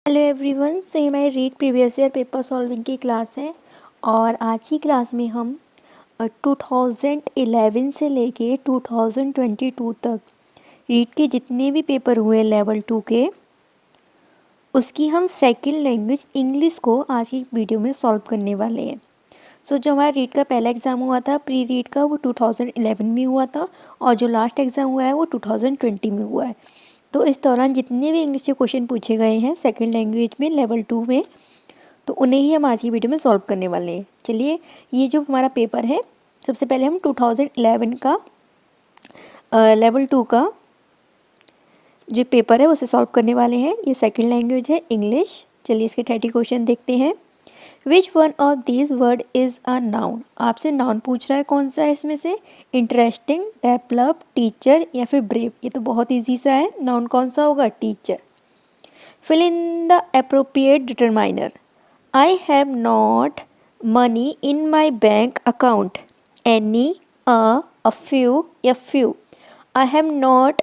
Hello everyone, सो ये हमारी read previous year paper solving की क्लास है और आज की क्लास में हम 2011 से लेके 2022 तक रीड के जितने भी पेपर हुए लेवल 2 के उसकी हम सेकंड लैंग्वेज इंग्लिश को आज की वीडियो में सॉल्व करने वाले हैं। सो जो हमारा रीड का पहला एग्ज़ाम हुआ था प्री रीड का, वो 2011 में हुआ था और जो लास्ट एग्ज़ाम हुआ है वो 2020 में हुआ है। तो इस दौरान जितने भी इंग्लिश के क्वेश्चन पूछे गए हैं सेकंड लैंग्वेज में लेवल 2 में, तो उन्हें ही हम आज की वीडियो में सॉल्व करने वाले हैं। चलिए, ये जो हमारा पेपर है, सबसे पहले हम 2011 का लेवल 2 का जो पेपर है उसे सॉल्व करने वाले हैं। ये सेकंड लैंग्वेज है इंग्लिश। चलिए इसके 30 क्वेश्चन देखते हैं। Which one of these word is a noun. आपसे नाउन पूछ रहा है, कौन सा है इसमें से? इंटरेस्टिंग, डेवलप, टीचर या फिर ब्रेव। ये तो बहुत ईजी सा है, नाउन कौन सा होगा? Teacher. Fill in the appropriate determiner. I have not money in my bank account. Any, a few या few. I have not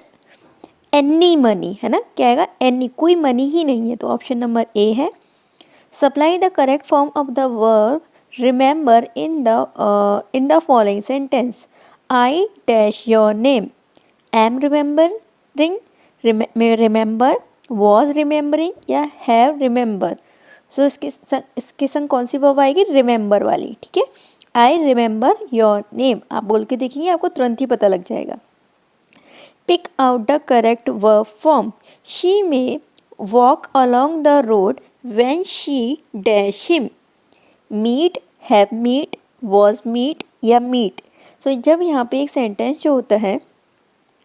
any money, है ना? क्या आएगा? एनी, कोई मनी ही नहीं है, तो ऑप्शन नंबर ए है। Supply the correct form of the verb remember in the following sentence. I dash your name. Am remembering, remember, was remembering या have remember. So इसके संग कौन सी verb आएगी? remember वाली, ठीक है। I remember your name आप बोल के देखेंगे, आपको तुरंत ही पता लग जाएगा। Pick out the correct verb form. She may walk along the road when she dash him. Meet, have meet, was meet या meet. So जब यहाँ पे एक सेंटेंस जो होता है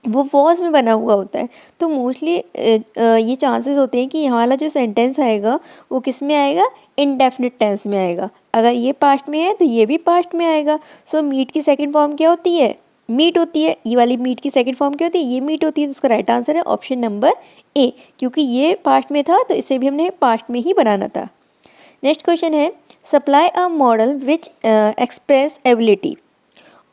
वो was में बना हुआ होता है, तो मोस्टली ये चांसेस होते हैं कि यहाँ वाला जो सेंटेंस आएगा वो किस में आएगा? इनडेफिनिट टेंस में आएगा। अगर ये पास्ट में है तो ये भी पास्ट में आएगा। सो मीट की सेकंड फॉर्म क्या होती है? मीट होती है। ये वाली मीट की सेकंड फॉर्म क्या होती है? ये मीट होती है। तो उसका राइट आंसर है ऑप्शन नंबर ए, क्योंकि ये पास्ट में था तो इसे भी हमने पास्ट में ही बनाना था। नेक्स्ट क्वेश्चन है, supply a model which express ability.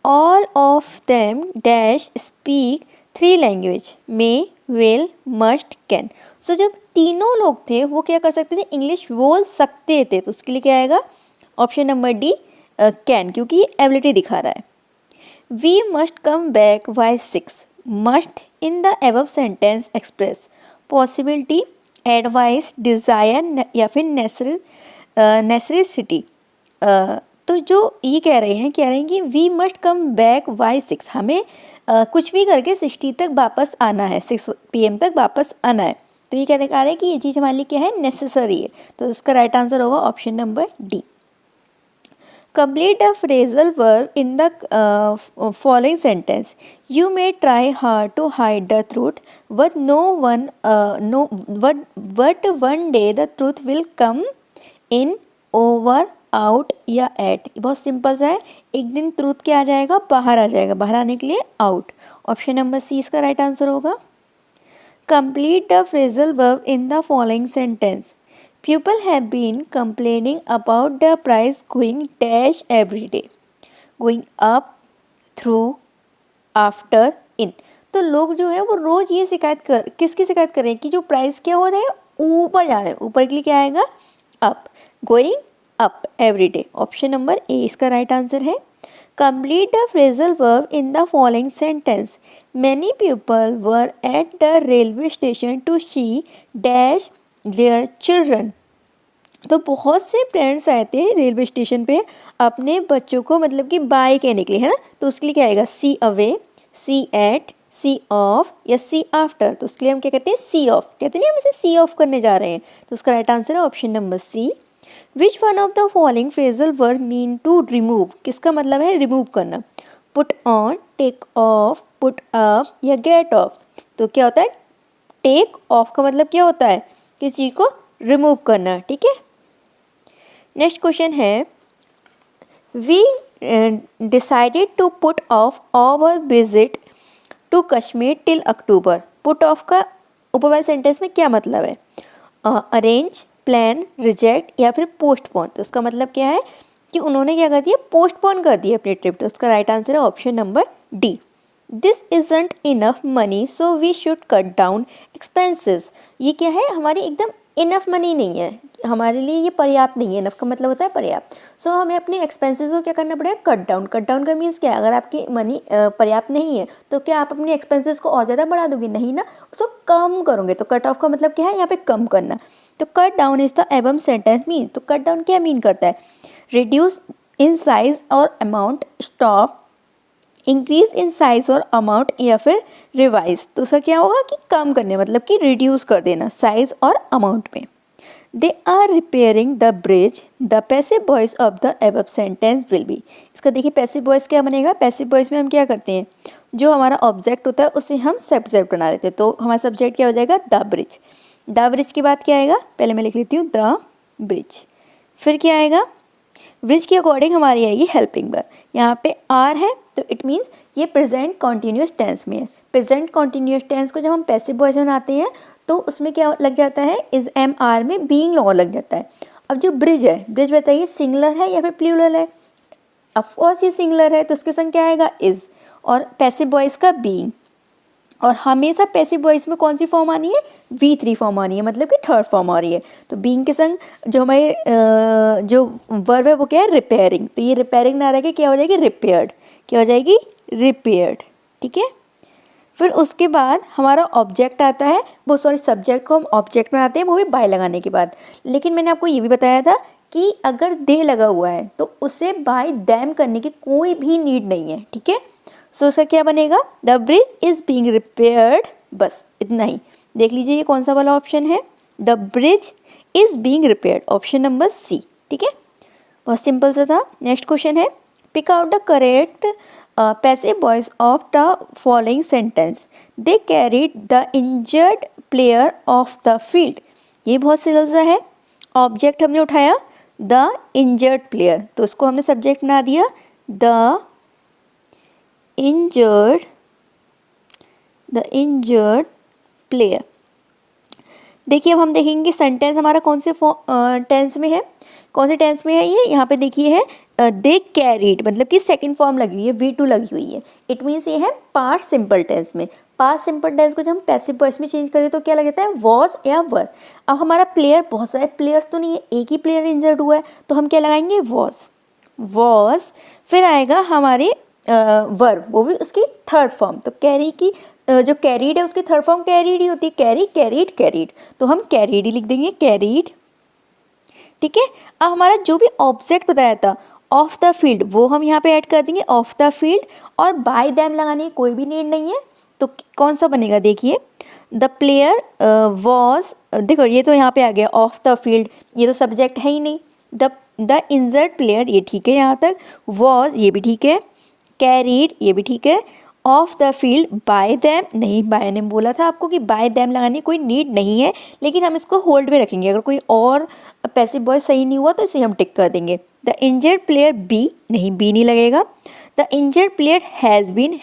All of them dash speak 3 language, may, will, must, can. So जब तीनों लोग थे वो क्या कर सकते थे? इंग्लिश बोल सकते थे, तो उसके लिए क्या आएगा? ऑप्शन नंबर डी, कैन, क्योंकि ये एबिलिटी दिखा रहा है। We must come back by 6. Must in the above sentence express possibility, advice, desire या फिर necessity। तो जो ये कह रहे हैं कि we must come back by 6, हमें कुछ भी करके 60 तक वापस आना है, 6 PM तक वापस आना है। तो ये क्या दिखा रहे हैं कि ये चीज़ हमारे लिए क्या है? नेसेसरी है। तो इसका राइट आंसर होगा option number D. Complete the phrasal verb in the following sentence. You may try hard to hide the truth, but but one day the truth will come in, over, out या at। बहुत simple सा है, एक दिन truth क्या आ जाएगा? बाहर आ जाएगा। बाहर आने के लिए आउट। ऑप्शन नंबर सी इसका राइट आंसर होगा। Complete the phrasal verb in the following sentence. People have been complaining about the price going dash every day. Going up, through, after, in. तो लोग जो है वो रोज़ ये किसकी शिकायत कर रहे हैं कि जो प्राइस क्या हो रहे हैं? ऊपर जा रहे हैं। ऊपर के लिए क्या आएगा? Up. Going up every day. Option number ए इसका राइट आंसर है। Complete the phrasal verb in the following sentence. Many people were at the railway station to see dash their children. तो बहुत से पेरेंट्स आए थे रेलवे स्टेशन पे अपने बच्चों को मतलब कि बाय कहने के लिए, है ना? तो उसके लिए क्या आएगा? See away, see at, see off या सी आफ्टर। तो उसके लिए हम क्या कहते हैं? सी ऑफ कहते हैं। हम इसे सी ऑफ करने जा रहे हैं, तो उसका राइट आंसर है option number C. Which one of the following phrasal verb mean to remove. किसका मतलब है? रिमूव करना। Put on, take off, put up या गेट ऑफ। तो क्या होता है? टेक ऑफ का मतलब क्या होता है? किसी चीज़ को रिमूव करना, ठीक है। नेक्स्ट क्वेश्चन है, we decided to put off our visit to Kashmir till October. Put off का ऊपर वाले सेंटेंस में क्या मतलब है? अरेंज, प्लान, रिजेक्ट या फिर पोस्टपोन। तो उसका मतलब क्या है कि उन्होंने क्या कर दिया? पोस्टपोन कर दिया अपनी ट्रिप। तो उसका राइट आंसर है option number D. This isn't enough money so we should cut down expenses. ये क्या है? हमारी एकदम इनफ मनी नहीं है हमारे लिए, ये पर्याप्त नहीं है। इनफ का मतलब होता है पर्याप्त। सो हमें अपने एक्सपेंसेस को क्या करना पड़ेगा, कट डाउन। कट डाउन का मीन्स क्या है, अगर आपकी मनी पर्याप्त नहीं है तो क्या आप अपने एक्सपेंसेस को और ज़्यादा बढ़ा दोगे, नहीं ना, उसको कम करोगे। तो कट ऑफ का मतलब क्या है, यहाँ पे कम करना। तो cut down is the above sentence mean. तो कट डाउन क्या मीन करता है, रिड्यूस इन साइज और amount, stop, increase in size और अमाउंट, या फिर रिवाइज। तो उसका क्या होगा कि कम करने, मतलब कि रिड्यूस कर देना साइज और अमाउंट में। They are repairing the bridge, the passive voice of the above sentence will be. इसका देखिए पैसिव वॉइस क्या बनेगा, पैसिव वॉइस में हम क्या करते हैं, जो हमारा ऑब्जेक्ट होता है उसे हम सब्जेक्ट बना देते हैं। तो हमारा सब्जेक्ट क्या हो जाएगा, द ब्रिज। द ब्रिज के बाद क्या आएगा, पहले मैं लिख लेती हूँ द ब्रिज, फिर क्या आएगा, ब्रिज के अकॉर्डिंग हमारी आएगी हेल्पिंग वर्ब। यहाँ पे आर है तो इट मीन्स ये प्रेजेंट कॉन्टिन्यूस टेंस में है। प्रेजेंट कॉन्टिन्यूस टेंस को जब हम पैसिव वॉइस में बनाते हैं तो उसमें क्या लग जाता है, इज एम आर में बीइंग लॉ लग जाता है। अब जो ब्रिज है, ब्रिज बताइए सिंगुलर है या फिर प्लूरल है, ऑफकोर्स ये सिंगुलर है तो उसके संग क्या आएगा, इज, और पैसिव वॉइस का बीइंग। और हमेशा पैसिव वॉइस में कौन सी फॉर्म आनी है, V3 फॉर्म आनी है, मतलब कि थर्ड फॉर्म आ रही है। तो बीइंग के संग जो हमारे जो वर्ब है वो क्या है, रिपेयरिंग। तो ये रिपेयरिंग ना रह के क्या हो जाएगी, रिपेयर्ड। क्या हो जाएगी, रिपेयर्ड। ठीक है, फिर उसके बाद हमारा ऑब्जेक्ट आता है, वो सॉरी सब्जेक्ट को हम ऑब्जेक्ट में आते हैं, वो भी बाय लगाने के बाद। लेकिन मैंने आपको ये भी बताया था कि अगर दे लगा हुआ है तो उसे बाय दैम करने की कोई भी नीड नहीं है। ठीक है, सो उसका क्या बनेगा, the bridge is being repaired, बस इतना ही। देख लीजिए ये कौन सा वाला ऑप्शन है, the bridge is being repaired, option number C. ठीक है, बहुत सिंपल सा था। नेक्स्ट क्वेश्चन है, pick out the correct passive voice of the following sentence, they carried the injured player off the field. ये बहुत सरल सा है। ऑब्जेक्ट हमने उठाया द इंजर्ड प्लेयर, तो उसको हमने सब्जेक्ट बना दिया द इंजर्ड प्लेयर। देखिए अब हम देखेंगे सेंटेंस हमारा कौन से टेंस में है, कौन से टेंस में है ये। यहाँ पे देखिए है दे कैरीड, मतलब कि सेकंड फॉर्म लगी हुई है, V2 लगी हुई है। इट मीन्स ये है पास्ट सिंपल टेंस में। पास्ट सिंपल टेंस को जब हम पैसिव वॉइस में चेंज करते तो क्या लग जाता है, वॉज या वर। अब हमारा प्लेयर, बहुत सारे प्लेयर्स तो नहीं है, एक ही प्लेयर इंजर्ड हुआ है, तो हम क्या लगाएंगे, वॉज। फिर आएगा हमारे वर्ब, वो भी उसकी थर्ड फॉर्म। तो कैरी की जो कैरीड है उसकी थर्ड फॉर्म कैरीड ही होती है, कैरी, कैरीड, कैरीड, तो हम कैरीड ही लिख देंगे, कैरीड। ठीक है, अब हमारा जो भी ऑब्जेक्ट बताया था ऑफ द फील्ड, वो हम यहाँ पे ऐड कर देंगे ऑफ द फील्ड, और बाय दैम लगाने की कोई भी नीड नहीं है। तो कौन सा बनेगा, देखिए द प्लेयर वॉज, देखो ये तो यहाँ पे आ गया ऑफ द फील्ड, ये तो सब्जेक्ट है ही नहीं। द इंजर्ड प्लेयर, ये ठीक है यहाँ तक। वॉज, ये भी ठीक है। कैरीड, ये भी ठीक है। Off the field, by them, नहीं, बाय ने बोला था आपको कि बाय दैम लगाने की कोई नीड नहीं है, लेकिन हम इसको होल्ड में रखेंगे। अगर कोई और पैसिव वॉइस सही नहीं हुआ तो इसे हम टिक कर देंगे। द इंजर्ड प्लेयर, बी, नहीं, बी नहीं लगेगा। The injured player has been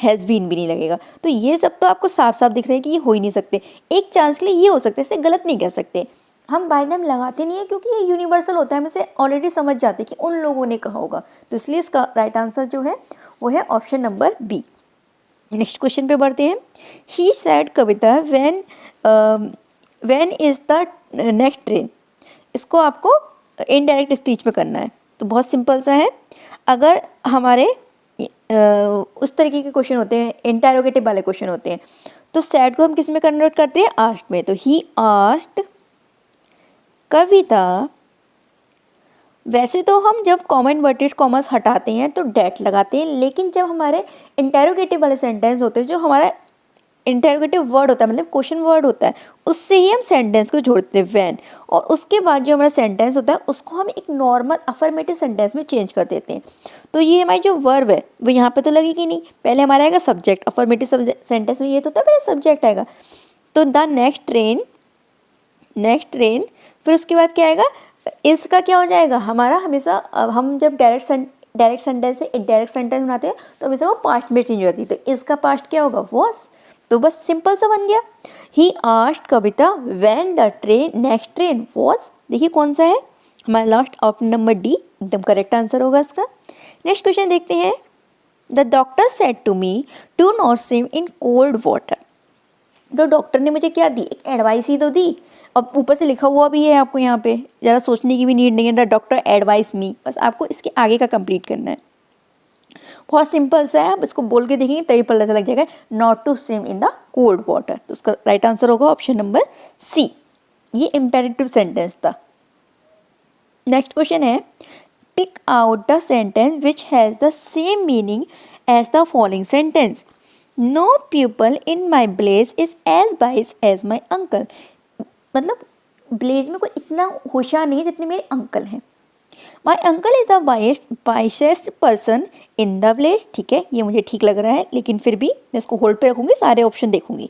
भी नहीं लगेगा। तो ये सब तो आपको साफ साफ दिख रहे हैं कि ये हो ही नहीं सकते। एक चांस के लिए ये हो सकता है, इसे गलत नहीं कह सकते। हम बाय दैम लगाते नहीं है क्योंकि ये यूनिवर्सल होता है, हम इसे ऑलरेडी समझ जाते हैं कि उन लोगों ने कहा होगा। तो इसलिए इसका राइट आंसर जो है वो है option number B. Next question पे बढ़ते हैं। He said Kavita when is the next train. इसको आपको इनडायरेक्ट स्पीच में करना है, तो बहुत सिंपल सा है। अगर हमारे उस तरीके के क्वेश्चन होते हैं, इंटरोगेटिव वाले क्वेश्चन होते हैं, तो सैड को हम किस में कन्वर्ट करते हैं, आस्क्ड में। तो ही आस्क्ड कविता। वैसे तो हम जब कॉमा इन्वर्टेड कॉमर्स हटाते हैं तो डेट लगाते हैं, लेकिन जब हमारे इंटरोगेटिव वाले सेंटेंस होते हैं, जो हमारा इंटरोगेटिव वर्ड होता है, मतलब क्वेश्चन वर्ड होता है, उससे ही हम सेंटेंस को जोड़ते हैं व्हेन, और उसके बाद जो हमारा सेंटेंस होता है उसको हम एक नॉर्मल अफर्मेटिव सेंटेंस में चेंज कर देते हैं। तो ये हमारी जो वर्ब है वो यहाँ पे तो लगेगी नहीं, पहले हमारा आएगा सब्जेक्ट। अफर्मेटिव सेंटेंस में ये तो होता है पहले सब्जेक्ट आएगा, तो द नेक्स्ट ट्रेन, फिर उसके बाद क्या आएगा, इसका क्या हो जाएगा हमारा, हमेशा हम जब डायरेक्ट सेंटेंस से इनडायरेक्ट सेंटेंस बनाते हैं तो हमेशा वो पास्ट में चेंज हो जाती है। तो इसका पास्ट क्या होगा, वॉज। तो बस सिंपल सा बन गया। He asked Kavita when the next train was. देखिए कौन सा है हमारा लास्ट, ऑप्शन नंबर डी एकदम करेक्ट आंसर होगा इसका। नेक्स्ट क्वेश्चन देखते हैं। The doctor said to me do not swim in cold water. तो डॉक्टर ने मुझे क्या दी, एक एडवाइस ही तो दी, और ऊपर से लिखा हुआ भी है आपको यहाँ पे, ज़्यादा सोचने की भी नीड नहीं है, द डॉक्टर एडवाइस मी, बस आपको इसके आगे का कंप्लीट करना है। बहुत सिंपल सा है, आप इसको बोल के देखेंगे तभी पता लग जाएगा, not to swim in the cold water. तो उसका राइट आंसर होगा ऑप्शन नंबर सी। ये इम्पेरेटिव सेंटेंस था। नेक्स्ट क्वेश्चन है, pick out the sentence which has the same meaning as the following sentence. No people in my village is as wise as my uncle. मतलब village में कोई इतना होशियार नहीं है जितने मेरे अंकल हैं। My uncle is the wisest person in the village. ठीक है, ये मुझे ठीक लग रहा है, लेकिन फिर भी मैं इसको होल्ड पे रखूँगी, सारे ऑप्शन देखूंगी।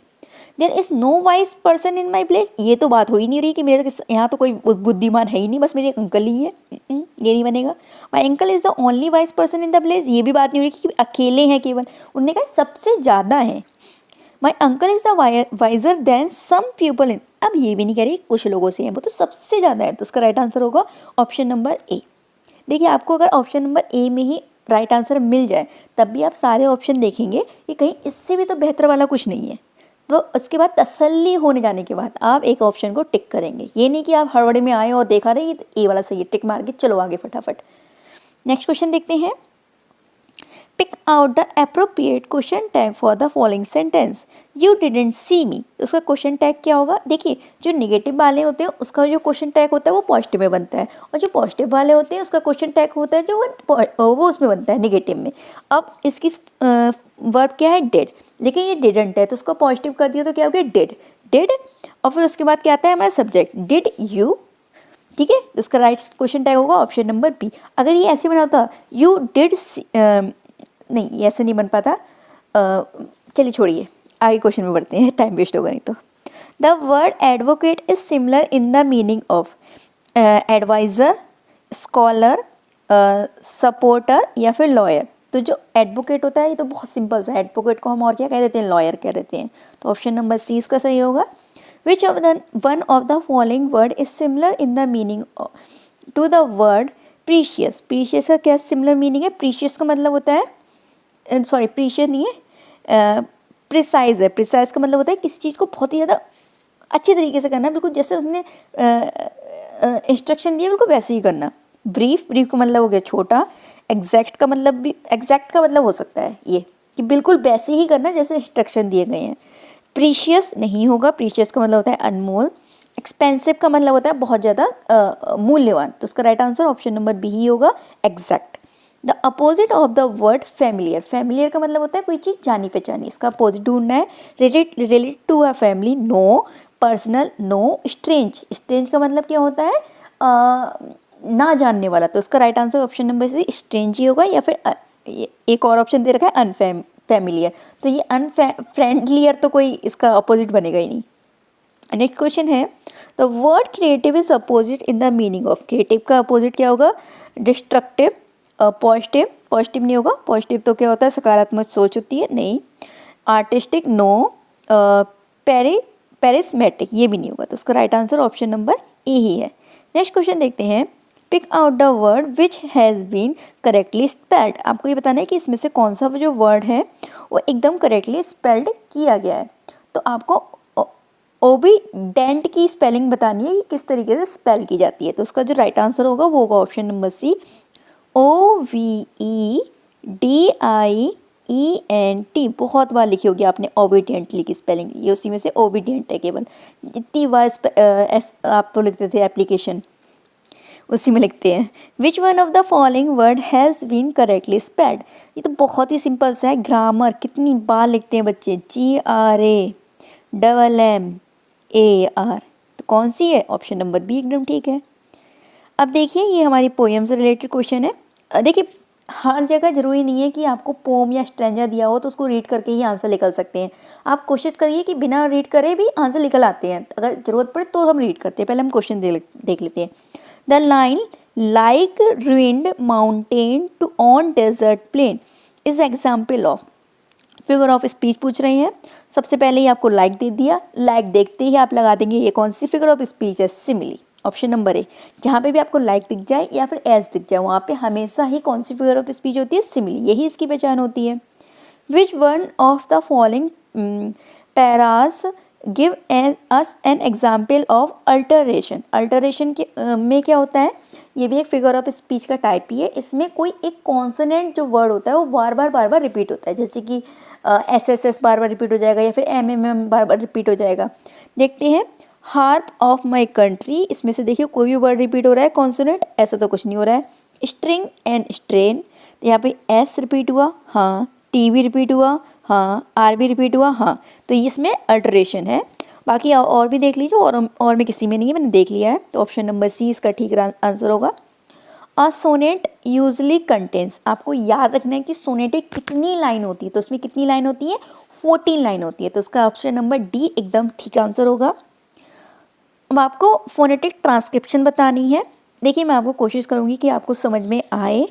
There is no wise person in my village, ये तो बात हो ही नहीं रही कि मेरे यहाँ तो कोई बुद्धिमान है ही नहीं, बस मेरे एक अंकल ही है, ये नहीं बनेगा। My uncle is the only vice person in the village, ये भी बात नहीं हो रही कि अकेले हैं केवल, उन्होंने कहा सबसे ज़्यादा है। My uncle is the wiser than some people in, अब ये भी नहीं कह रही कुछ लोगों से हैं, वो तो सबसे ज़्यादा है। तो उसका राइट आंसर होगा ऑप्शन नंबर ए। देखिए, आपको अगर ऑप्शन नंबर ए में ही राइट आंसर मिल जाए तब भी आप सारे ऑप्शन देखेंगे कि कहीं इससे भी तो बेहतर वाला कुछ नहीं है, तो उसके बाद तसल्ली होने जाने के बाद आप एक ऑप्शन को टिक करेंगे। ये नहीं कि आप हड़बड़ी में आए और देखा रहे ये वाला सही है, टिक मार के चलो आगे फटाफट। नेक्स्ट क्वेश्चन देखते हैं, pick out the appropriate question tag for the following sentence. You didn't see me, तो उसका क्वेश्चन टैग क्या होगा। देखिए, जो नेगेटिव वाले होते हैं उसका जो क्वेश्चन टैग होता है वो पॉजिटिव में बनता है, और जो पॉजिटिव वाले होते हैं उसका क्वेश्चन टैग होता है जो वो उसमें बनता है नेगेटिव में। अब इसकी वर्ब क्या है, डेड, लेकिन ये डिडंट है तो उसको पॉजिटिव कर दिया तो क्या हो गया, डिड, डिड। और फिर उसके बाद क्या आता है हमारा सब्जेक्ट, डिड यू। ठीक है, तो उसका राइट क्वेश्चन टैग होगा ऑप्शन नंबर बी। अगर ये ऐसे बना होता यू डिड, नहीं ये ऐसे नहीं बन पाता, चलिए छोड़िए, आगे क्वेश्चन में बढ़ते हैं, टाइम वेस्ट होगा नहीं तो। The word advocate is similar in the meaning of advisor, scholar, supporter या फिर लॉयर। तो जो एडवोकेट होता है ये तो बहुत सिंपल सा है, एडवोकेट को हम और क्या कह देते हैं, लॉयर कह देते हैं। तो ऑप्शन नंबर सी इसका सही होगा। Which of the one of the following word is similar in the meaning to the word precious. Precious का क्या सिमिलर मीनिंग है, प्रीशियस का मतलब होता है, सॉरी प्रीशियस नहीं है, प्रिसाइज है। प्रिसाइज का मतलब होता है किसी चीज़ को बहुत ही ज़्यादा अच्छे तरीके से करना, बिल्कुल जैसे उसने इंस्ट्रक्शन दिया बिल्कुल वैसे ही करना। ब्रीफ, ब्रीफ का मतलब हो गया छोटा। एग्जैक्ट का मतलब भी, एग्जैक्ट का मतलब हो सकता है ये कि बिल्कुल वैसे ही करना जैसे इंस्ट्रक्शन दिए गए हैं। प्रीशियस नहीं होगा, प्रीशियस का मतलब होता है अनमोल। एक्सपेंसिव का मतलब होता है बहुत ज़्यादा मूल्यवान। तो उसका right answer option number B ही होगा, exact. The opposite of the word familiar, familiar का मतलब होता है कोई चीज़ जानी पहचानी, इसका अपोजिट ढूंढना है। Related to a family, no. Personal, no. Strange, strange का मतलब क्या होता है, ना जानने वाला। तो उसका right answer option number C strange ही होगा, या फिर एक और ऑप्शन दे रखा है अनफैमिलियर, तो ये अनफ्रेंडलियर तो कोई इसका अपोजिट बनेगा ही नहीं। नेक्स्ट क्वेश्चन है, the word creative is opposite in the meaning of. Creative का अपोजिट क्या होगा, डिस्ट्रक्टिव। पॉजिटिव, पॉजिटिव नहीं होगा, पॉजिटिव तो क्या होता है सकारात्मक सोच होती है, नहीं। Artistic, no. पेरिस्मेटिक, ये भी नहीं होगा। तो उसका right answer option number A ही है। नेक्स्ट क्वेश्चन देखते हैं, pick out the word which has been correctly spelled. आपको ये बताना है कि इसमें से कौन सा जो वर्ड है वो एकदम करेक्टली स्पेल्ड किया गया है। तो आपको ओबीडेंट की स्पेलिंग बतानी है कि किस तरीके से स्पेल की जाती है। तो उसका जो राइट आंसर होगा वो होगा ऑप्शन नंबर सी, OVEDIENT। बहुत बार लिखी होगी आपने ओबीडियंटली की स्पेलिंग, ये उसी में से ओबीडियंट है केवल। जितनी बार आप तो लिखते थे एप्लीकेशन, उसी में लिखते हैं। Which one of the following word has been correctly spelled. ये तो बहुत ही सिंपल सा है, ग्रामर कितनी बार लिखते हैं बच्चे, GRAMMAR। तो कौन सी है, ऑप्शन नंबर बी एकदम ठीक है। अब देखिए, ये हमारी पोएम से रिलेटेड क्वेश्चन है। देखिए, हर जगह ज़रूरी नहीं है कि आपको पोम या स्ट्रेंजा दिया हो तो उसको रीड करके ही आंसर निकल सकते हैं। आप कोशिश करिए कि बिना रीड करे भी आंसर निकल आते हैं, अगर ज़रूरत पड़े तो हम रीड करते हैं। पहले हम क्वेश्चन देख लेते हैं। The line like ruined mountain to on desert plain is example of. Figure of speech पूछ रहे हैं। सबसे पहले ही आपको लाइक दे दिया, लाइक देखते ही आप लगा देंगे ये कौन सी फिगर ऑफ स्पीच है, सिमिली। ऑप्शन नंबर ए, जहाँ पे भी आपको लाइक दिख जाए या फिर एज दिख जाए वहाँ पे हमेशा ही कौन सी फिगर ऑफ स्पीच होती है, सिमिली, यही इसकी पहचान होती है। Which one of the following Paris give us N example of alteration. Alteration के में क्या होता है, ये भी एक फिगर ऑफ स्पीच का टाइप ही है। इसमें कोई एक कॉन्सोनेंट जो वर्ड होता है वो बार बार रिपीट होता है, जैसे कि एस बार बार रिपीट हो जाएगा या फिर एम बार बार रिपीट हो जाएगा। देखते हैं, हार्प ऑफ माई कंट्री, इसमें से देखिए कोई भी वर्ड रिपीट हो रहा है कॉन्सोनेंट, ऐसा तो कुछ नहीं हो रहा है। स्ट्रिंग एंड स्ट्रेन, तो यहाँ पे एस रिपीट हुआ, हाँ, टी भी रिपीट हुआ, हाँ, आर भी रिपीट हुआ, हाँ, तो इसमें अल्टरेशन है। बाकी और भी देख लीजिए, और में किसी में नहीं है, मैंने देख लिया है। तो ऑप्शन नंबर सी इसका ठीक आंसर होगा। अ सोनेट यूजली कंटेंस, आपको याद रखना है कि सोनेट कितनी लाइन होती है, तो उसमें कितनी लाइन होती है, 14 लाइन होती है, तो उसका ऑप्शन नंबर डी एकदम ठीक आंसर होगा। अब आपको फोनेटिक ट्रांसक्रिप्शन बतानी है। देखिए मैं आपको कोशिश करूँगी कि आपको समझ में आए,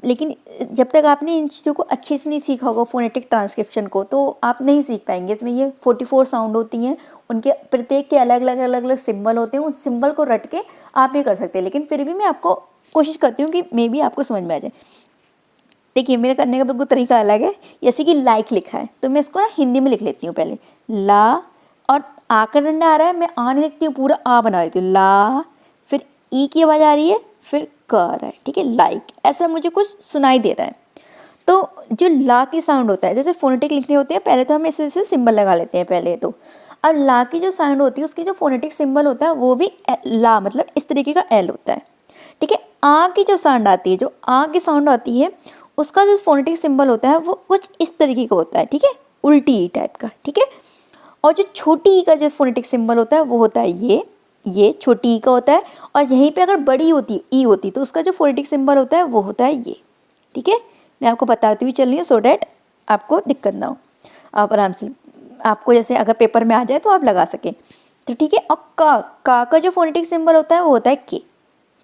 लेकिन जब तक आपने इन चीज़ों को अच्छे से नहीं सीखा होगा फोनेटिक ट्रांसक्रिप्शन को, तो आप नहीं सीख पाएंगे। इसमें ये 44 साउंड होती हैं, उनके प्रत्येक के अलग अलग सिंबल होते हैं, उस सिंबल को रट के आप भी कर सकते हैं, लेकिन फिर भी मैं आपको कोशिश करती हूँ कि मे भी आपको समझ में आ जाए। देखिए मेरे करने का बिल्कुल तरीका अलग है। जैसे कि लाइक लिखा है, तो मैं इसको ना हिंदी में लिख लेती हूँ पहले, ला, और आ का डंडा आ रहा है, मैं आ नहीं लिखती हूँ, पूरा आ बना लेती हूँ, ला, फिर ई की आवाज़ आ रही है, फिर क आ रहा है, ठीक है, लाइक, ऐसा मुझे कुछ सुनाई दे रहा है। तो जो ला की साउंड होता है, जैसे फोनेटिक लिखने होते हैं, पहले तो हम ऐसे सिंबल लगा लेते हैं पहले तो। अब ला की जो साउंड होती है, उसकी जो फोनेटिक सिंबल होता है वो भी ला, मतलब इस तरीके का एल होता है, ठीक है। आ की जो साउंड आती है, जो आ की साउंड आती है, उसका जो फोनेटिक सिंबल होता है वो कुछ इस तरीके का होता है, ठीक है, उल्टी ई टाइप का, ठीक है। और जो छोटी ई का जो फोनेटिक सिंबल होता है वो होता है ये छोटी ई का होता है। और यहीं पे अगर बड़ी होती ई होती तो उसका जो फोनेटिक सिंबल होता है वो होता है ये, ठीक है। मैं आपको बताती हुई चल रही हूँ सो डैट आपको दिक्कत ना हो, आप आराम से, आपको जैसे अगर पेपर में आ जाए तो आप लगा सकें, तो ठीक है। और का जो फोनेटिक सिंबल होता है वो होता है के,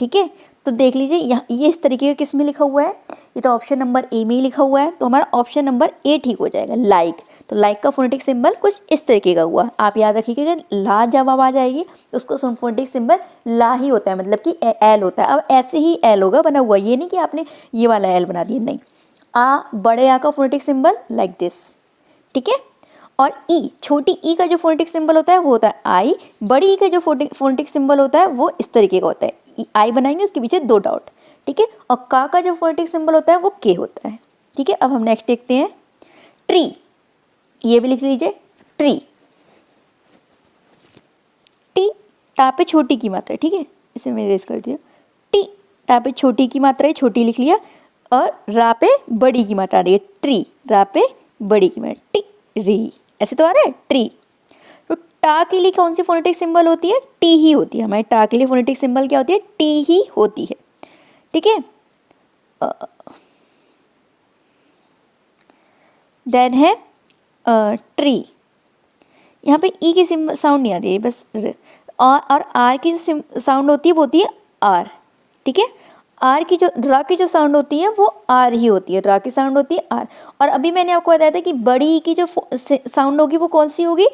ठीक है। तो देख लीजिए यहाँ ये इस तरीके का किस में लिखा हुआ है, ये तो ऑप्शन नंबर ए में ही लिखा हुआ है, तो हमारा ऑप्शन नंबर ए ठीक हो जाएगा, लाइक। तो लाइक का फोनेटिक सिंबल कुछ इस तरीके का हुआ, आप याद रखिएगा कि ला जब आवाज आएगी तो उसको फोनेटिक सिंबल ला ही होता है, मतलब कि एल होता है। अब ऐसे ही एल होगा बना हुआ, ये नहीं कि आपने ये वाला एल बना दिया, नहीं। आ, बड़े आ का फोनेटिक सिंबल लाइक दिस, ठीक है। और ई, छोटी ई का जो फोनेटिक सिंबल होता है वो होता है आई, बड़ी ई का जो फोनेटिक सिंबल होता है वो इस तरीके का होता है, आई बनाएंगे उसके पीछे 2 डॉट, ठीक है। और का जो फोनेटिक सिंबल होता है वो के होता है, ठीक है। अब हम नेक्स्ट देखते हैं, ट्री, ये भी लिख लीजिए, ट्री, टी, टा पे छोटी की मात्रा, ठीक है, इसे मैं रेस कर दिया, टी, टा पे छोटी की मात्रा है, छोटी लिख लिया, और रा पे बड़ी की मात्रा आ रही है, ट्री, रा पे बड़ी की मात्रा, टी री, ऐसे तो आ रहा है, ट्री। तो टा के लिए कौन सी फोनेटिक सिंबल होती है, टी ही होती है, हमारे टा के लिए फोनेटिक सिंबल क्या होती है, टी ही होती है, ठीक है। देन है ट्री, यहाँ पे ई की साउंड नहीं आ रही है, बस और आर की जो साउंड होती है वो होती है आर, ठीक है। आर की जो रा की जो साउंड होती है वो आर ही होती है, रा की साउंड होती है आर। और अभी मैंने आपको बताया था कि बड़ी की जो साउंड होगी वो कौन सी होगी,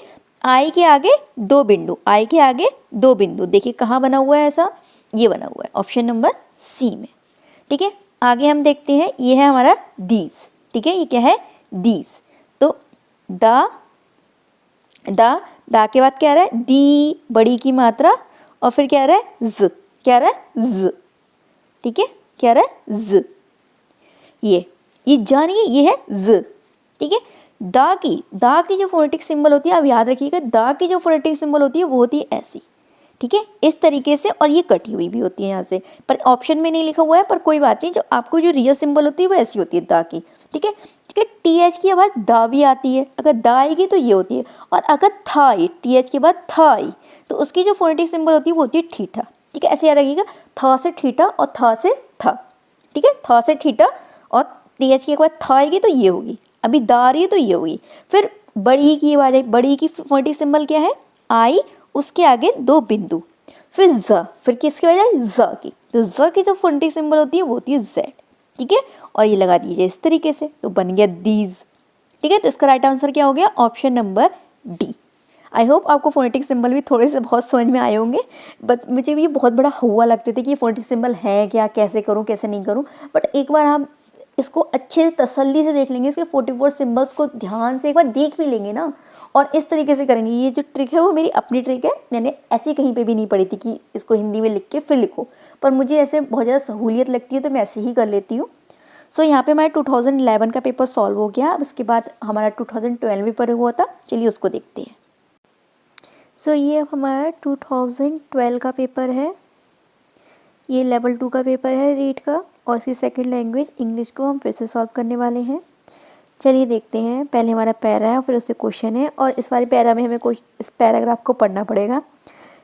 आई के आगे 2 बिंदु, आई के आगे 2 बिंदु, देखिए कहाँ बना हुआ है ऐसा, ये बना हुआ है ऑप्शन नंबर सी में, ठीक है। आगे हम देखते हैं, ये है हमारा दीज, ठीक है, ये क्या है, दीज। तो दा के बाद क्या आ रहा है, दी, बड़ी की मात्रा, और फिर क्या आ रहा है, ज, क्या आ रहा है, ज, ठीक है, क्या आ रहा है, ज, ये जानिए, ये है ज, ठीक है। दा की जो फोनेटिक सिंबल होती है, आप याद रखिएगा, दा की जो फोनेटिक सिंबल होती है वो होती है ऐसी, ठीक है, इस तरीके से, और ये कटी हुई भी होती है यहाँ से, पर ऑप्शन में नहीं लिखा हुआ है, पर कोई बात नहीं, जो आपको जो रियल सिंबल होती है वो ऐसी होती है दा की, ठीक है। ठीक है, टी एच की आवाज़ दा भी आती है, अगर दा आएगी तो ये होती है, और अगर था आई, टी एच के बाद था आई, तो उसकी जो फोनेटिक सिंबल होती है वो होती है ठीठा, ठीक है, ऐसे याद रखिएगा, था से ठीठा और था से था, ठीक है, था से ठीठा, और टी एच के बाद था आएगी तो ये होगी, अभी दा आ रही है तो ये होगी। फिर बड़ी की आवाज़ आई, बड़ी की फोनेटिक सिंबल क्या है, आई, उसके आगे 2 बिंदु, फिर ज, फिर किसकी बजाय ज की, तो ज की जो फोनेटिक सिंबल होती है वो होती है जेड, ठीक है, और ये लगा दीजिए इस तरीके से, तो बन गया दीज, ठीक है। तो इसका राइट आंसर क्या हो गया, option number D. I hope आपको फोनेटिक सिंबल भी थोड़े से बहुत समझ में आए होंगे, बट मुझे भी ये बहुत बड़ा हुआ लगते थे कि ये फोनेटिक सिंबल है क्या, कैसे करूँ कैसे नहीं करूँ, बट एक बार हम इसको अच्छे से तसल्ली से देख लेंगे, इसके 44 सिम्बल्स को ध्यान से एक बार देख भी लेंगे ना, और इस तरीके से करेंगे। ये जो ट्रिक है वो मेरी अपनी ट्रिक है, मैंने ऐसी कहीं पे भी नहीं पढ़ी थी कि इसको हिंदी में लिख के फिर लिखो, पर मुझे ऐसे बहुत ज़्यादा सहूलियत लगती है तो मैं ऐसे ही कर लेती हूँ। सो यहाँ पे हमारा 2011 का पेपर सॉल्व हो गया। अब इसके बाद हमारा 2012 पेपर हुआ था, चलिए उसको देखते हैं। सो ये हमारा 2012 का पेपर है, ये लेवल 2 का पेपर है रीड का, और इसकी सेकंड लैंग्वेज इंग्लिश को हम फिर से सॉल्व करने वाले हैं। चलिए देखते हैं। पहले हमारा पैरा है और फिर उससे क्वेश्चन है, और इस वाले पैरा में हमें इस पैराग्राफ को पढ़ना पड़ेगा।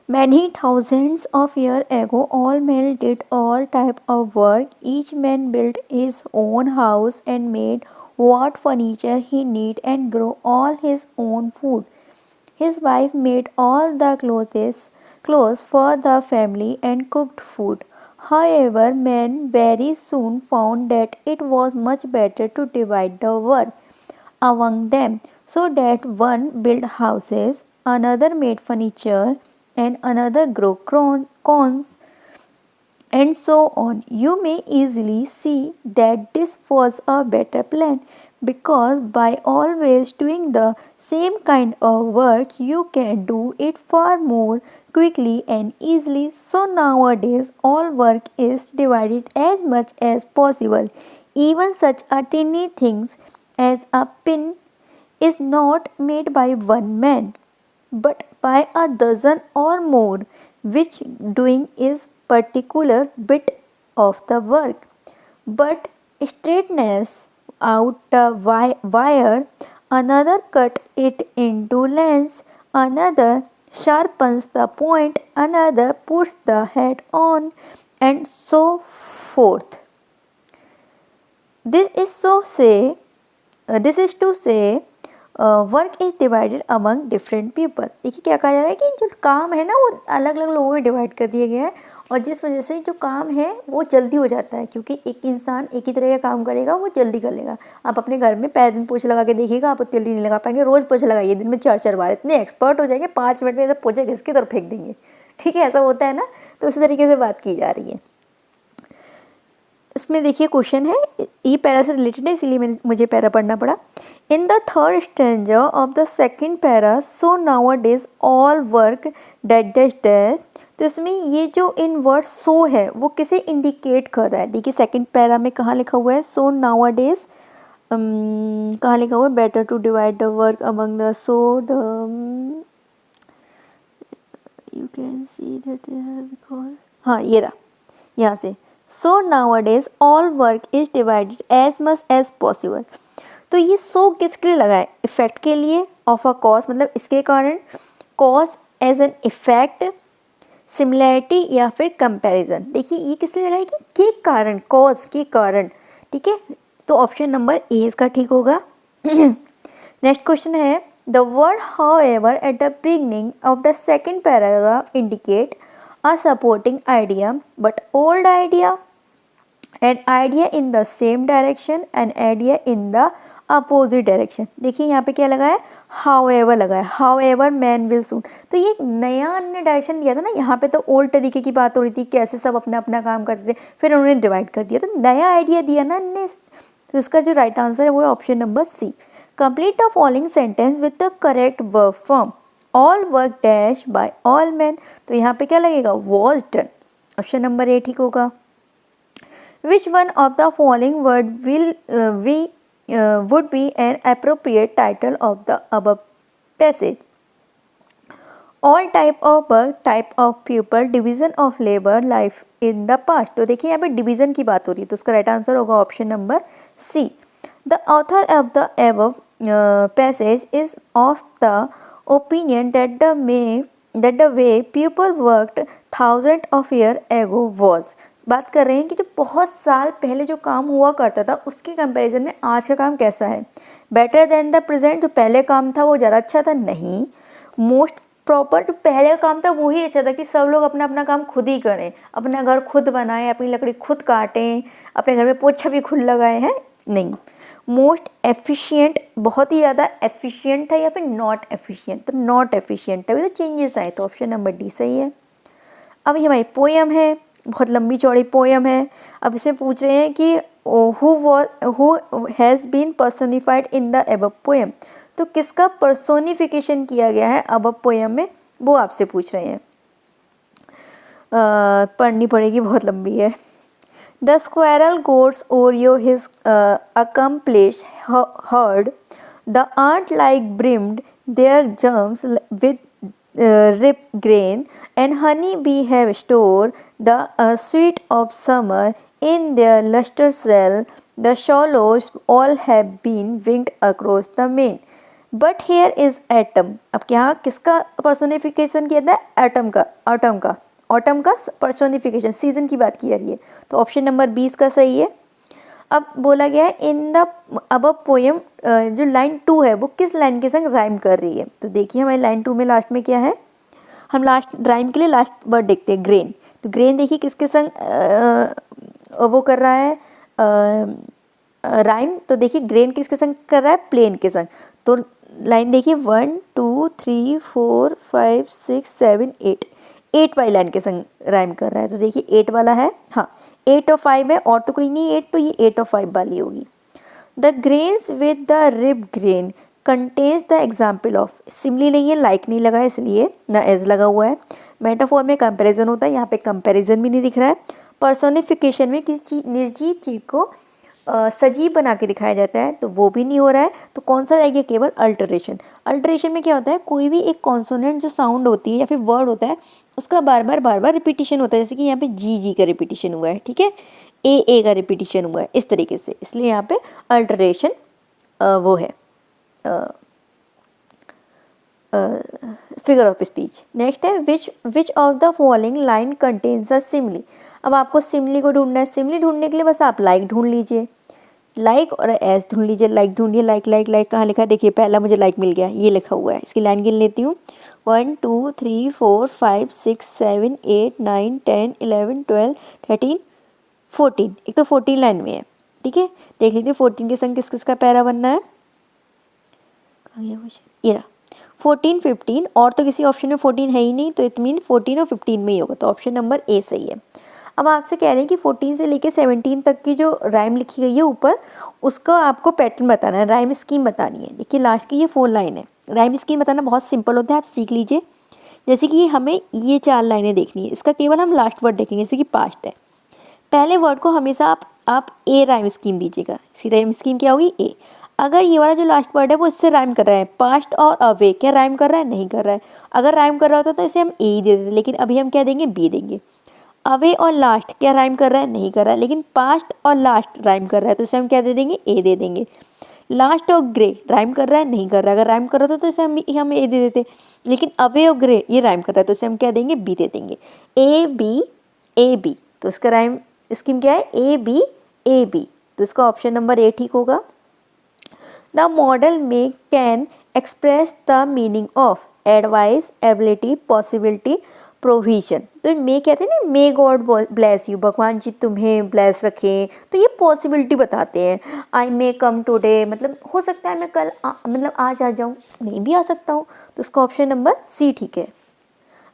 Many thousands of years ago, all men did all type of work. Each man built his own house and made what furniture he need and grew all his own food. His wife made all the clothes for the family and cooked food. However, men very soon found that it was much better to divide the work among them, so that one built houses, another made furniture, and another grew corns, and so on. You may easily see that this was a better plan, because by always doing the same kind of work, you can do it far more quickly and easily. So nowadays, all work is divided as much as possible. Even such a tiny things as a pin is not made by one man, but by a dozen or more, which doing is particular bit of the work. But straightens out the wire, another cut it into lengths, another sharpens the point, another puts the head on, and so forth. This is to say work is divided among different people. देखिए क्या कहा जा रहा है कि जो काम है ना वो अलग अलग लोगों में डिवाइड कर दिया गया है, और जिस वजह से जो काम है वो जल्दी हो जाता है, क्योंकि एक इंसान एक ही तरह का काम करेगा वो जल्दी कर लेगा। आप अपने घर में पहले दिन पोछा लगा के देखिएगा, आप जल्दी नहीं लगा पाएंगे। रोज़ पोछा लगाइए दिन में 4-4 बार, इतने एक्सपर्ट हो जाएंगे 5 मिनट में ऐसा पोछा घिस के तरफ फेंक देंगे। ठीक है, ऐसा होता है ना, तो उसी तरीके से बात की जा रही है। इसमें देखिए क्वेश्चन है, ये पैरा से रिलेटेड है इसीलिए मुझे पैरा पढ़ना पड़ा। In the third stanza of the second para, so nowadays all work dash dash dash। तो इसमें ये जो इन वर्ड सो है वो किसे इंडिकेट कर रहा है? देखिए सेकंड पैरा में कहाँ लिखा हुआ है सो नाउअडेज, कहाँ लिखा हुआ है better to divide the work among the so you can see that because, हाँ ये रहा यहाँ से, so nowadays all work is divided as much as possible. तो ये सो किसके लिए लगा है? इफेक्ट के लिए, ऑफ अ कॉज मतलब इसके कारण, cause as an effect, similarity या फिर कंपैरिजन। देखिए ये किस लिए लगा है कि के कारण, कॉज के कारण। ठीक है, तो ऑप्शन नंबर ए इसका ठीक होगा। नेक्स्ट क्वेश्चन है, the word however at the beginning of the second paragraph indicate a supporting idea but old idea, an idea in the same direction, an idea in the opposite direction। देखिए यहाँ पे क्या लगा है? however लगा है, however man will soon। तो ये एक नया अन्य डायरेक्शन दिया था ना, यहाँ पे तो ओल्ड तरीके की बात हो रही थी, कैसे सब अपना अपना काम करते थे, फिर उन्होंने डिवाइड कर दिया, तो नया आइडिया दिया ना ने। तो इसका जो राइट आंसर है वो है option number C. Complete the following sentence with the correct verb form, all work dash by all man. तो यहाँ पे क्या लगेगा? Was done, option number A ठीक होगा। Which one of the following word would be an appropriate title of the above passage? All type of work, type of people, division of labor, life in the past। तो देखिए यहाँ पे division की बात हो रही है, तो उसका राइट आंसर होगा option number C. The author of the above passage is of the opinion that the way people worked thousands of years ago was। बात कर रहे हैं कि जो बहुत साल पहले जो काम हुआ करता था उसके कंपैरिजन में आज का काम कैसा है? बेटर देन द प्रेजेंट, जो पहले काम था वो ज़्यादा अच्छा था? नहीं। मोस्ट प्रॉपर, जो पहले काम था वही अच्छा था कि सब लोग अपना अपना काम खुद ही करें, अपना घर खुद बनाएं, अपनी लकड़ी खुद काटें, अपने घर में पोछा भी खुद लगाए हैं? नहीं। मोस्ट एफिशिएंट, बहुत ही ज़्यादा एफिशिएंट था या फिर नॉट एफिशिएंट? तो नॉट एफिशिएंट है, तो चेंजेस आए, तो ऑप्शन नंबर डी सही है। अब ये हमारी पोएम है, बहुत लंबी चौड़ी पोएम है। अब इसमें पूछ रहे हैं कि who has been personified in the above poem, तो किसका पर्सोनिफिकेशन किया गया है अबव पोएम में, वो आपसे पूछ रहे हैं। पढ़नी पड़ेगी, बहुत लंबी है। The squirrel goes Oreo his accomplished herd, the ant like brimmed their germs with rip grain, and honey bee have stored the sweet of summer in their luster cell. The swallows all have been winged across the main. But here is atom. अब क्या किसका personification किया था? Atom का, autumn का, autumn का personification, season की बात की जा रही है। तो ऑप्शन नंबर 20 का सही है। अब बोला गया है इन द अबव पोएम, जो लाइन 2 है वो किस लाइन के संग राइम कर रही है। तो देखिए हमारी लाइन 2 में लास्ट में क्या है, हम लास्ट राइम के लिए लास्ट वर्ड देखते हैं, ग्रेन। तो ग्रेन देखिए किसके संग वो कर रहा है राइम। तो देखिए ग्रेन किसके संग कर रहा है? प्लेन के संग। तो लाइन देखिए 1 2 3 4 5 6 7 8 वाली लाइन के संग राइम कर रहा है। तो देखिए 8 वाला है, हाँ 8 और 5 है, और तो कोई नहीं 8, तो ये 8 और 5 वाली होगी। The grains with the rib grain contains the example of, simile नहीं है, लाइक नहीं लगा है इसलिए ना एज लगा हुआ है। मेटाफोर में कंपैरिजन होता है, यहाँ पे कंपैरिजन भी नहीं दिख रहा है। पर्सोनिफिकेशन में किसी निर्जीव चीज को सजीव बना के दिखाया जाता है, तो वो भी नहीं हो रहा है। तो कौन सा रहेगा? केवल अल्टरेशन। अल्टरेशन में क्या होता है, कोई भी एक कॉन्सोनेंट जो साउंड होती है या फिर वर्ड होता है उसका बार बार रिपीटिशन होता है, जैसे कि यहाँ पे जी का रिपीटिशन हुआ है, ठीक है, ए का रिपीटिशन हुआ है, इस तरीके से, इसलिए यहाँ पे अल्टरेशन वो है फिगर ऑफ स्पीच। नेक्स्ट है which of the following line contains a simile. अब आपको सिमिली को ढूंढना है। सिमिली ढूंढने के लिए बस आप लाइक ढूंढ लीजिए, लाइक और एस ढूंढ लीजिए। लाइक ढूंढिए, लाइक कहाँ लिखा है? देखिए पहला मुझे लाइक मिल गया, ये लिखा हुआ है। इसकी लाइन गिन लेती हूँ, 1 2 3 4 5 6 7 8 9 10 11 12 13 14। एक तो 14 लाइन में है, ठीक है। देख लीजिए 14 के संग किस किस का पैरा बनना है, ये रहा 14 15, और तो किसी ऑप्शन में 14 है ही नहीं, तो इट मीन 14 और 15 में ही होगा, तो ऑप्शन नंबर ए सही है। अब आपसे कह रहे हैं कि 14 से लेके 17 तक की जो राइम लिखी गई है ऊपर, उसका आपको पैटर्न बताना है, राइम स्कीम बतानी है। देखिए लास्ट की ये 4 लाइन है, राइम स्कीम बताना बहुत सिंपल होता है, आप सीख लीजिए। जैसे कि हमें ये 4 लाइनें देखनी है, इसका केवल हम लास्ट वर्ड देखेंगे, जैसे कि पास्ट है। पहले वर्ड को हमेशा आप ए राइम स्कीम दीजिएगा। इसकी राइम स्कीम क्या होगी? ए। अगर ये वाला जो लास्ट वर्ड है वो इससे राइम कर रहा है, पास्ट और अवे, क्या राइम कर रहा है? नहीं कर रहा है। अगर राइम कर रहा होता तो इसे हम ए ही दे देते, लेकिन अभी हम क्या देंगे? बी देंगे। अवे और लास्ट क्या राइम कर रहा है? नहीं कर रहा है, लेकिन पास्ट और लास्ट राइम कर रहा है, तो इसे हम क्या दे देंगे? ए दे देंगे। लास्ट और ग्रे राइम कर रहा है? नहीं कर रहा है। अगर राइम कर रहा था तो इसे हम ए दे देते, लेकिन अवे और ग्रे ये राइम कर रहा है, तो इसे हम क्या देंगे? बी दे देंगे। ए बी, तो इसका राइम स्कीम क्या है? ए बी, तो इसका ऑप्शन नंबर ए ठीक होगा। द मॉडल में can express the meaning of advice, ability, possibility, provision. तो मे कहते हैं ना, मे गॉड ब्लेस यू, भगवान जी तुम्हें ब्लेस रखें, तो ये पॉसिबिलिटी बताते हैं। आई मे कम टुडे, मतलब हो सकता है मैं कल मतलब आज आ जाऊँ, नहीं भी आ सकता हूँ, तो इसका ऑप्शन नंबर सी ठीक है,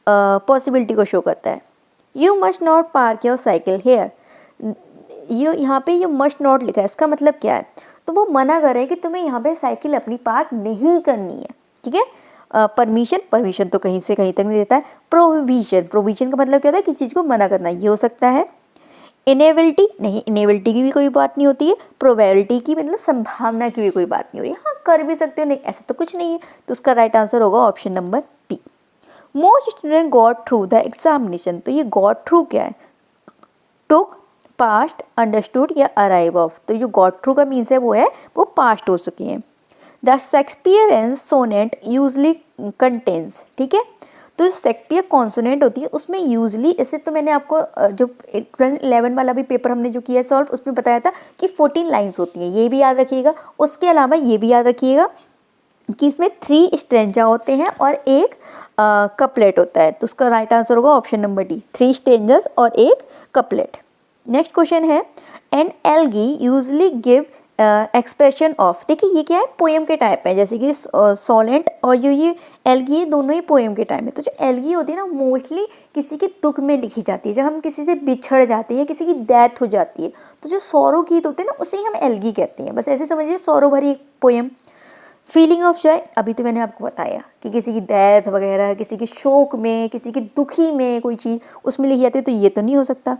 पॉसिबिलिटी को शो करता है। You must not park your cycle here, यहाँ पे ये मस्ट नॉट लिखा है, इसका मतलब क्या है? तो वो मना कर रहे हैं कि तुम्हें यहाँ पे साइकिल अपनी पार्क नहीं करनी है, ठीक है। परमिशन तो कहीं से कहीं तक नहीं देता है। प्रोविजन का मतलब क्या होता है? किसी चीज़ को मना करना, ये हो सकता है। इनेबिलिटी नहीं, इनेबिलिटी की भी कोई बात नहीं होती है। प्रोबेबिलिटी की मतलब संभावना की भी कोई बात नहीं हो रही है, हाँ कर भी सकते हो, नहीं ऐसा तो कुछ नहीं है, तो उसका राइट आंसर होगा option number B. Most student got through the examination, तो ये गॉट थ्रू क्या है? टुक, पास्ट, अंडरस्टूड या अराइव ऑफ, तो जो गॉट थ्रू का मीन्स है वो है वो पास्ट हो चुके हैं। The Shakespearean sonnet usually contains, ठीक है, तो शेक्सपियर कॉन्सोनेंट होती है उसमें यूजली, इससे तो मैंने आपको जो 11 वाला भी पेपर हमने जो किया सॉल्व उसमें बताया था कि 14 लाइन्स होती हैं, ये भी याद रखिएगा। उसके अलावा ये भी याद रखिएगा कि इसमें 3 स्ट्रेंजा होते हैं और एक कपलेट होता है, तो उसका राइट आंसर होगा ऑप्शन नंबर डी, 3 स्ट्रेंजर्स और एक कपलेट। नेक्स्ट क्वेश्चन है, an elegy usually give expression of, देखिए ये क्या है, पोएम के टाइप है, जैसे कि सोनेट और ये एलगी, ये दोनों ही पोएम के टाइप है। तो जो एलगी होती है ना, मोस्टली किसी के दुख में लिखी जाती है, जब हम किसी से बिछड़ जाते हैं, किसी की डेथ हो जाती है, तो जो सौरो गीत होते हैं ना, उसे ही हम एलगी कहते हैं। बस ऐसे समझिए, सौरो भरी एक पोएम। फीलिंग ऑफ जॉय, अभी तो मैंने आपको बताया कि किसी की डेथ वगैरह, किसी के शोक में, किसी के दुखी में कोई चीज़ उसमें लिखी जाती है, तो ये तो नहीं हो सकता।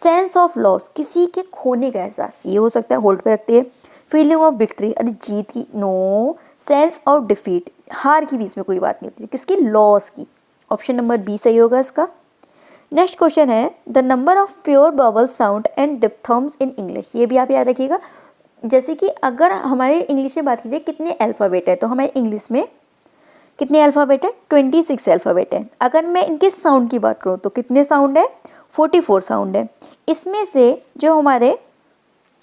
सेंस ऑफ लॉस, किसी के खोने का एहसास, ये हो सकता है, होल्ड पे रखते हैं। फीलिंग ऑफ विक्ट्री, अरे जीत की, नो। सेंस ऑफ डिफीट, हार की भी इसमें कोई बात नहीं होती, किसकी, लॉस की। ऑप्शन नंबर बी सही होगा इसका। नेक्स्ट क्वेश्चन है, the number of pure vowel sound and diphthongs in English, ये भी आप याद रखिएगा। जैसे कि अगर हमारे इंग्लिश में बात कीजिए कितने अल्फ़ाबेट है, तो हमारे इंग्लिश में कितने अल्फ़ाबेट है, 26 अल्फ़ाबेट है। अगर मैं इनके साउंड की बात करूँ तो कितने साउंड है, 44 साउंड है। इसमें से जो हमारे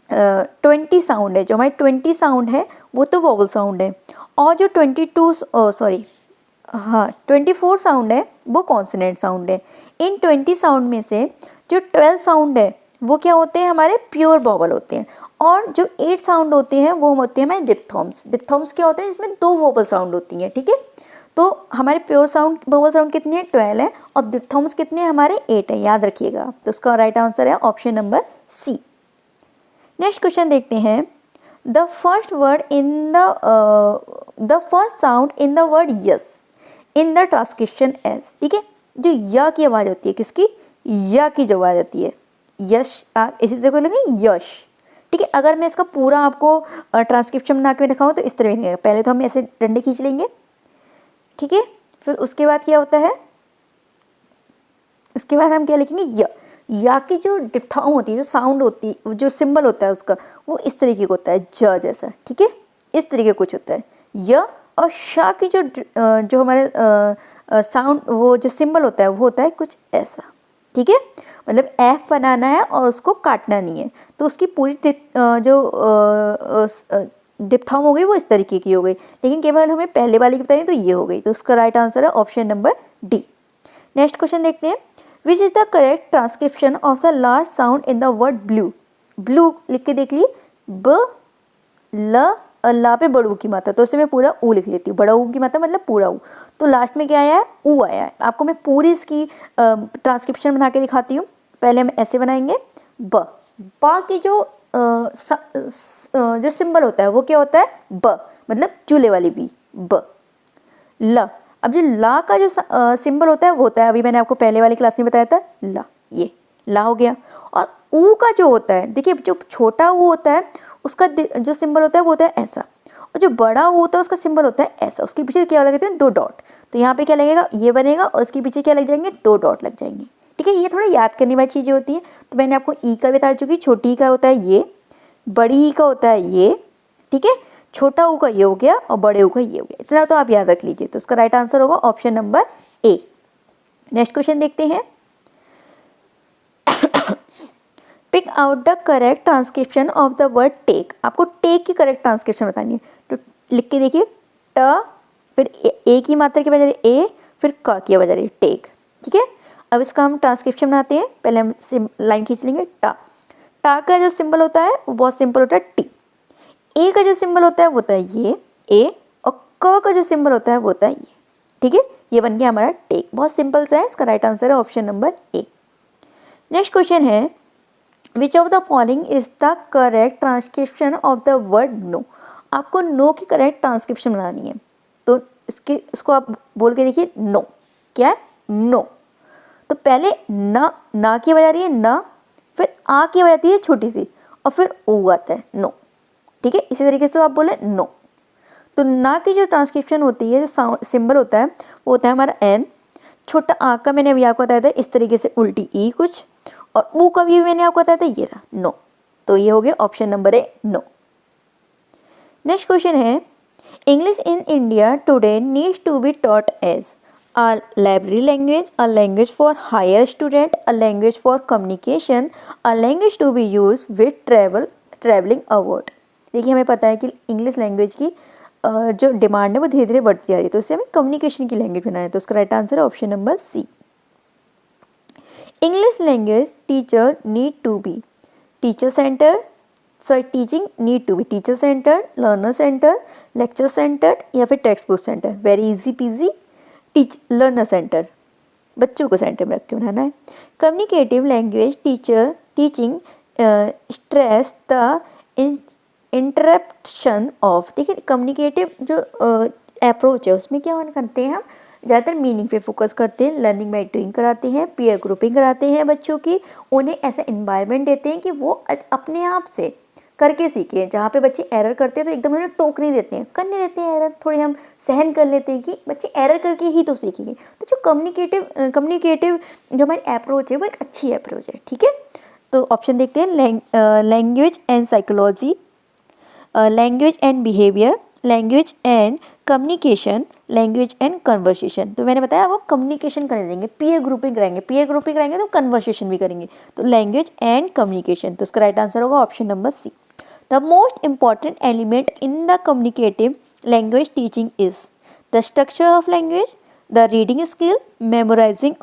20 साउंड है, जो हमारे 20 साउंड है वो तो वोवल साउंड है, और जो 24 साउंड है वो कॉन्सोनेंट साउंड है। इन 20 साउंड में से जो 12 साउंड है वो क्या होते हैं, हमारे प्योर वोवल होते हैं, और जो 8 साउंड होते हैं वो होते हैं हमारे डिप्थॉर्म्स। डिप्थॉर्म्स क्या होते हैं, इसमें 2 वोवल साउंड होती हैं, ठीक है। तो हमारे प्योर साउंड, वोवल साउंड कितने हैं, 12 है, और डिप्थॉर्म्स कितने हैं, हमारे 8 है, याद रखिएगा। तो उसका राइट आंसर है option number C. Next question देखते हैं, the first sound in the word yes in the transcription as, ठीक है। जो य की आवाज़ होती है, किसकी, य की जो आवाज़ होती है, यश, आप इसी तरह को लगे यश, ठीक है। अगर मैं इसका पूरा आपको ट्रांसक्रिप्शन बना के दिखाऊँ तो इस तरह नहीं, पहले तो हम ऐसे डंडे खींच लेंगे, ठीक है। फिर उसके बाद क्या होता है, उसके बाद हम क्या लिखेंगे, या की जो डिप्थॉर्म होती है, जो साउंड होती है, जो सिंबल होता है उसका, वो इस तरीके का होता है, ज जैसा, ठीक है, इस तरीके कुछ होता है य। और शा की जो हमारे साउंड, वो जो सिंबल होता है वो होता है कुछ ऐसा, ठीक है। मतलब एफ बनाना है और उसको काटना नहीं है, तो उसकी पूरी जो डिप्थॉर्म हो गई वो इस तरीके की हो गई, लेकिन केवल हमें पहले वाली की बताइए तो ये हो गई। तो उसका राइट आंसर है option number D. Next question देखते हैं, which is the correct transcription of the last sound in the word blue. Blue लिख के देख लिए, ब ल ला पे बड़ू की मात्रा, तो उससे मैं पूरा ऊ लिख लेती हूँ, बड़ा ऊ की मात्रा मतलब पूरा ऊ, तो लास्ट में क्या आया है, ऊ आया है। आपको मैं पूरी इसकी ट्रांसक्रिप्शन बना के दिखाती हूँ। पहले हम ऐसे बनाएंगे, बा की जो सिंबल होता है वो क्या होता है, ब, मतलब चूल्हे वाली बी, ब। ल, अब जो ला का जो सिंबल होता है वो होता है, अभी मैंने आपको पहले वाली क्लास में बताया था, ला, ये ला हो गया। और ऊ का जो होता है, देखिए जो छोटा ऊ होता है उसका जो सिंबल होता है वो होता है ऐसा, और जो बड़ा ऊ होता है उसका सिंबल होता है ऐसा। उसके पीछे क्या लगते हैं, 2 डॉट, तो यहाँ पे क्या लगेगा, ये बनेगा, और उसके पीछे क्या लग जाएंगे, 2 डॉट लग जाएंगे, ठीक है। ये थोड़ा याद करने वाली चीज़ें होती हैं। तो मैंने आपको ई का बता चुकी, छोटी ई का होता है ये, बड़ी ई का होता है ये, ठीक है, छोटा ऊ का ये हो गया और बड़े ऊ का ये हो गया, इतना तो आप याद रख लीजिए। तो उसका राइट आंसर होगा option number A. Next question देखते हैं, pick out the correct transcription of the word take. आपको टेक की करेक्ट ट्रांसक्रिप्शन बतानी है, तो लिख के देखिए, ट, फिर ए की मात्रा की बजाय ए, फिर क की बजाय टेक, ठीक है। अब इसका हम ट्रांसक्रिप्शन बनाते हैं। पहले हम लाइन खींच लेंगे, टा, टा का जो सिंबल होता है वो बहुत सिंपल होता है, टी। ए का जो सिंबल होता है वो होता है ये, ए, और क का जो सिंबल होता है वो होता है ये, ठीक है। ये बन गया हमारा टेक, बहुत सिंपल सा है। इसका राइट आंसर है option number A. Next question है, which of the following is the correct transcription of the word know. आपको नो की करेक्ट ट्रांसक्रिप्शन बनानी है, तो इसको आप बोल के देखिए, नो, क्या है, नो। तो पहले ना की बजा रही है न, फिर आ की बजाती है छोटी सी, और फिर ऊ आता है, नो, ठीक है। इसी तरीके से आप बोले नो। तो ना की जो ट्रांसक्रिप्शन होती है, जो साउंड सिंबल होता है वो होता है हमारा एन। छोटा आ का मैंने अभी आपको बताया था इस तरीके से उल्टी ई कुछ, और ऊ का भी मैंने आपको बताया था ये रहा, नो। तो ये हो गया option number A, know. Next question है, English in India today needs to be taught as a library language, a language for higher student, a language for communication, a language to be used with traveling abroad। देखिए हमें पता है कि English language की जो demand है वो धीरे धीरे बढ़ती जा रही है, तो इससे हमें कम्युनिकेशन की लैंग्वेज बनाना है। तो उसका राइट आंसर है option number C. English language teacher need to be teacher center, so teaching need to be teacher centered, learner centered, lecture centered या फिर text book center. Very easy peasy, learner center, बच्चों को center में रख के बनाना है। Communicative language teacher teaching stress the interruption of. देखिए कम्युनिकेटिव जो अप्रोच है उसमें क्या करते हैं हम, ज़्यादातर मीनिंग पे फोकस करते हैं, लर्निंग बाय डूइंग कराते हैं, पीयर ग्रुपिंग कराते हैं बच्चों की, उन्हें ऐसा इन्वायरमेंट देते हैं कि वो अपने आप से करके सीखें। जहाँ पे बच्चे एरर करते हैं तो एकदम उन्हें टोक नहीं देते हैं, करने देते हैं एरर, थोड़ी हम सहन कर लेते हैं कि बच्चे एरर करके ही तो सीखेंगे। तो जो कम्युनिकेटिव जो हमारी अप्रोच है वो एक अच्छी अप्रोच है, ठीक है। तो ऑप्शन देखते हैं, language and psychology, language and behaviour, language and communication, language and conversation. तो मैंने बताया वो कम्युनिकेशन करने देंगे, पीयर ग्रुपिंग कराएंगे तो कन्वर्सेशन भी करेंगे, तो लैंग्वेज एंड कम्युनिकेशन। तो इसका राइट आंसर होगा option number C. The most important element in the communicative language teaching is the structure of language, the reading skill, memorising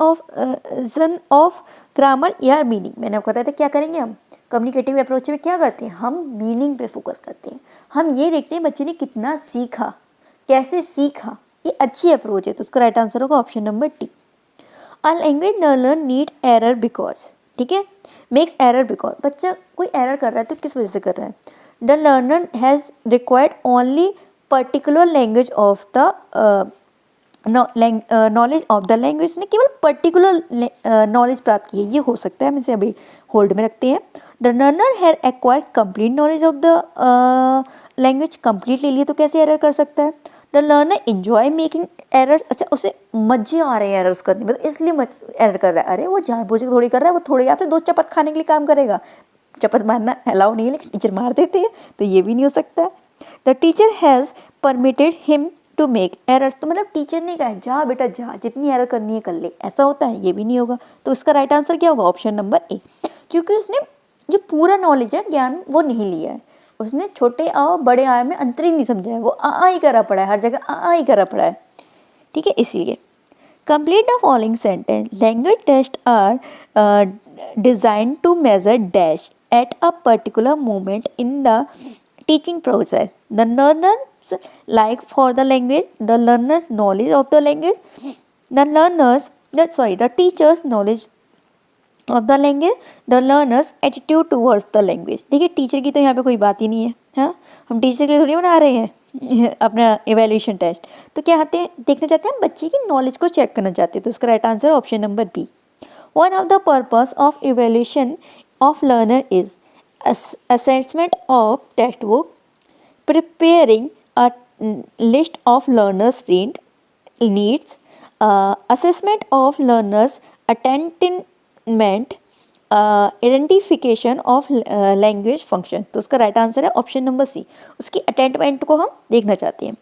of grammar या meaning. मैंने आपको बताया था क्या करेंगे हम कम्युनिकेटिव अप्रोच में, क्या करते हैं हम मीनिंग पे फोकस करते हैं, हम ये देखते हैं बच्चे ने कितना सीखा, कैसे सीखा, ये अच्छी अप्रोच है। तो उसका राइट आंसर होगा option number T. A language learner need error because, ठीक है, मेक्स एरर बिकॉज, बच्चा कोई एरर कर रहा है तो किस वजह से कर रहा है। The learner has required only particular language of the knowledge of the language, ने केवल पर्टिकुलर नॉलेज प्राप्त की है, ये हो सकता है, हम इसे अभी होल्ड में रखते हैं। The learner had acquired complete knowledge of the language, complete ले लिए तो कैसे एरर कर सकता है। The learner enjoy making errors, अच्छा उसे मजे आ रहे हैं एरर्स करने में तो इसलिए एरर कर रहा है। अरे वो जानबूझ के थोड़ी कर रहा है, वो थोड़ी आपसे 2 चपत खाने के लिए काम करेगा। चपत मारना अलाउ नहीं है लेकिन टीचर मार देते हैं, तो ये भी नहीं हो सकता। The teacher has permitted him to make errors, तो मतलब टीचर ने कहा जा बेटा जा, जितनी एरर करनी है कर ले, ऐसा होता है, ये भी नहीं होगा। तो इसका राइट आंसर क्या होगा ऑप्शन नंबर ए, क्योंकि उसने जो पूरा नॉलेज है ज्ञान वो नहीं लिया है, उसने छोटे आ बड़े आ में अंतर ही नहीं समझा है, वो आ ही करा पड़ा है, हर जगह आ ही करा पड़ा है, ठीक है। इसलिए complete the following sentence, language test are design to measure dash at a particular moment in the teaching process. The learner's like for the language, the learner's knowledge of the language, the teacher's knowledge of the language, the learner's attitude towards the language. देखिए teacher की तो यहाँ पे कोई बात ही नहीं है, हाँ हम टीचर के लिए थोड़ी बना रहे हैं अपना इवेल्यूशन टेस्ट। तो क्या आते हैं देखना चाहते हैं हम बच्चे की नॉलेज को चेक करना चाहते हैं। तो इसका right answer option number B. One of the purpose of evaluation of learner is assessment of textbook, preparing a list of learners' needs, assessment of learners' attainment, identification of language function। तो उसका right answer है option number सी, उसकी अटेंडमेंट को हम देखना चाहते हैं।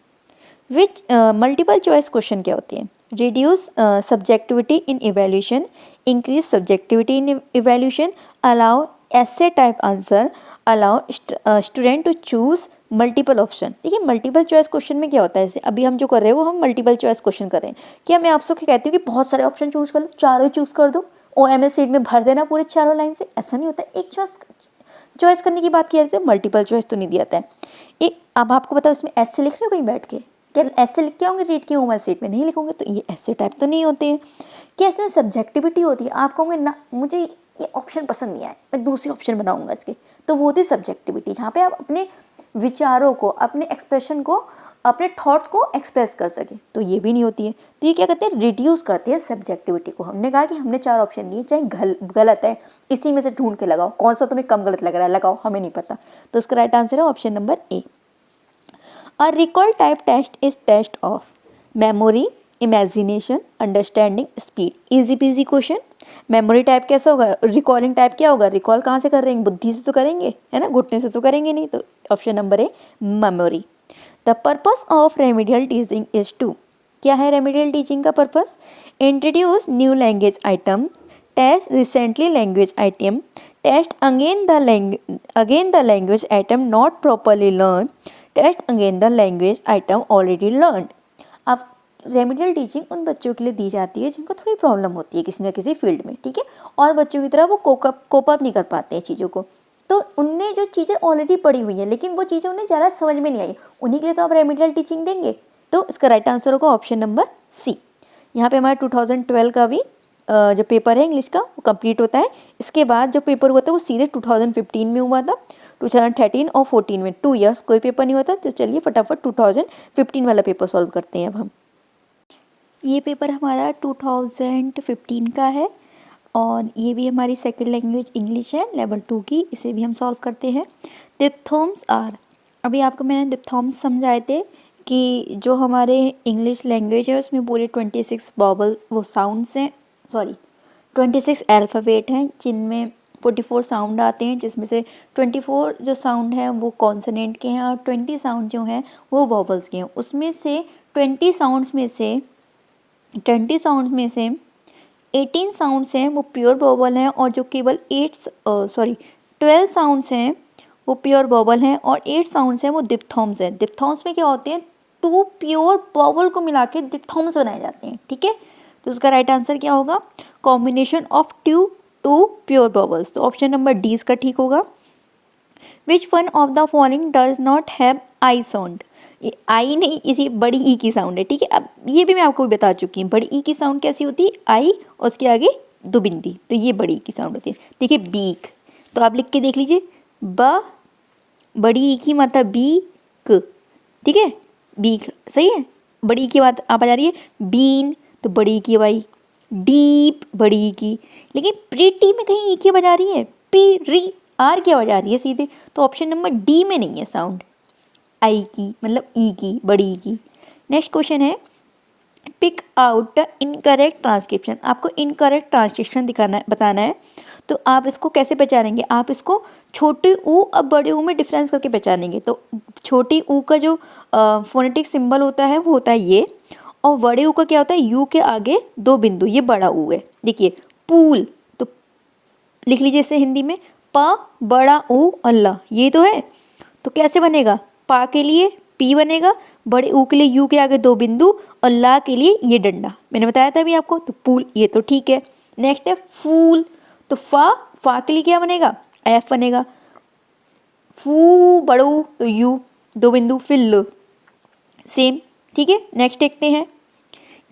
विच multiple choice question क्या होती है, reduce subjectivity in evaluation, increase subjectivity in evaluation, allow essay type answer, allow student to choose multiple option. देखिए मल्टीपल चॉइस क्वेश्चन में क्या होता है, जैसे अभी हम जो कर रहे हैं वो हम मल्टीपल चॉइस क्वेश्चन कर रहे हैं, क्या मैं आपसे कहती हूँ कि बहुत सारे ऑप्शन चूज कर लो, चारों चूज कर दो, OML सीट में भर देना पूरे चारों लाइन से, ऐसा नहीं होता। एक चॉइस करने की बात की जाती है, मल्टीपल चॉइस तो नहीं दिया जाता है। एक अब आपको पता है उसमें ऐसे लिख रहे हो कहीं बैठ के, क्या ऐसे लिख के होंगे रीड के OML सीट में नहीं लिखोगे, तो ये ऐसे टाइप तो नहीं होते हैं। क्या इसमें सब्जेक्टिविटी होती है, आप कहोगे ना मुझे ये ऑप्शन पसंद नहीं आया, मैं दूसरी ऑप्शन बनाऊंगा इसके, तो वो होती है सब्जेक्टिविटी, जहाँ पे आप अपने विचारों को, अपने एक्सप्रेशन को, अपने थॉट्स को एक्सप्रेस कर सके, तो ये भी नहीं होती है। तो ये क्या करते हैं, रिड्यूस करते हैं सब्जेक्टिविटी को। हमने कहा कि हमने 4 ऑप्शन दिए, चाहे गलत है इसी में से ढूंढ के लगाओ, कौन सा तुम्हें कम गलत लग रहा है लगाओ, हमें नहीं पता। तो इसका राइट आंसर है option number A. A recall type test is test of memory, imagination, understanding, speed. Easy peasy question. Memory type कैसा होगा, रिकॉलिंग टाइप क्या होगा, रिकॉल कहाँ से करेंगे, बुद्धि से तो करेंगे, है ना, घुटने से तो करेंगे नहीं, तो option number A memory. The purpose of remedial teaching is to, क्या है रेमेडियल टीचिंग का purpose, introduce new language item, test recently language item, test again the language item not properly learn, test again the language item already learn. अब remedial teaching उन बच्चों के लिए दी जाती है जिनको थोड़ी प्रॉब्लम होती है किसी न किसी फील्ड में, ठीक है, और बच्चों की तरह वो कोप अप नहीं कर पाते हैं चीज़ों को, तो तो उनने जो चीज़ें ऑलरेडी पढ़ी हुई है लेकिन वो चीज़ें उन्हें ज़्यादा समझ में नहीं आई, उन्हीं के लिए तो आप रेमेडियल टीचिंग देंगे। तो इसका राइट आंसर होगा ऑप्शन नंबर सी। यहाँ पे हमारा 2012 का भी जो पेपर है इंग्लिश का वो कंप्लीट होता है। इसके बाद जो पेपर हुआ था वो सीधे 2015 में हुआ था, 2013 और 14 में 2 इयर्स कोई पेपर नहीं होता। तो चलिए फटाफट 2015 वाला पेपर सॉल्व करते हैं अब हम। ये पेपर हमारा 2015 का है और ये भी हमारी सेकंड लैंग्वेज इंग्लिश है लेवल 2 की, इसे भी हम सॉल्व करते हैं। डिप्थोम्स आर, अभी आपको मैंने डिप्थोम्स समझाए थे कि जो हमारे इंग्लिश लैंग्वेज है उसमें पूरे 26 वॉवल्स वो साउंड्स हैं, 26 अल्फ़ाबेट हैं जिनमें 44 साउंड आते हैं, जिसमें से 24 जो साउंड हैं वो कॉन्सोनेंट के हैं और 20 साउंड जो हैं वो वॉवल्स के हैं। उसमें से 20 साउंड्स में से 18 साउंड्स हैं वो प्योर वॉवल हैं और जो केवल 12 साउंड्स हैं वो प्योर वॉवल हैं और 8 साउंड्स हैं वो डिप्थोम्स हैं। डिप्थोम्स में क्या होते हैं, 2 प्योर वॉवल को मिला के डिप्थोम्स बनाए जाते हैं, ठीक है। तो उसका राइट आंसर क्या होगा, combination of two pure vowels. तो ऑप्शन नंबर डी इसका ठीक होगा। Which one of the following does not have I sound, ये आई नहीं, इसी बड़ी ई की साउंड है, ठीक है। अब ये भी मैं आपको बता चुकी हूँ, बड़ी ई की साउंड कैसी होती है, आई और उसके आगे दो बिंदी, तो ये बड़ी ई की साउंड होती है। देखिए बीक, तो आप लिख के देख लीजिए, ब बड़ी ई की मात्रा बीक, ठीक है, बीक सही है। बड़ी ई की बात आप आ जा रही है, बीन तो बड़ी ई की आई, डीप बड़ी ई की, लेकिन प्रीटी में कहीं ई की आवाज आ रही है, पी री आर की आवाज आ रही है सीधे, तो ऑप्शन नंबर डी में नहीं है साउंड आई की, मतलब ई की, बड़ी ई की। नेक्स्ट क्वेश्चन है, pick out the incorrect transcription. आपको इनकरेक्ट ट्रांसक्रिप्शन बताना है, तो आप इसको कैसे पहचानेंगे, आप इसको छोटे ऊ और बड़े ऊ में डिफरेंस करके पहचानेंगे। तो छोटी ऊ का जो फोनेटिक सिंबल होता है वो होता है ये, और बड़े ऊ का क्या होता है, यू के आगे दो बिंदु, ये बड़ा ऊ है। देखिए पूल, तो लिख लीजिए इसे हिंदी में, प बड़ा ऊ अल्लाह, ये तो है। तो कैसे बनेगा, पा के लिए पी बनेगा, बड़े ऊ के लिए यू के आगे दो बिंदु और ला के लिए ये डंडा, मैंने बताया था अभी आपको, तो पूल, ये तो ठीक है। नेक्स्ट है फूल, तो फा के लिए क्या बनेगा, एफ बनेगा, फू बड़ू तो यू दो बिंदु फिर ल, सेम, ठीक है। नेक्स्ट देखते हैं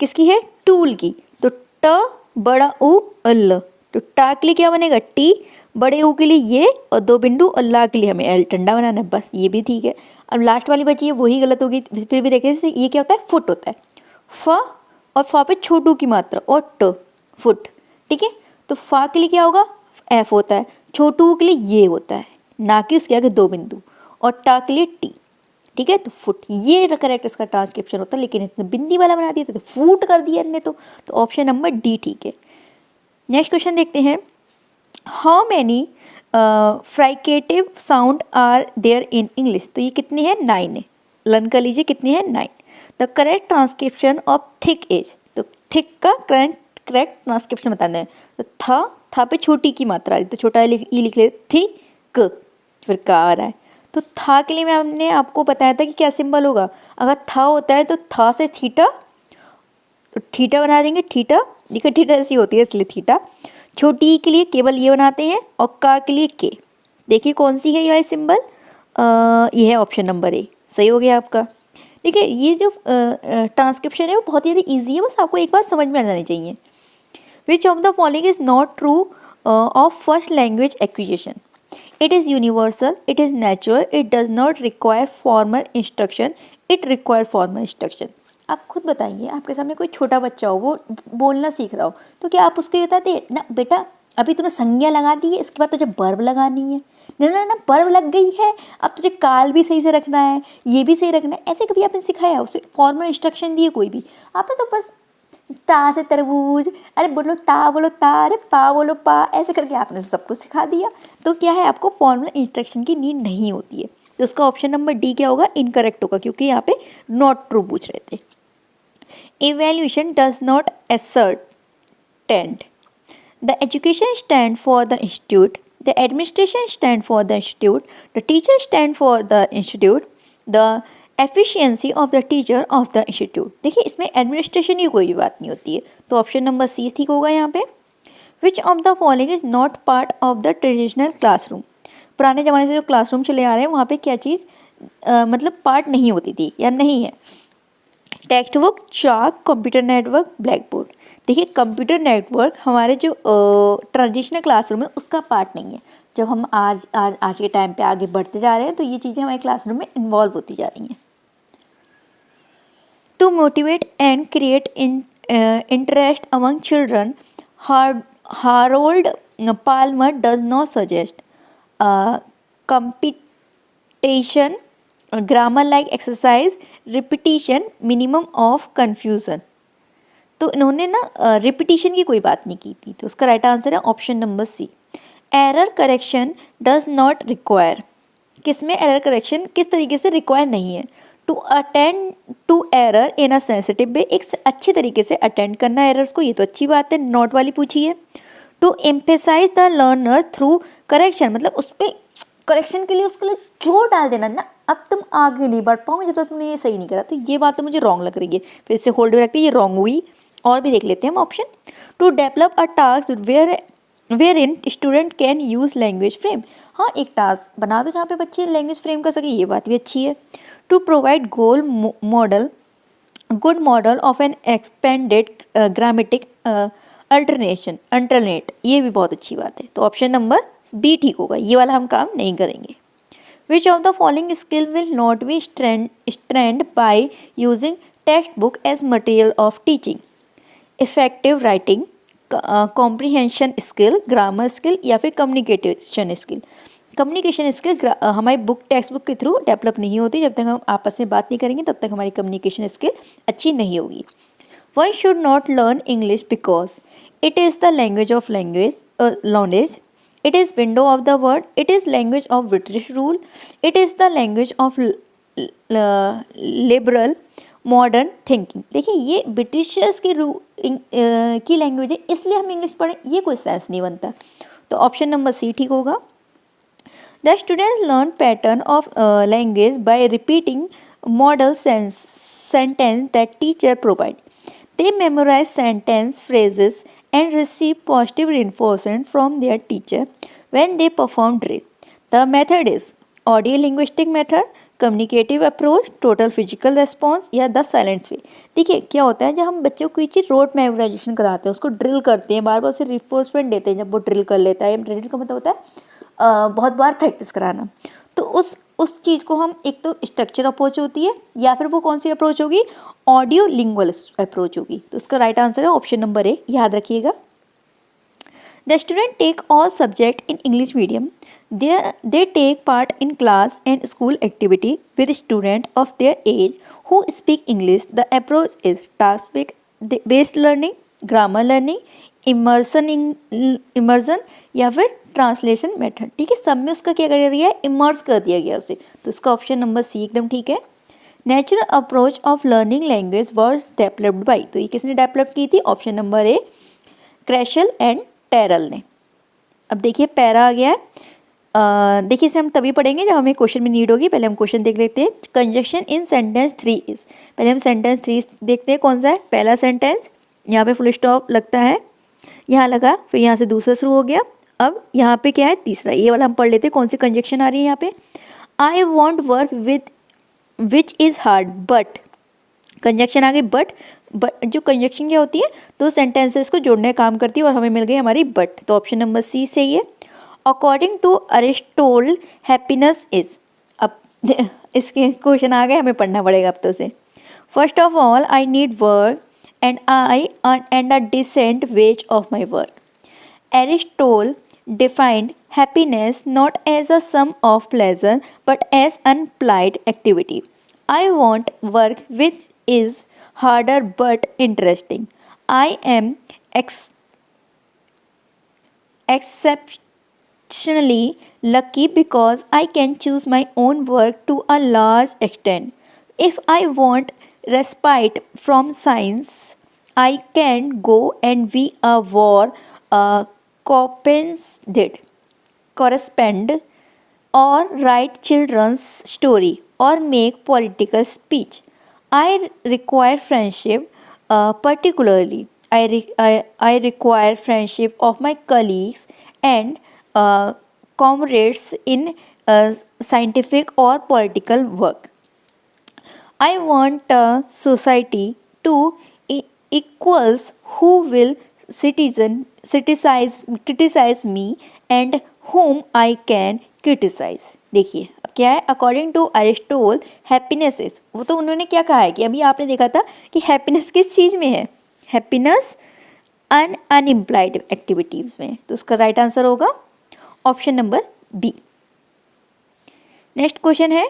किसकी है, टूल की, तो ट बड़ा ऊ अल, तो टा के लिए क्या बनेगा, टी, बड़े ऊ के लिए ये और दो बिंदु, अल्लाह के लिए हमें एल, डंडा बनाना है, बस ये भी ठीक है। अब लास्ट वाली बची है वही गलत होगी, फिर भी देखते हैं, ये क्या होता है, फुट होता है, फ और फा पे छोटू की मात्रा और ट, फुट, ठीक है। तो फा के लिए क्या होगा, एफ होता है, छोटू के लिए ये होता है, ना कि उसके आगे दो बिंदु, और टा के लिए टी, ठीक है। तो फुट, ये करेक्ट इसका ट्रांसक्रिप्शन होता है, लेकिन इसने बिंदी वाला बना दिया तो फूट कर दिया इनने, तो ऑप्शन नंबर डी ठीक है। नेक्स्ट क्वेश्चन देखते हैं, how many fricative sound are there in English. तो ये कितनी है, 9 है, लर्न कर लीजिए कितनी है, 9। The correct transcription of thick as, तो थिक का करेक्ट ट्रांसक्रिप्शन बताना है, तो था पे छोटी की मात्रा, तो छोटा ई लिख ले, थिक, फिर का आ रहा है, तो था के लिए मैंने आपको बताया था कि क्या सिंबल होगा, अगर था होता है तो था से थीटा, तो थीटा बना देंगे, थीटा, देखिए थीटा ऐसी होती है इसलिए थीटा। छोटी के लिए केवल ये बनाते हैं और का के लिए के, देखिए कौन सी है ये सिंबल, ये है ऑप्शन नंबर ए, सही हो गया आपका। ठीक है, ये जो ट्रांसक्रिप्शन है वो बहुत ज़्यादा ईजी है, बस आपको एक बार समझ में आ जानी चाहिए। विच of the following is not true of first language acquisition, it is universal, it is natural, it does not require formal instruction, it require formal instruction. आप खुद बताइए, आपके सामने कोई छोटा बच्चा हो, वो बोलना सीख रहा हो, तो क्या आप उसको ये बताते हैं ना, बेटा अभी तूने संज्ञा लगा दी है, इसके बाद तुझे वर्ब लगानी है, ना वर्ब लग गई है, अब तुझे काल भी सही से रखना है, ये भी सही रखना है, ऐसे कभी आपने सिखाया, उसे फॉर्मल इंस्ट्रक्शन दिए कोई भी, आपने तो बस ता से तरबूज, अरे बोलो ता बोलो ता, अरे पा बोलो पा, ऐसे करके आपने सब कुछ सिखा दिया। तो क्या है, आपको फॉर्मल इंस्ट्रक्शन की नीड नहीं होती है। तो उसका ऑप्शन नंबर डी क्या होगा, इनकरेक्ट होगा, क्योंकि यहाँ पे नॉट ट्रू पूछ रहे थे। Evaluation does not ascertain. The education stand for the institute, the administration stand for the institute, the teacher stand for the institute, the efficiency of the teacher of the institute. देखिए इसमें administration की कोई भी बात नहीं होती है, तो ऑप्शन नंबर सी ठीक होगा यहाँ पे। Which of the following is not part of the traditional classroom? पुराने ज़माने से जो क्लासरूम चले आ रहे हैं वहाँ पे क्या चीज़ मतलब पार्ट नहीं होती थी या नहीं है। टेक्स्ट बुक, चाक, कंप्यूटर नेटवर्क, ब्लैक बोर्ड। देखिए कंप्यूटर नेटवर्क हमारे जो ट्रेडिशनल क्लासरूम है उसका पार्ट नहीं है। जब हम आज के टाइम पे आगे बढ़ते जा रहे हैं तो ये चीज़ें हमारे क्लासरूम में इन्वॉल्व होती जा रही हैं। To motivate and create interest among children, Harold Palmer does not suggest competition, grammar-like exercise, repetition, minimum of confusion। तो इन्होंने ना रिपीटिशन की कोई बात नहीं की थी, तो उसका राइट आंसर है option number C. Error correction does not require, किसमें एरर करेक्शन किस तरीके से रिक्वायर नहीं है। To attend to error in a sensitive way, एक अच्छे तरीके से अटेंड करना एरर्स को, ये तो अच्छी बात है, नोट वाली पूछी है। To emphasise the learner through correction, मतलब उस पर करेक्शन के लिए उसके लिए जोर डाल देना ना, अब तुम आगे नहीं बढ़ पाओगे जब तक तुमने ये सही नहीं करा, तो ये बात तो मुझे रॉन्ग लग रही है, फिर से होल्ड में रखते हैं, ये रॉन्ग हुई। और भी देख लेते हैं हम option. To develop a task wherein student can use language frame, हाँ एक टास्क बना दो जहाँ पे बच्चे लैंग्वेज फ्रेम कर सके, ये बात भी अच्छी है। To provide good model of an expanded grammatic alternate, ये भी बहुत अच्छी बात है, तो ऑप्शन नंबर बी ठीक होगा, ये वाला हम काम नहीं करेंगे। Which of the following skill will not be strengthened by using text book as material of teaching. Effective writing, comprehension skill, grammar skill या फिर कम्युनिकेशन स्किल। कम्युनिकेशन स्किल हमारी टेक्स्ट बुक के थ्रू डेवलप नहीं होती, जब तक हम आपस में बात नहीं करेंगे तब तक हमारी कम्युनिकेशन स्किल अच्छी नहीं होगी। One should not learn English because it is the language of knowledge, it is window of the world, it is language of British rule, it is the language of liberal modern thinking. देखिए ये Britishers की language है इसलिए हम English पढ़ें, ये कोई sense नहीं बनता, तो ऑप्शन नंबर सी ठीक होगा। The students learn pattern of language by repeating model sentence that teacher provide. They memorize sentence phrases and receive positive reinforcement from their teacher when they perform drill. The method is audio linguistic method, communicative approach, total physical response या the silence वे। देखिए क्या होता है जब हम बच्चों को कोई चीज़ रोड मेमोराइजेशन कराते हैं, उसको ड्रिल करते हैं, बार बार उसे रिफोर्समेंट देते हैं, जब वो ड्रिल कर लेता है, ड्रिल का मतलब होता है बहुत बार प्रैक्टिस कराना, तो उस चीज़ को हम एक तो स्ट्रक्चर अप्रोच होती है या फिर वो कौन सी अप्रोच होगी, ऑडियो लिंगुअल अप्रोच होगी, तो इसका राइट आंसर है ऑप्शन नंबर ए, याद रखिएगा। The student take all subject in English medium. They take part in class and school activity with student of their age who speak English. The approach is task-based learning, grammar learning, immersion या फिर translation method. ठीक है, सब में उसका क्या कर दिया है, इमर्स कर दिया गया उसे, तो इसका ऑप्शन नंबर सी एकदम ठीक है। Natural approach of learning language was developed by, तो ये किसने डेवलप की थी, option number A, Krashen and Terrell ने। अब देखिए पैरा आ गया है, देखिए इसे हम तभी पढ़ेंगे जब हमें क्वेश्चन में नीड होगी, पहले हम क्वेश्चन देख लेते हैं। कंजक्शन इन सेंटेंस 3 इज, पहले हम सेंटेंस 3 देखते हैं कौन सा है। पहला सेंटेंस यहाँ पे फुल स्टॉप लगता है, यहाँ लगा, फिर यहाँ से दूसरा शुरू हो गया, अब यहाँ पे क्या है तीसरा, ये वाला हम पढ़ लेते हैं कौन सी कंजक्शन आ रही है यहाँ पे। I want work with which is hard but, conjunction आ गई बट जो कंजक्शन क्या होती है, तो सेंटेंसेस को जोड़ने का काम करती है और हमें मिल गई हमारी बट, तो ऑप्शन नंबर सी सही है। According to Aristotle happiness is, अब इसके क्वेश्चन आ गए, हमें पढ़ना पड़ेगा अब तो से। First of all I need work and I and a decent wage of my work. Aristotle defined happiness not as a sum of pleasure but as unplied activity. I want work which is harder but interesting. I am exceptionally lucky because I can choose my own work to a large extent. If I want respite from science, I can go and be a war correspond or write children's story or make political speech. I require friendship, particularly I require friendship of my colleagues and comrades in scientific or political work. I want a society to equals who will criticize me and whom I can criticize. देखिए अब क्या है, according to Aristotle happiness is, वो तो उन्होंने क्या कहा है कि अभी आपने देखा था कि हैप्पीनेस किस चीज़ में है, हैप्पीनेस अनइम्प्लाइड एक्टिविटीज़ में, तो उसका राइट आंसर होगा option number B. Next question है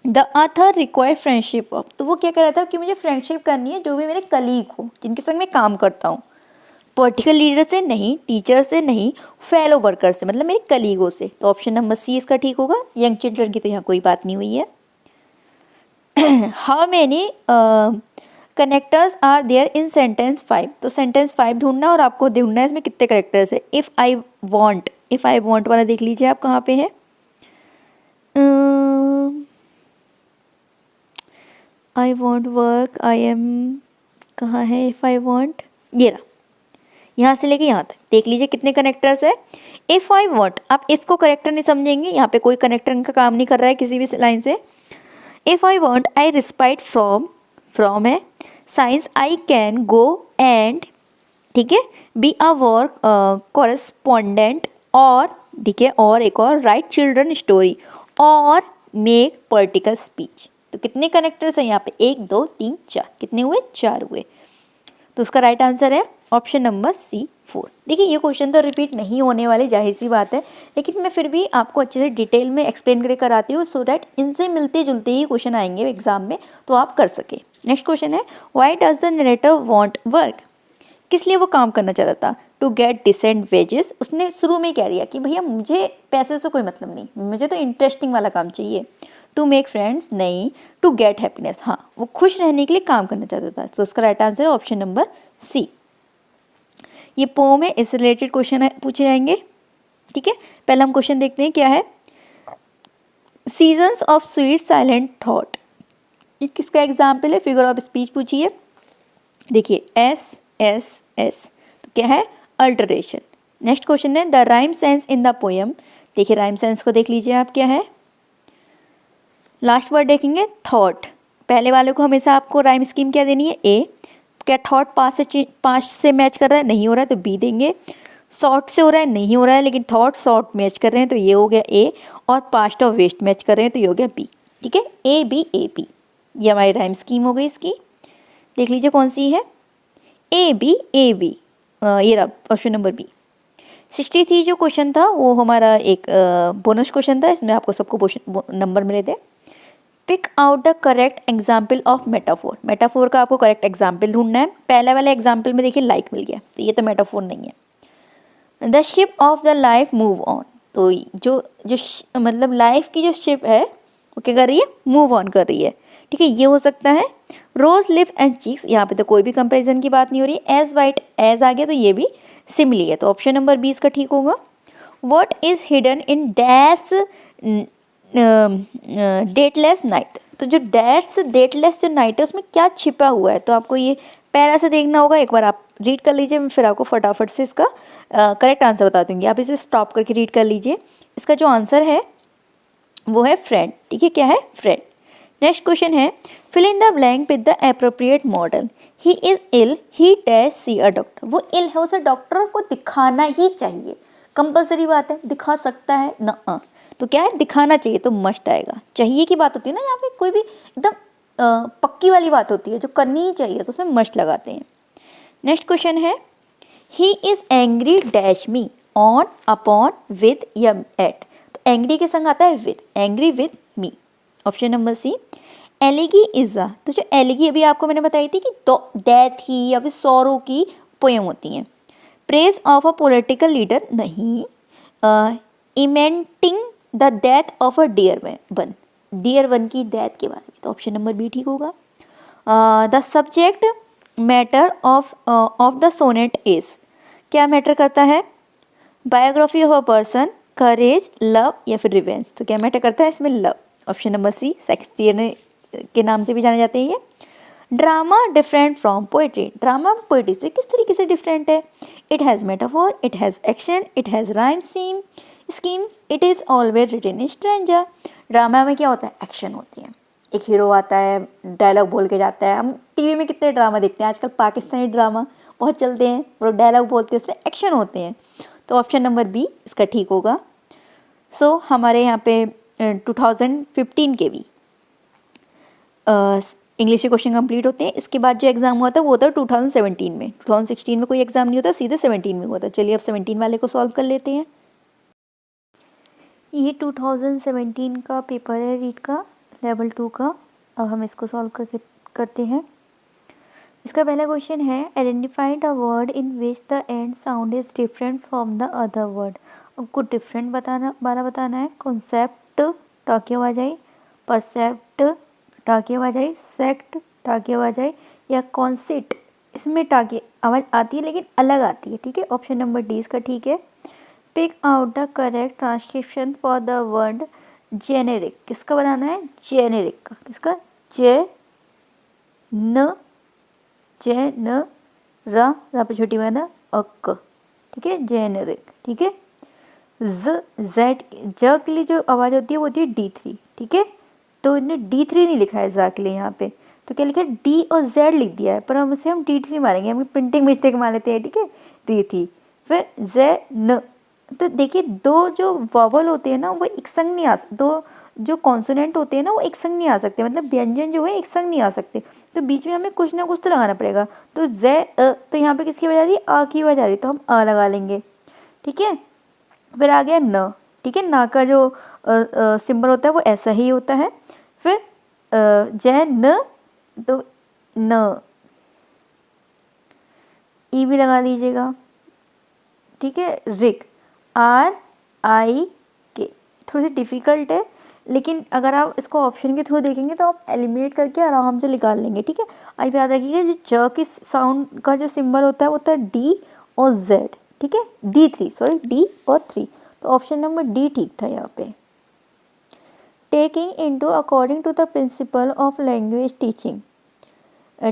the author require friendship of, तो वो क्या कर रहा था कि मुझे फ्रेंडशिप करनी है जो भी मेरे कलीग हो, जिनके संग मैं काम करता हूँ. पॉलिटिकल लीडर से नहीं, टीचर से नहीं, फेलो वर्कर से, मतलब मेरे कलीगों से. तो ऑप्शन नंबर सी इसका ठीक होगा. यंग चिल्ड्रन की तो यहाँ कोई बात नहीं हुई है. How many connectors are there in sentence 5, तो सेंटेंस 5 ढूंढना और आपको ढूंढना है इसमें कितने करेक्टर्स है. इफ़ आई वॉन्ट वाला देख लीजिए आप कहाँ पे है. आई वॉन्ट वर्क, आई एम कहाँ है, इफ़ आई वॉन्ट, ये रहा, यहाँ से लेके यहाँ तक देख लीजिए कितने कनेक्टर्स है. इफ़ आई वॉन्ट, आप इफ़ को कनेक्टर नहीं समझेंगे, यहाँ पे कोई कनेक्टर का काम नहीं कर रहा है किसी भी लाइन से. If I want, I respite from है. Science, I can go and, ठीक है, बी अ वर्क कॉरेस्पॉन्डेंट, और ठीक है, और एक और राइट चिल्ड्रन स्टोरी, और मेक पॉलिटिकल स्पीच. तो कितने कनेक्टर्स हैं यहाँ पे, 1 2 3 4, कितने हुए, 4 हुए. तो उसका राइट आंसर है ऑप्शन नंबर सी 4. देखिए ये क्वेश्चन तो रिपीट नहीं होने वाले, जाहिर सी बात है, लेकिन मैं फिर भी आपको अच्छे से डिटेल में एक्सप्लेन करके कराती हूँ सो डैट इनसे मिलते जुलते ही क्वेश्चन आएंगे एग्जाम में तो आप कर सके. नेक्स्ट क्वेश्चन है why does the narrator want work, किस लिए वो काम करना चाहता था. टू गेट डिसेंट वेजेस, उसने शुरू में कह दिया कि भैया मुझे पैसे से कोई मतलब नहीं, मुझे तो इंटरेस्टिंग वाला काम चाहिए. टू मेक फ्रेंड्स, नहीं. टू गेट हैप्पीनेस, हाँ वो खुश रहने के लिए काम करना चाहता था. तो उसका राइट आंसर है ऑप्शन नंबर सी. ये पोम है, इससे रिलेटेड क्वेश्चन पूछे जाएंगे. ठीक है, पहला हम क्वेश्चन देखते हैं क्या है. Seasons of sweet silent thought, ये किसका एग्जाम्पल है, फिगर ऑफ स्पीच पूछी है. देखिए एस एस एस, तो क्या है, अल्टरेशन. नेक्स्ट क्वेश्चन है the rhyme sense in the poem. देखिए राइम सेंस को देख लीजिए आप, क्या है, लास्ट वर्ड देखेंगे थॉट. पहले वाले को हमेशा आपको राइम स्कीम क्या देनी है, ए. क्या थॉट पास से मैच कर रहा है, नहीं हो रहा है तो बी देंगे. शॉर्ट से हो रहा है, नहीं हो रहा है, लेकिन थॉट शॉर्ट मैच कर रहे हैं तो ये हो गया ए, और पास्ट और वेस्ट मैच कर रहे हैं तो ये हो गया बी. ठीक है, ए बी, ये हमारी राइम स्कीम हो गई इसकी. देख लीजिए कौन सी है, ए बी, ये रहा ऑप्शन नंबर बी. 63 जो क्वेश्चन था वो हमारा एक बोनस क्वेश्चन था, इसमें आपको सबको नंबर मिले थे. Pick out the correct example of metaphor. Metaphor का आपको करेक्ट एग्जाम्पल ढूंढना है. पहला वाला एग्जाम्पल में देखिए लाइक मिल गया, तो ये तो मेटाफोर नहीं है. The ship of the life move on, तो जो मतलब लाइफ की जो शिप है वो क्या कर रही है, मूव ऑन कर रही है. ठीक है, ये हो सकता है. रोज लिप एंड चीक्स, यहाँ पे तो कोई भी कंपेरिजन की बात नहीं हो रही. एज वाइट एज आ गया तो ये भी सिमिली है, तो ऑप्शन नंबर 20 का ठीक होगा. What is hidden in dash dateless night, तो जो डैश डेटलेस जो नाइट है उसमें क्या छिपा हुआ है, तो आपको ये पैरा से देखना होगा. एक बार आप रीड कर लीजिए, मैं फिर आपको फटाफट से इसका करेक्ट आंसर बता दूंगी. आप इसे स्टॉप करके रीड कर लीजिए. इसका जो आंसर है वो है फ्रेंड. ठीक है, क्या है, फ्रेंड. नेक्स्ट क्वेश्चन है fill in the blank with the appropriate modal. He is ill, he dash see a doctor. वो इल है, उसे डॉक्टर को दिखाना ही चाहिए, कंपलसरी बात है, दिखा सकता है ना, तो क्या है, दिखाना चाहिए, तो मस्ट आएगा. चाहिए की बात होती है ना, यहाँ पे कोई भी एकदम पक्की वाली बात होती है जो करनी ही चाहिए तो उसमें मस्ट लगाते हैं. नेक्स्ट क्वेश्चन है he is angry dash me on upon with या एट. तो एंग्री के संग आता है with, angry with me, option number C. Elegy is a, तो जो एलिगी अभी आपको मैंने बताई थी कि डेथ की या फिर सॉरो की पोएम होती हैं. Praise of a political leader, नहीं. Lamenting the death of a dear one की डेथ के बारे में, तो ऑप्शन नंबर बी ठीक होगा. The subject matter of the sonnet is, क्या मैटर करता है, biography of a person, courage, love या फिर रिवेंज. तो क्या मैटर करता है इसमें, love, option number C. Shakespeare के नाम से भी जाने जाते हैं ये. Drama different from poetry, drama poetry से किस तरीके से डिफरेंट है. It has metaphor, it has action, it has rhyme scheme, scheme it is always written in stanza. Drama में क्या होता है, एक्शन होती है, एक हीरो आता है, डायलॉग बोल के जाता है। हम टीवी में कितने ड्रामा देखते हैं आजकल, पाकिस्तानी ड्रामा बहुत चलते हैं, वो लोग डायलॉग बोलते हैं, उसमें एक्शन होते हैं। तो ऑप्शन नंबर बी इसका ठीक होगा। सो हमारे यहाँ पे 2015 के भी इंग्लिश के क्वेश्चन कंप्लीट होते हैं। इसके बाद जो एग्ज़ाम हुआ था वो था 2017 में। 2016 में कोई एग्ज़ाम नहीं होता, सीधे 17 में हुआ था। चलिए अब 17 वाले को सॉल्व कर लेते हैं। ये 2017 का पेपर है रीड का, लेवल 2 का। अब हम इसको सॉल्व करते हैं। इसका पहला क्वेश्चन है identify the word in which the end sound is different from the other word. आपको डिफरेंट बताना है। कॉन्सेप्ट टाकी आवाज आई, परसेप्ट टाकी आवाज आई, सेक्ट टाकी आवाज आई, या कॉन्सिट, इसमें टाकी आवाज़ आती है लेकिन अलग आती है। ठीक है, ऑप्शन नंबर डी इसका ठीक है। Pick out the correct transcription for the word generic. किसका बनाना है, जेनेरिक का। किसका, न रा पे छोटी बना अक। ठीक है, जेनेरिक। ठीक है, जेड ज के लिए जो आवाज़ होती है वो होती है D3। ठीक है, तो इन्होंने D3 नहीं लिखा है जा के लिए यहाँ पे, तो क्या लिखा है, डी और जेड लिख दिया है, पर हम उसे हम D3 मारेंगे, हम प्रिंटिंग मिस्टेक मार लेते हैं। ठीक है, D3 फिर जे न। तो देखिए दो जो वॉवल होते हैं ना वो एक संग नहीं आ सकते, दो जो कॉन्सोनेंट होते हैं ना वो एक संग नहीं आ सकते, मतलब व्यंजन जो है एक संग नहीं आ सकते, तो बीच में हमें कुछ ना कुछ तो लगाना पड़ेगा। तो तो यहाँ पे किसकी आवाज़ आ रही है, आ की आवाज़ आ रही है, तो हम आ लगा लेंगे। ठीक है, फिर आ गया न। ठीक है, ना का जो सिंबल होता है वो ऐसा ही होता है। फिर जय न, तो न ई भी लगा दीजिएगा। ठीक है, रिक RIK थोड़ी सी डिफ़िकल्ट है, लेकिन अगर आप इसको ऑप्शन के थ्रू देखेंगे तो आप एलिमिनेट करके आराम से निकाल लेंगे। ठीक है, अब याद रखिएगा जो च की साउंड का जो सिंबल होता है वो होता है D और Z। ठीक है, D3 सॉरी D और 3, तो ऑप्शन नंबर D ठीक था यहाँ पे। Taking into according to the principle of language teaching.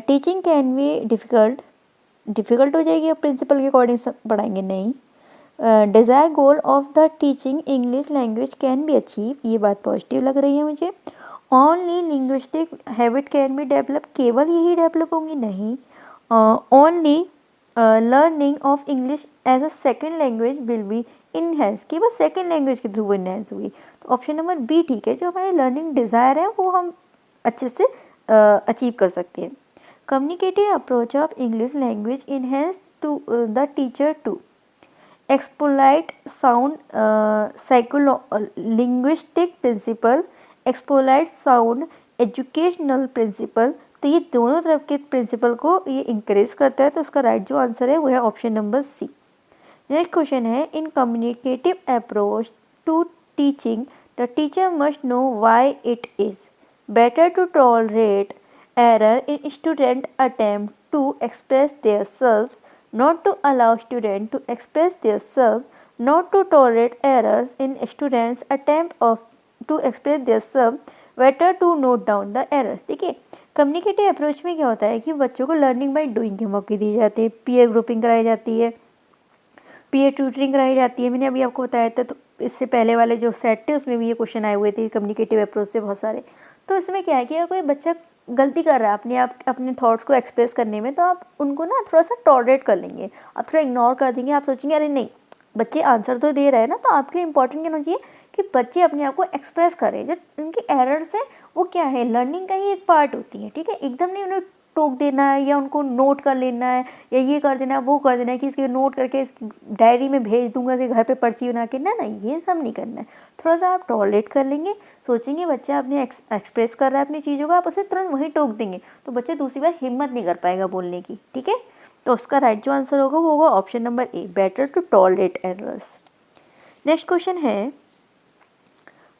Teaching can be difficult हो जाएगी, अब प्रिंसिपल के अकॉर्डिंग पढ़ाएंगे नहीं। Desire goal of the teaching English language can be achieve, ये बात पॉजिटिव लग रही है मुझे। Only linguistic habit can be develop, केवल यही डेवलप होंगी नहीं। Only learning of English as a second language will be enhance, केवल सेकेंड लैंग्वेज के थ्रू वो इनहेंस होगी। तो ऑप्शन नंबर बी ठीक है, जो हमारे लर्निंग डिज़ायर है वो हम अच्छे से अचीव कर सकते हैं। Communicative approach of English language enhance to the teacher to exploit sound linguistic principle, exploit sound educational principle. तो ये दोनों तरफ के प्रिंसिपल को ये इंकरेज करता है, तो उसका राइट जो आंसर है वो है option number C. Next question है in communicative approach to teaching the teacher must know why it is better to tolerate error in student attempt to express themselves, not to allow student to express themselves, not to tolerate errors in students attempt of to express themselves, better to note down the errors। देखिए communicative approach में क्या होता है कि बच्चों को learning by doing के मौके दिए जाते हैं, पीयर ग्रुपिंग कराई जाती है, पीयर ट्यूटरिंग कराई जाती है। मैंने अभी आपको बताया था, तो इससे पहले वाले जो सेट थे उसमें भी ये क्वेश्चन आए हुए थे कम्युनिकेटिव अप्रोच से बहुत सारे। तो इसमें क्या है कि अगर कोई बच्चा गलती कर रहा है अपने थॉट्स को एक्सप्रेस करने में, तो आप उनको ना थोड़ा सा टॉलरेट कर लेंगे, आप थोड़ा इग्नोर कर देंगे। आप सोचेंगे अरे नहीं, बच्चे आंसर तो दे रहे हैं ना, तो आपके लिए इंपॉर्टेंट क्या होना चाहिए कि बच्चे अपने आप को एक्सप्रेस करें। जो उनके एरर्स हैं वो क्या है, लर्निंग का ही एक पार्ट होती है। ठीक है, एकदम नहीं उन्हें टोक देना है या उनको नोट कर लेना है या ये कर देना है वो कर देना है कि इसके नोट करके इसकी डायरी में भेज दूंगा, इसके घर पे पर्ची बना के, ना ये सब नहीं करना है। थोड़ा सा आप टॉलरेट कर लेंगे, सोचेंगे बच्चा अपने एक्सप्रेस कर रहा है अपनी चीज़ों को, आप उसे तुरंत वहीं टोक देंगे तो बच्चा दूसरी बार हिम्मत नहीं कर पाएगा बोलने की। ठीक है, तो उसका राइट जो आंसर होगा वो होगा option number A, better to tolerate errors. Next question है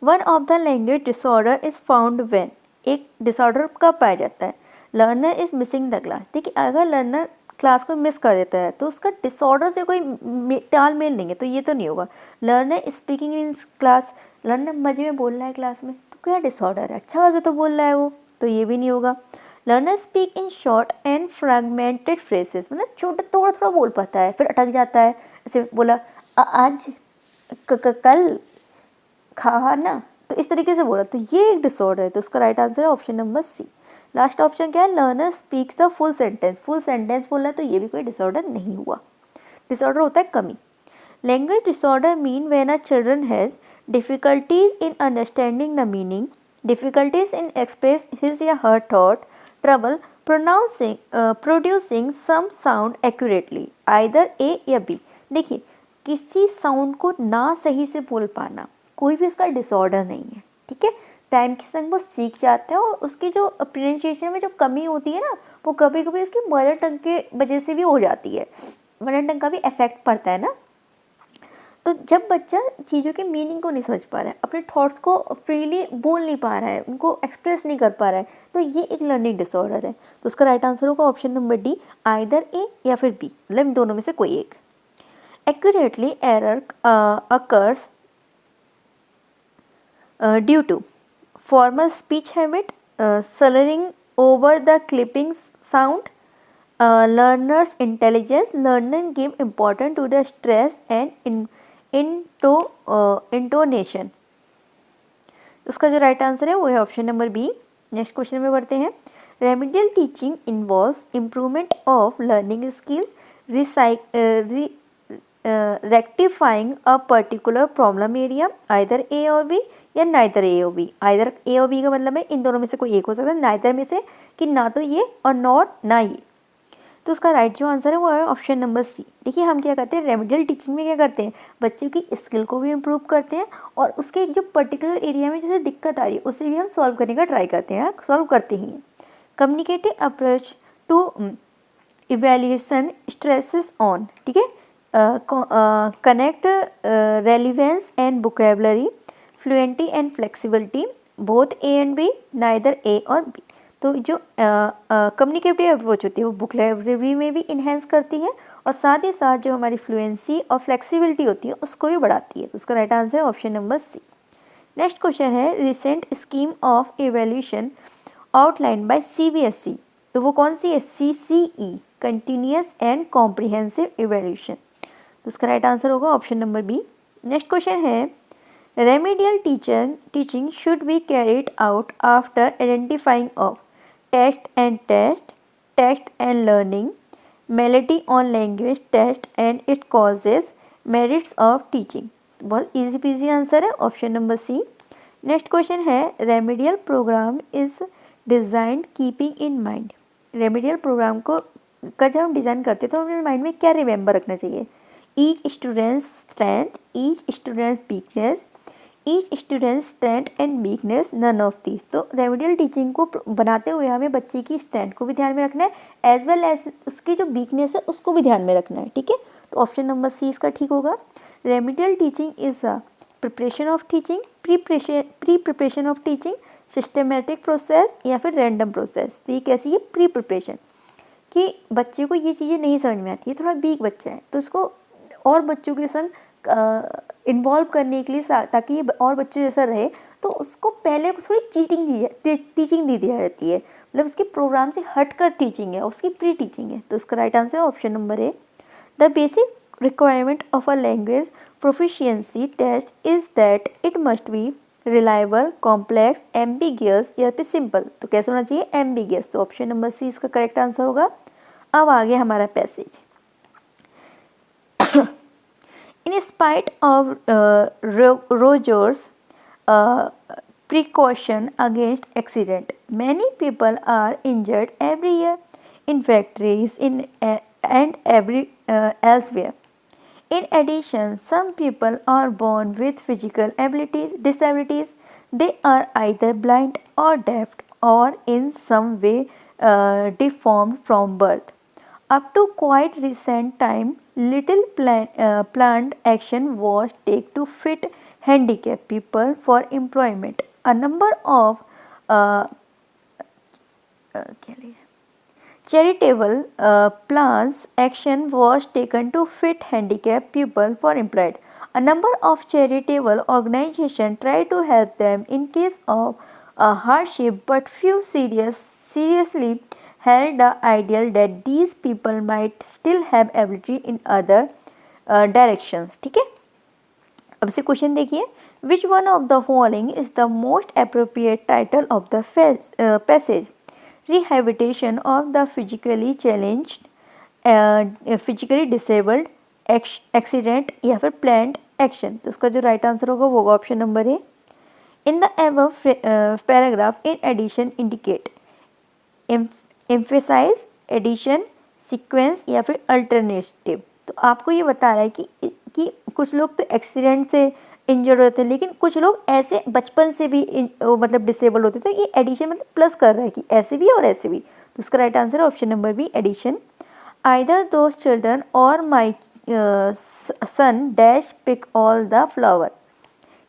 one of the language disorder is found when, एक डिसऑर्डर कब पाया जाता है, learner is missing the class. देखिए अगर लर्नर क्लास को मिस कर देता है तो उसका डिसऑर्डर से कोई तालमेल नहीं है, तो ये तो नहीं होगा। Learner speaking in class, learner मजे में बोल रहा है क्लास में, तो क्या डिसऑर्डर है, अच्छा खासा तो बोल रहा है वो, तो ये भी नहीं होगा। Learner speak in short and fragmented phrases, मतलब छोटा थोड़ा थोड़ा बोल पाता है फिर अटक जाता है, ऐसे बोला आज कल खाना, तो इस तरीके से बोला, तो ये एक डिसऑर्डर है। तो उसका राइट आंसर है option number C. Last option क्या है, learner speaks the full sentence, full sentence बोला है, तो ये भी कोई डिसऑर्डर नहीं हुआ। डिसऑर्डर होता है कमी। Language disorder mean when a children has difficulties in understanding the meaning, difficulties in express his या her thought, trouble producing some sound accurately, either A या बी। देखिए, किसी साउंड को ना सही से बोल पाना कोई भी इसका डिसऑर्डर नहीं है, ठीक है। टाइम के संग वो सीख जाते हैं, और उसकी जो प्रोनाउंसिएशन में जो कमी होती है ना, वो कभी कभी उसकी मदर टंग के वजह से भी हो जाती है, मदर टंग का भी इफेक्ट पड़ता है ना। तो जब बच्चा चीज़ों के मीनिंग को नहीं समझ पा रहा है, अपने थॉट्स को फ्रीली बोल नहीं पा रहा है, उनको एक्सप्रेस नहीं कर पा रहा है, तो ये एक लर्निंग डिसऑर्डर है। तो उसका राइट आंसर होगा option number D, either A या फिर बी, मतलब दोनों में से कोई एक। Accurately error occurs due to formal speech habit, slurring over the clipping sound, learner's intelligence, learner give importance to the stress and intonation। उसका जो राइट आंसर है वो है option number B. Next question में बढ़ते हैं। Remedial teaching involves improvement of learning skill, rectifying a particular problem area, either A और B या नाइदर ए और बी। आइदर ए और बी का मतलब है इन दोनों में से कोई एक हो सकता है, नाइदर में से कि ना तो ये और नॉट ना ये। तो उसका राइट जो आंसर है वो है ऑप्शन नंबर सी। देखिए, हम क्या करते हैं, रेमिडियल टीचिंग में क्या करते हैं, बच्चों की स्किल को भी इम्प्रूव करते हैं, और उसके एक जो पर्टिकुलर एरिया में जैसे दिक्कत आ रही है उसे भी हम सॉल्व करने का ट्राई करते हैं, सॉल्व करते ही हैं। Communicative approach to evaluation stresses on, ठीक है, connect relevance and vocabulary, fluency and flexibility, both A and B, neither A और बी। तो जो कम्युनिकेटिव अप्रोच होती है वो वोकैबुलरी में भी इन्हेंस करती है, और साथ ही साथ जो हमारी फ्लुएंसी और फ्लेक्सिबिलिटी होती है उसको भी बढ़ाती है। तो उसका राइट आंसर है option number C. Next question है, recent scheme of evaluation outline by CBSE, तो वो कौन सी है, CCE, continuous and comprehensive evaluation. तो उसका राइट आंसर होगा option number B. Next question है, remedial teaching should be carried out after identifying of text and learning, melody on language test and its causes, merits of teaching। बहुत easy peasy answer है option number C. Next question है, remedial program is designed keeping in mind. Remedial program को जब हम design करते हैं तो हमें माइंड में क्या रिमेंबर रखना चाहिए, each student's strength, each student's weakness, each student strength and weakness, none of this. तो रेमेडियल टीचिंग को बनाते हुए हमें बच्चे की स्ट्रेंथ को भी ध्यान में रखना है, एज वेल एज उसकी जो वीकनेस है उसको भी ध्यान में रखना है, ठीक है। तो ऑप्शन नंबर सी इसका ठीक होगा। Remedial teaching is a preparation of teaching, pre preparation of teaching, systematic process या फिर रैंडम प्रोसेस। तो ये कैसी है, प्री प्रिपरेशन, कि बच्चे को ये चीज़ें नहीं समझ में आती है, थोड़ा वीक बच्चा है, तो उसको और बच्चों के संग इन्वॉल्व करने के लिए, ताकि ये और बच्चों जैसा रहे, तो उसको पहले थोड़ी टीचिंग दी जाती है, मतलब उसके प्रोग्राम से हटकर टीचिंग है, उसकी प्री टीचिंग है। तो उसका राइट आंसर है option number A. The basic requirement of a language proficiency test is that it must be reliable, complex, ambiguous या फिर सिंपल। तो कैसे होना चाहिए, एम्बिगियस। तो ऑप्शन नंबर सी इसका करेक्ट आंसर होगा। अब आगे हमारा passage. In spite of Roger's precaution against accident, many people are injured every year in factories and elsewhere. In addition, some people are born with physical disabilities. They are either blind or deaf or in some way deformed from birth. Up to quite recent time, little planned action was taken to fit handicapped people for employment. A number of charitable plans action was taken to fit handicapped people for employed. A number of charitable organizations tried to help them in case of hardship, but few seriously held the ideal that these people might still have ability in other directions, ठीक है। अब से question देखिए, विच one of the following is the most appropriate title of the passage? Rehabilitation of the physically challenged, physically disabled, accident या फिर planned action. तो उसका जो राइट आंसर होगा वो होगा option number A. In the above paragraph in addition indicate, emphasize, addition, sequence या फिर अल्टरनेटिव। तो आपको ये बता रहा है कि कुछ लोग तो एक्सीडेंट से इंजर्ड होते हैं, लेकिन कुछ लोग ऐसे बचपन से भी मतलब डिसेबल होते थे। तो ये एडिशन मतलब प्लस कर रहा है कि ऐसे भी और ऐसे भी। तो उसका राइट आंसर है option number B, addition. Either those children और my son dash pick all the flower.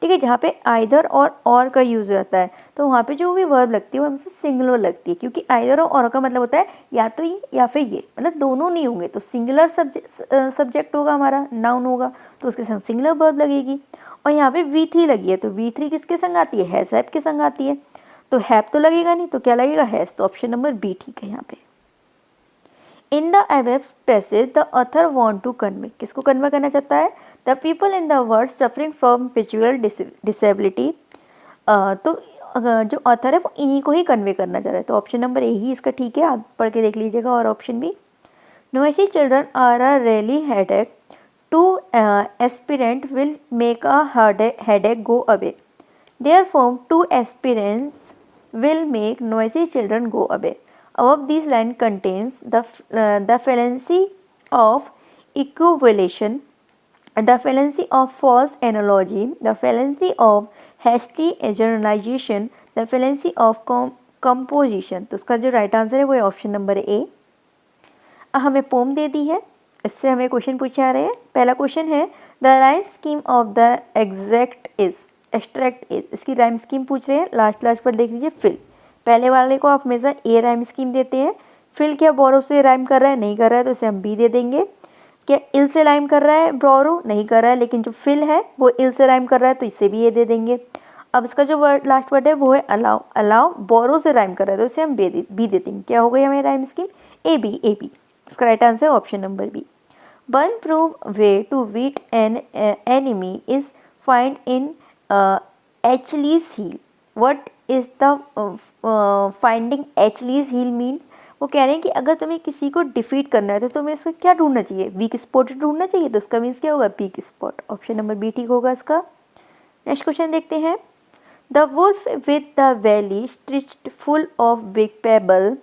ठीक है, जहाँ पे आइदर और का यूज़ रहता है तो वहाँ पे जो भी वर्ब लगती है वो हमसे सिंगुलर लगती है, क्योंकि आइदर और का मतलब होता है या तो ये या फिर ये, मतलब दोनों नहीं होंगे। तो सिंगुलर सब्जेक्ट होगा हमारा, नाउन होगा, तो उसके संग सिंगुलर वर्ब लगेगी। और यहाँ पे V3 लगी है, तो V3 किसके संग आती है? हैज़ हैव के संग आती है। तो हैव तो लगेगा नहीं, तो क्या लगेगा? हैज़। तो ऑप्शन नंबर बी ठीक है यहाँ पे। In the above passage the author want to convey, किसको कन्वे करना चाहता है? The people in the world suffering from visual disability. तो जो ऑथर है वो इन्हीं को ही कन्वे करना चाह रहा है। तो ऑप्शन नंबर ए ही इसका ठीक है, आप पढ़ के देख लीजिएगा। और option B, noisy children are a really headache to aspirant will make a headache go away, therefore to aspirants will make noisy children go away. Above these line contains the fallacy of equivalation, the fallacy of false analogy, the fallacy of hasty generalization, the fallacy of composition। तो उसका जो right answer है वो है option number ए। हमें pome दे दी है, इससे हमें क्वेश्चन पूछे आ रहे हैं। पहला क्वेश्चन है the rhyme scheme of the extract is. इसकी राइम स्कीम पूछ रहे हैं, लास्ट पर देख लीजिए। फिल, पहले वाले को आप हमेशा ए राइम स्कीम देते हैं। फिल क्या बोरो से राइम कर रहा है? नहीं कर रहा है, तो इसे हम बी दे देंगे। क्या इल से राइम कर रहा है? बोरो नहीं कर रहा है, लेकिन जो फिल है वो इल से राइम कर रहा है, तो इसे भी ए दे देंगे। अब इसका जो वर्ड लास्ट वर्ड है वो है अलाउ। अलाउ बोरो से राइम कर रहा है, तो इसे हम बी दे देंगे। क्या हो गई हमें राइम स्कीम? A B. इसका right answer option number B. One prove way to beat an enemy is find in Achilles heel. What is the finding Achilles heel mean? वो कह रहे हैं कि अगर तुम्हें किसी को डिफीट करना है तो तुम्हें इसको क्या ढूंढना चाहिए? वीक स्पॉट ढूंढना चाहिए। तो उसका मीन्स क्या होगा? Weak spot. Option number B ठीक होगा इसका। नेक्स्ट क्वेश्चन देखते हैं। The wolf with the valley stretched full of big pebble,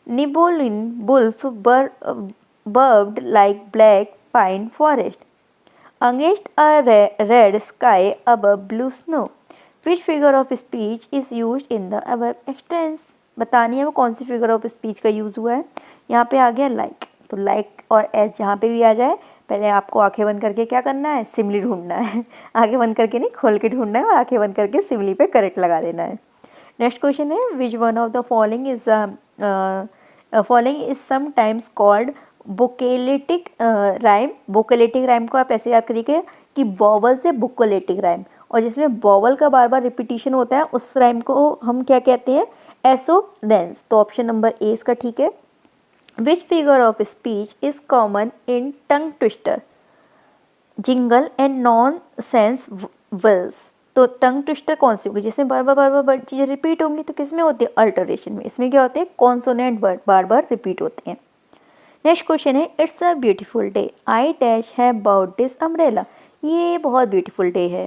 निबोलिन wolf barbed like black pine forest, against a red sky above blue snow. Which figure of speech is used in the above extents? बतानी है वो कौन सी figure of speech का use हुआ है। यहाँ पे आ गया लाइक, तो लाइक और एज जहाँ पे भी आ जाए पहले आपको आंखें बंद करके क्या करना है? सिमली ढूंढना है। आंखें बंद करके नहीं, खोल के ढूंढना है, और आंखें बंद करके सिमली पे करेक्ट लगा देना है। नेक्स्ट क्वेश्चन है which one of the following is sometimes called bucolic rhyme. Bucolic rhyme को आप ऐसे याद करिए कि बॉवल से बुकोलेटिक राइम, और जिसमें बॉवल का बार बार रिपीटिशन होता है उस राइम को हम क्या कहते हैं? एसोनेंस। तो ऑप्शन नंबर ए इसका ठीक है। Which figure of speech is common in tongue twister, jingle and nonsense verse. तो टंग ट्विस्टर कौन सी होगी? जिसमें बार बार चीज़ें रिपीट होंगी। तो किस में होती है? अल्टरेशन में। इसमें क्या होते हैं? कॉन्सोनेंट वर्ड बार बार रिपीट होते हैं। नेक्स्ट क्वेश्चन है it's a beautiful day, I dash है अबाउट दिस अम्ब्रेला। ये बहुत ब्यूटीफुल डे है,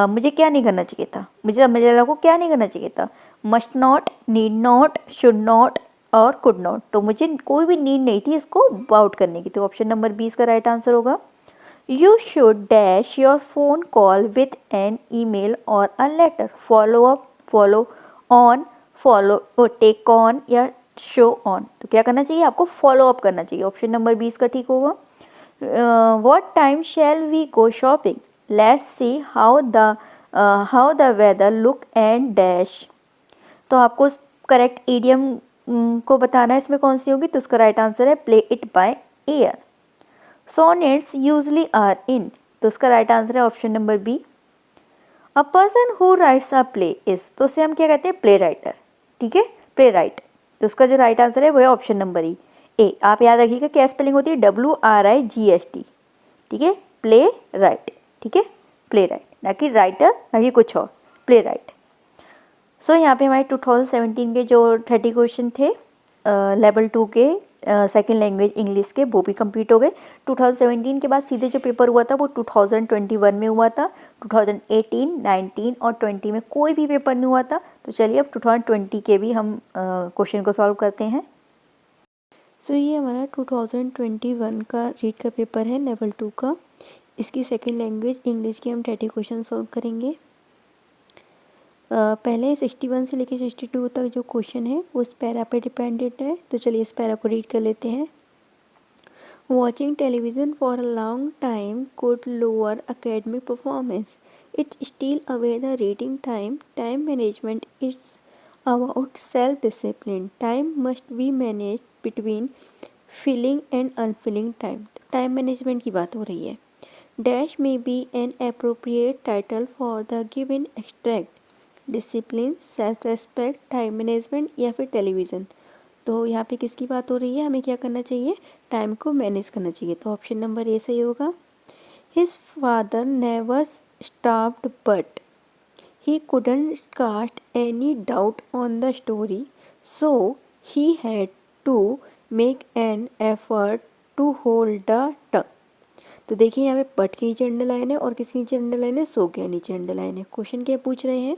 मुझे क्या नहीं करना चाहिए था? मुझे अम्ब्रेला को क्या नहीं करना चाहिए था? Must not, need not, should not और कुड नॉट। तो मुझे कोई भी नीड नहीं थी इसको अबाउट करने की। तो ऑप्शन नंबर बी इसका राइट आंसर होगा। You should dash your phone call with an email और a letter, follow up, follow on, follow take on या शो ऑन। तो क्या करना चाहिए? आपको फॉलो अप करना चाहिए। ऑप्शन नंबर बी इसका ठीक होगा। What time shall we go shopping, let's see how the weather look and dash. तो आपको करेक्ट ईडियम को बताना है इसमें कौन सी होगी। तो उसका राइट आंसर है play it by air. Sonnets usually are in. तो उसका राइट आंसर है option number B. A person who writes a play is. तो उसे हम क्या कहते हैं? Play writer. ठीक है, प्ले राइट। तो उसका जो राइट आंसर है वो है ऑप्शन नंबर ए। आप याद रखिएगा क्या स्पेलिंग होती है? WRIGHT। ठीक है, प्ले राइट। ठीक है, प्ले राइट, ना कि राइटर, ना कि कुछ और, प्ले राइट। सो यहाँ पे हमारे 2017 के जो 30 क्वेश्चन थे लेवल 2 के सेकेंड लैंग्वेज इंग्लिश के, वो भी कंप्लीट हो गए। 2017 के बाद सीधे जो पेपर हुआ था वो 2021 में हुआ था। 2018, 19 और 20 में कोई भी पेपर नहीं हुआ था। तो चलिए अब 2020 के भी हम क्वेश्चन को सॉल्व करते हैं। सो ये हमारा 2021 का रीड का पेपर है लेवल 2 का। इसकी सेकेंड लैंग्वेज इंग्लिश के हम 30 क्वेश्चन सॉल्व करेंगे। पहले 61 से लेकर 62 तक जो क्वेश्चन है वो इस पैरा पे डिपेंडेंट है। तो चलिए इस पैरा को रीड कर लेते हैं। Watching television for a long time could lower academic performance. It steal away the reading time. Time management is about self-discipline. Time must be managed between filling and unfilling time. Time management की बात हो रही है। Dash may be an appropriate title for the given extract. Discipline, self respect, time management या फिर television. तो यहाँ पे किसकी बात हो रही है, हमें क्या करना चाहिए, टाइम को मैनेज करना चाहिए। तो ऑप्शन नंबर ए सही होगा। His father never stopped but he couldn't cast any doubt on the story, so he had to make an effort to hold the tongue. तो देखिए यहाँ पे बट के नीचे अंडरलाइन है और किसके नीचे अंडरलाइन है, सो के नीचे अंडरलाइन है। क्वेश्चन क्या पूछ रहे हैं,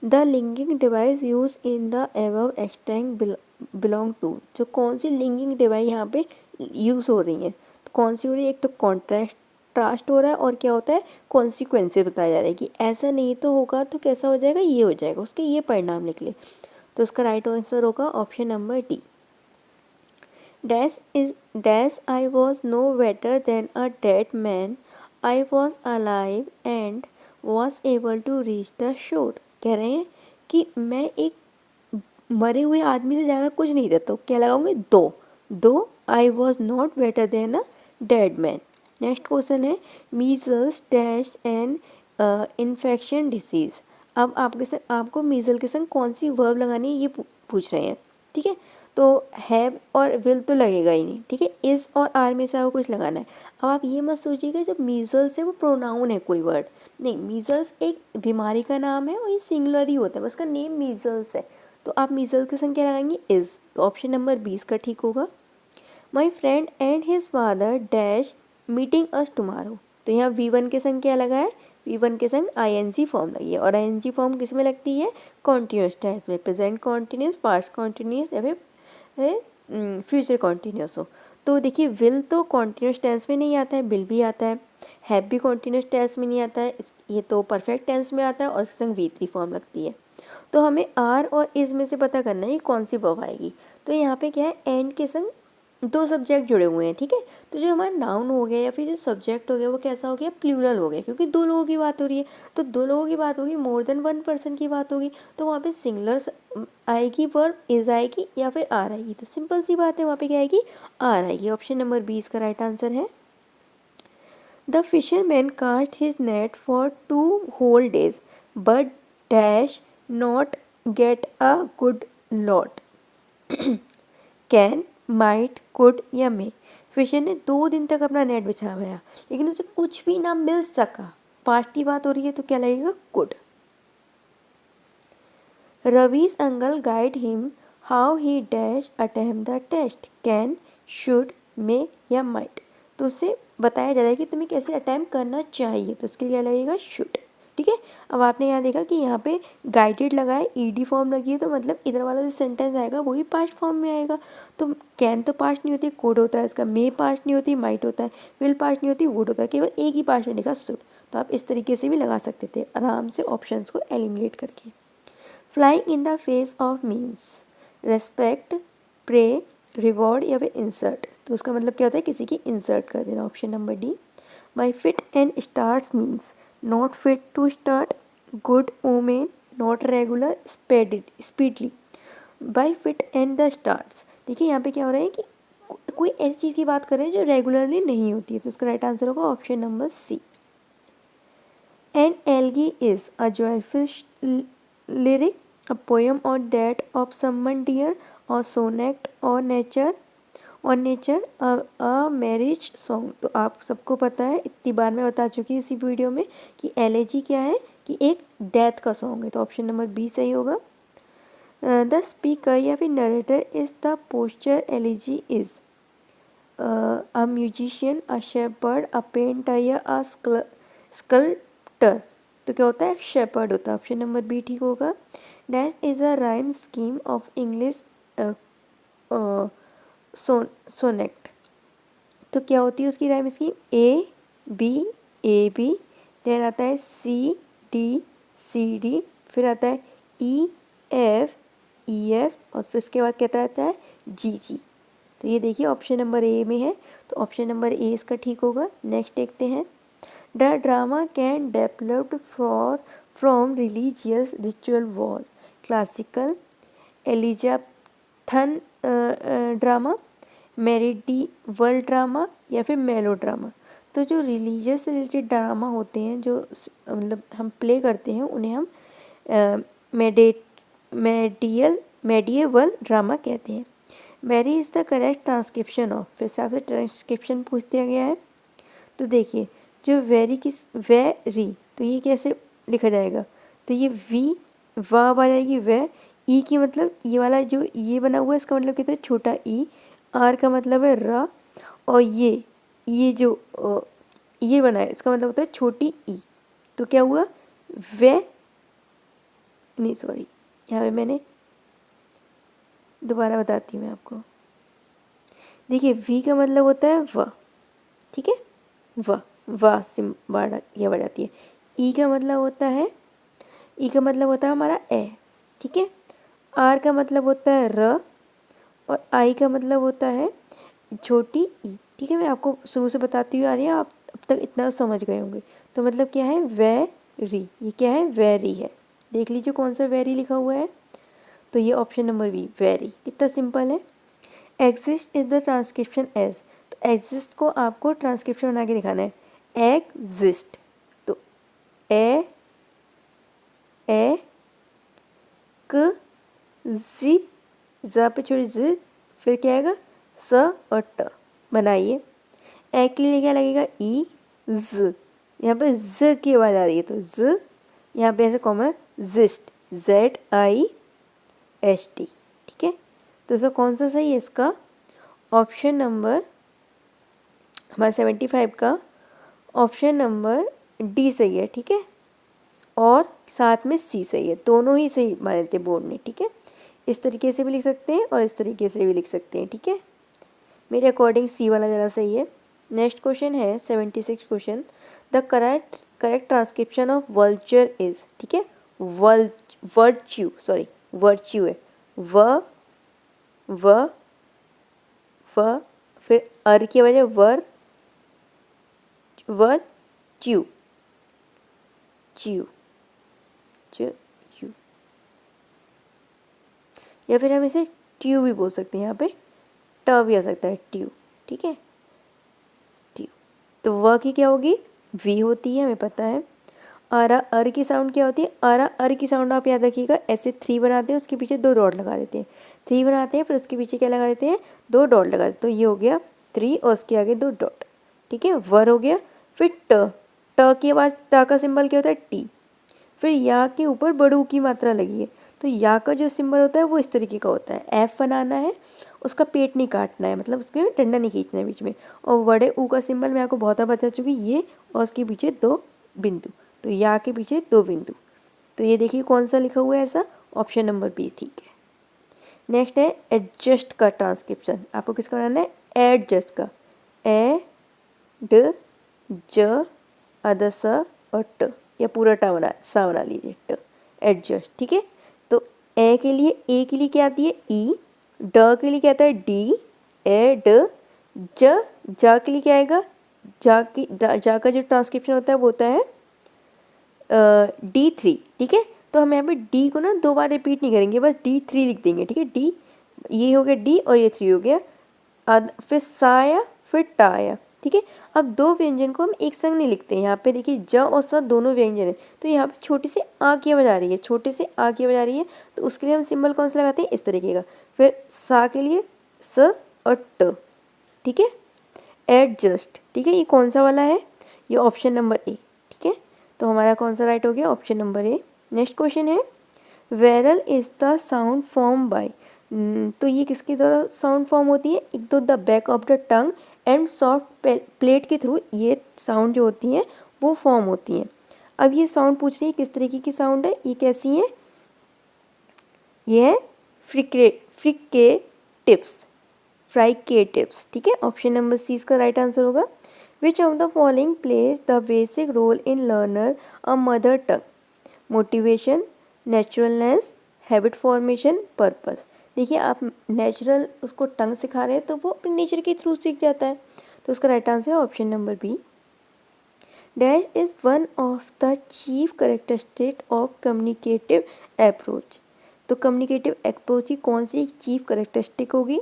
the linking device use in the above extract belong to. जो कौन सी लिंकिंग डिवाइस यहाँ पे यूज़ हो रही है, तो कौन सी हो रही है, एक तो कॉन्ट्रास्ट हो रहा है और क्या होता है, कॉन्सिक्वेंसेस बताया जा रहा है कि ऐसा नहीं तो होगा तो कैसा हो जाएगा, ये हो जाएगा, उसके ये परिणाम निकले। तो उसका राइट आंसर होगा option number D. Dash I was no better than a dead man, I was alive and was able to reach the shore. कह रहे हैं कि मैं एक मरे हुए आदमी से ज़्यादा कुछ नहीं था। तो क्या लगाऊंगे, दो I was not better than a dead man. Next question है measles dash and infection disease. अब आपको मीजल के संग कौन सी वर्ब लगानी है ये पूछ रहे हैं, ठीक है। तो हैव और विल तो लगेगा ही नहीं, ठीक है। इज़ और आर में से आपको कुछ लगाना है। अब आप ये मत सोचिएगा जब मीजल्स है वो प्रोनाउन है कोई वर्ड नहीं, मीजल्स एक बीमारी का नाम है और ये सिंगुलर ही होता है, बस का नेम मीजल्स है। तो आप मीजल्स की संख्या लगाएंगे इज़। तो ऑप्शन नंबर 20 का ठीक होगा। My friend and his father dash meeting us tomorrow. तो यहाँ V1 के संग क्या लगा है, V1 के संग ING फॉर्म लगी है और ING फॉर्म किस में लगती है, कॉन्टिन्यूस टेंस में, प्रेजेंट कॉन्टिन्यूस, पास्ट कॉन्टिन्यूस या फिर फ्यूचर कॉन्टिन्यूस हो। तो देखिए विल तो कॉन्टिन्यूस टेंस में नहीं आता है, विल भी आता है। हैव भी कॉन्टिन्यूस टेंस में नहीं आता है, ये तो परफेक्ट टेंस में आता है और इसके संग V3 फॉर्म लगती है। तो हमें आर और इज में से पता करना है कौन सी वर्ब आएगी। तो यहाँ पे क्या है, एंड के संग दो सब्जेक्ट जुड़े हुए हैं, ठीक है। तो जो हमारा नाउन हो गया या फिर जो सब्जेक्ट हो गया वो कैसा हो गया, प्लूरल हो गया, क्योंकि दो लोगों की बात हो रही है। तो दो लोगों की बात होगी, मोर देन वन पर्सन की बात होगी, तो वहाँ पे सिंगुलर आएगी वर्ब, इज आएगी या फिर आर आएगी। तो सिंपल सी बात है, वहाँ पे क्या आएगी, आर आएगी। ऑप्शन नंबर 20 का राइट आंसर है। The fisherman cast his net for 2 whole days but dash not get a good lot. Can, might, could या मे। फिशर ने 2 दिन तक अपना नेट बिछाया लेकिन उसे कुछ भी ना मिल सका। पास्ट की बात हो रही है तो क्या लगेगा, could. Ravi's uncle guide him how he dash attempt the test. Can, should, may या माइट। तो उससे बताया जा रहा है कि तुम्हें कैसे अटेम्प्ट करना चाहिए, तो उसके लिए क्या लगेगा, शुड, ठीक है। अब आपने यहाँ देखा कि यहाँ पे गाइडेड लगा है, ईडी फॉर्म लगी है, तो मतलब इधर वाला जो सेंटेंस आएगा वही पास्ट फॉर्म में आएगा। तो कैन तो पास्ट नहीं होती, कोड होता है इसका, मे पास्ट नहीं होती, माइट होता है, विल पास्ट नहीं होती, वुड होता है, केवल एक ही पास्ट में लिखा शुड। तो आप इस तरीके से भी लगा सकते थे आराम से ऑप्शंस को एलिमिनेट करके। Flying in the face of means respect, pray, reward या फिर इंसर्ट। तो उसका मतलब क्या होता है, किसी की इंसर्ट कर देना। Option number D. By fit and start means not fit to start, good omen, not regular, speedily. By fit and the starts, देखिए यहाँ पे क्या हो रहा है कि कोई ऐसी चीज़ की बात कर रहे हैं जो रेगुलरली नहीं होती है। तो उसका राइट आंसर होगा option number C. An elegy is a joyful lyric, a poem or that of someone dear, or sonnet or nature, on nature a marriage song. तो आप सबको पता है, इतनी बार मैं बता चुकी हूँ इसी वीडियो में कि एलेजी क्या है, कि एक डेथ का सॉन्ग है। तो ऑप्शन नंबर बी सही होगा। द स्पीकर या फिर narrator is the posture elegy is a musician, a shepherd, a painter या अ स्कल्प्टर। तो क्या होता है, शेपर्ड होता है। ऑप्शन नंबर बी ठीक होगा। Dash is a rhyme scheme of English sonnet. तो क्या होती है उसकी rhyme scheme, A B, then आता है सी डी, फिर आता है ई एफ और फिर उसके बाद कहता आता है जी। तो ये देखिए ऑप्शन नंबर ए में है, तो ऑप्शन नंबर ए इसका ठीक होगा। नेक्स्ट देखते हैं। The drama can developed from religious ritual wall classical, Elizabethan drama, medieval drama या फिर मेलो ड्रामा। तो जो रिलीजियस से रिलेटेड ड्रामा होते हैं, जो मतलब हम प्ले करते हैं, उन्हें हम मेडिएवल ड्रामा कहते हैं। Very is the correct transcription of, फिर से आपसे ट्रांसक्रिप्शन पूछ दिया गया है। तो देखिए जो वेरी तो ये कैसे लिखा जाएगा, तो ये वी वाव आ जाएगी वे, ई की मतलब ये वाला जो ये बना हुआ है इसका मतलब कहते हैं छोटा ई, आर का मतलब है र, और ये जो ये बना है इसका मतलब होता है छोटी ई। तो क्या हुआ, वे नहीं सॉरी, यहाँ पे मैंने दोबारा बताती हूँ मैं आपको। देखिए वी का मतलब होता है व, ठीक है, व सिम बाढ़ ये बढ़ जाती है। ई का मतलब होता है हमारा ए, ठीक है। आर का मतलब होता है र, और आई का मतलब होता है छोटी ई, ठीक है। मैं आपको शुरू से बताती हुई आ रही है, आप अब तक इतना समझ गए होंगे। तो मतलब क्या है, वेरी, ये क्या है, वेरी है। देख लीजिए कौन सा वेरी लिखा हुआ है, तो ये ऑप्शन नंबर बी वेरी, कितना सिंपल है। Exist is the transcription as, तो एग्जिस्ट को आपको ट्रांसक्रिप्शन बना के दिखाना है, एग्जिस्ट। तो ए क जी, ज पे छोड़ी ज, फिर क्या आएगा स और ट, बनाइए। ए के लिए क्या लगेगा, ई ज, यहाँ पे ज की आवाज़ आ रही है, तो ज, यहाँ पे ऐसे कॉमन जिस्ट, ZIST, ठीक है। तो इसका कौन सा सही है, इसका ऑप्शन नंबर हमारा 75 का ऑप्शन नंबर डी सही है, ठीक है। और साथ में सी सही है, दोनों ही सही माने थे बोर्ड ने, ठीक है। इस तरीके से भी लिख सकते हैं और इस तरीके से भी लिख सकते हैं, ठीक है। मेरे अकॉर्डिंग सी वाला ज़्यादा सही है। नेक्स्ट क्वेश्चन है 76 question. The correct transcription of vulture is, ठीक है, वर्च्यू है, व फिर अर की वजह च्यू, या फिर हम इसे ट्यू भी बोल सकते हैं, यहाँ पे ट भी आ सकता है, ट्यू, ठीक है, ट्यू। तो व की क्या होगी, वी होती है, हमें पता है। आरा अर की साउंड क्या होती है, आरा अर की साउंड आप याद रखिएगा, ऐसे 3 बनाते हैं, उसके पीछे 2 डॉट लगा देते हैं, 3 बनाते हैं, फिर उसके पीछे क्या लगा देते हैं, 2 डॉट लगा देते हैं। तो ये हो गया 3 और उसके आगे 2 डॉट, ठीक है, वर हो गया। फिर ट की आवाज़, ट का सिंबल क्या होता है, टी, फिर या के ऊपर बड़ू की मात्रा लगी है, तो या का जो सिंबल होता है वो इस तरीके का होता है, एफ बनाना है, उसका पेट नहीं काटना है, मतलब उसके डंडा नहीं खींचना है बीच में। और बड़े ऊ का सिंबल मैं आपको बहुत बार बता चुकी, ये और उसके पीछे 2 बिंदु, तो या के पीछे 2 बिंदु। तो ये देखिए कौन सा लिखा हुआ है, ऐसा ऑप्शन नंबर बी ठीक है। नेक्स्ट है एडजस्ट का ट्रांसक्रिप्शन, आपको किसका बनाना है, एडजस्ट का, ए ड ज अद स और ट, या पूरा सा बना लीजिए, ट, एडजस्ट, ठीक है। तो ए के लिए क्या आती है, ई, ड के लिए क्या आता है, डी, ए ड, जा के लिए क्या आएगा, जा का जो ट्रांसक्रिप्शन होता है वो होता है D3, ठीक है। तो हम यहाँ पे D को ना 2 बार रिपीट नहीं करेंगे, बस D3 लिख देंगे, ठीक है। D ये हो गया D और ये 3 हो गया, फिर सा आया, फिर टा आया, ठीक है। अब 2 व्यंजन को हम एक संग नहीं लिखते, यहाँ पे देखिए ज और स दोनों व्यंजन है, तो यहाँ पे छोटी सी आ की आवाज़ आ रही है, तो उसके लिए हम सिंबल कौन सा लगाते हैं, इस तरीके का। फिर सा के लिए स और ट, ठीक है, एडजस्ट, ठीक है। ये कौन सा वाला है, ये ऑप्शन नंबर ए, ठीक है। तो हमारा कौन सा राइट हो गया, option number A. Next question है vowel is the sound form by, तो ये किसके द्वारा साउंड फॉर्म होती है, एक तो the back of the tongue and soft plate के थ्रू ये साउंड जो होती हैं वो फॉर्म होती हैं। अब ये साउंड पूछ रही है किस तरीके की साउंड है, ये कैसी है, ये है फ्रिकेटिव्स, फ्राइकेटिव्स, ठीक है। ऑप्शन नंबर सी इसका राइट आंसर होगा। Which of the following plays the basic role in learner a mother tongue, motivation, naturalness, habit formation, purpose. देखिए आप नेचुरल उसको टंग सिखा रहे हैं तो वो अपने नेचर के थ्रू सीख जाता है, तो उसका राइट आंसर है option number B. Dash is one of the chief characteristic of communicative approach, तो कम्युनिकेटिव अप्रोच की कौन सी चीफ करेक्टरिस्टिक होगी।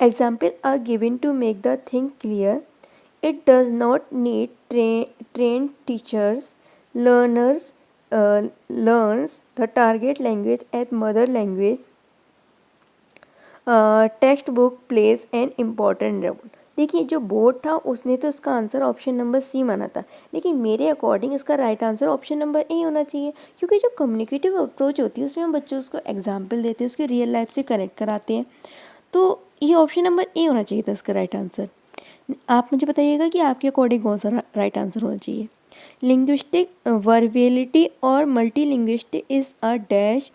Example are given to make the thing clear, it does not need train teachers, learners learns the target language as mother language, textbook plays an important role। देखिए जो board था उसने तो इसका आंसर ऑप्शन नंबर सी माना था, लेकिन मेरे अकॉर्डिंग इसका राइट आंसर ऑप्शन नंबर ए होना चाहिए, क्योंकि जो कम्युनिकेटिव अप्रोच होती है उसमें हम बच्चों को एग्जाम्पल देते हैं, उसके रियल लाइफ से कनेक्ट कराते हैं, तो ये ऑप्शन नंबर ए होना चाहिए था इसका राइट आंसर। आप मुझे बताइएगा कि आपके अकॉर्डिंग कौन सा राइट आंसर होना चाहिए। लिंग्विस्टिक वर्बिलिटी और multilinguistic is a dash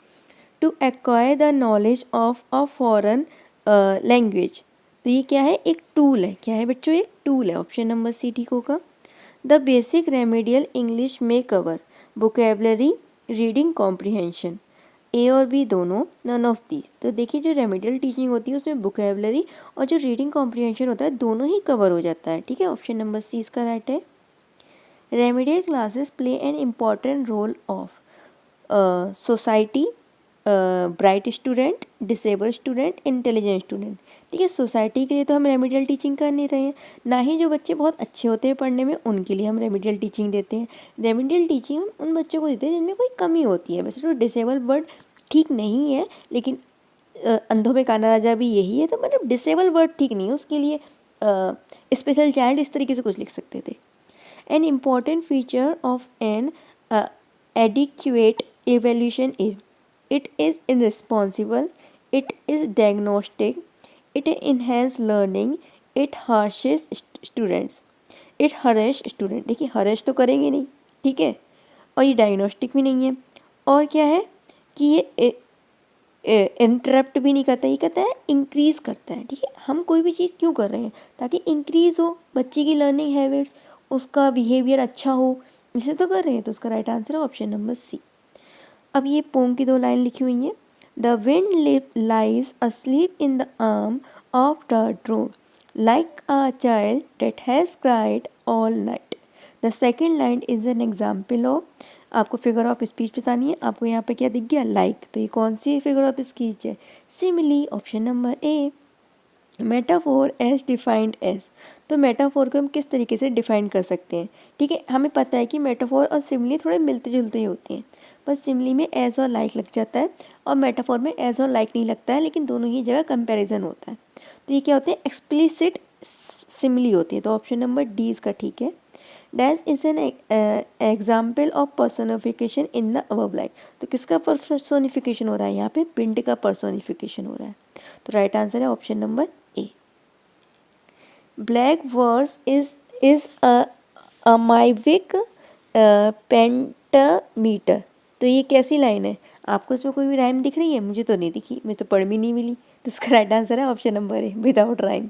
to acquire the knowledge of a foreign language, तो ये क्या है, एक टूल है, क्या है बच्चों, एक टूल है, ऑप्शन नंबर सी ठीक होगा। द बेसिक रेमेडियल इंग्लिश में कवर वोकेबलरी, रीडिंग कॉम्प्रिहेंशन, ए और बी दोनों, नन ऑफ दीज। तो देखिए जो रेमेडियल टीचिंग होती है उसमें वोकेबलरी और जो रीडिंग कॉम्प्रिहेंशन होता है दोनों ही कवर हो जाता है, ठीक है, ऑप्शन नंबर सी इसका राइट है। Remedial classes play an important role of society, bright student, disable student, intelligent student. ठीक है, सोसाइटी के लिए तो हम रेमेडियल टीचिंग कर नहीं रहे हैं, ना ही जो बच्चे बहुत अच्छे होते हैं पढ़ने में उनके लिए हम रेमेडियल टीचिंग देते हैं। रेमेडियल टीचिंग हम उन बच्चों को देते हैं जिनमें कोई कमी होती है। वैसे तो डिसेबल वर्ड ठीक नहीं है, लेकिन अंधों में काना राजा भी यही है, तो मतलब डिसेबल वर्ड ठीक नहीं है, उसके लिए स्पेशल चाइल्ड इस तरीके से कुछ लिख सकते थे। An important feature of an adequate evaluation is it is irresponsible, it is diagnostic, it enhances learning, it harshes students, it harass student। देखिए हरेश तो करेंगे नहीं, ठीक है, और ये डायग्नोस्टिक भी नहीं है, और क्या है कि ये इंटरप्ट भी नहीं करता, ये कहता है इंक्रीज़ करता है। ठीक है, हम कोई भी चीज़ क्यों कर रहे हैं, ताकि इंक्रीज़ हो बच्चे की लर्निंग हैबिट्स, उसका बिहेवियर अच्छा हो, इसे तो कर रहे हैं, तो उसका राइट आंसर है ऑप्शन नंबर सी। अब ये पोम की 2 लाइन लिखी हुई हैं। The wind lies asleep in the arm of the drone like a child that has cried all night. The second line is an example of, आपको figure of speech बतानी है, आपको यहाँ पे क्या दिख गया, लाइक, तो ये कौन सी फिगर ऑफ स्पीच है, simile, option number A. Metaphor as defined as, तो मेटाफोर को हम किस तरीके से डिफाइन कर सकते हैं। ठीक है, हमें पता है कि मेटाफोर और सिमिली थोड़े मिलते जुलते ही होते हैं, पर सिमिली में एज और लाइक लग जाता है और मेटाफोर में एज और लाइक नहीं लगता है, लेकिन दोनों ही जगह कंपैरिजन होता है। तो ये क्या होते हैं, एक्सप्लिसिट सिमिली होती है, तो ऑप्शन नंबर डी इसका ठीक है। Dash is an example of personification in the above line, तो किसका पर्सोनिफिकेशन हो रहा है यहाँ पे, विंड का पर्सोनिफिकेशन हो रहा है, तो राइट आंसर है option number A. Blank verse is a iambic pentameter, तो ये कैसी लाइन है, आपको इसमें कोई भी राइम दिख रही है, मुझे तो नहीं दिखी, मुझे तो पढ़ भी नहीं मिली, तो इसका राइट आंसर है option number A, without rhyme.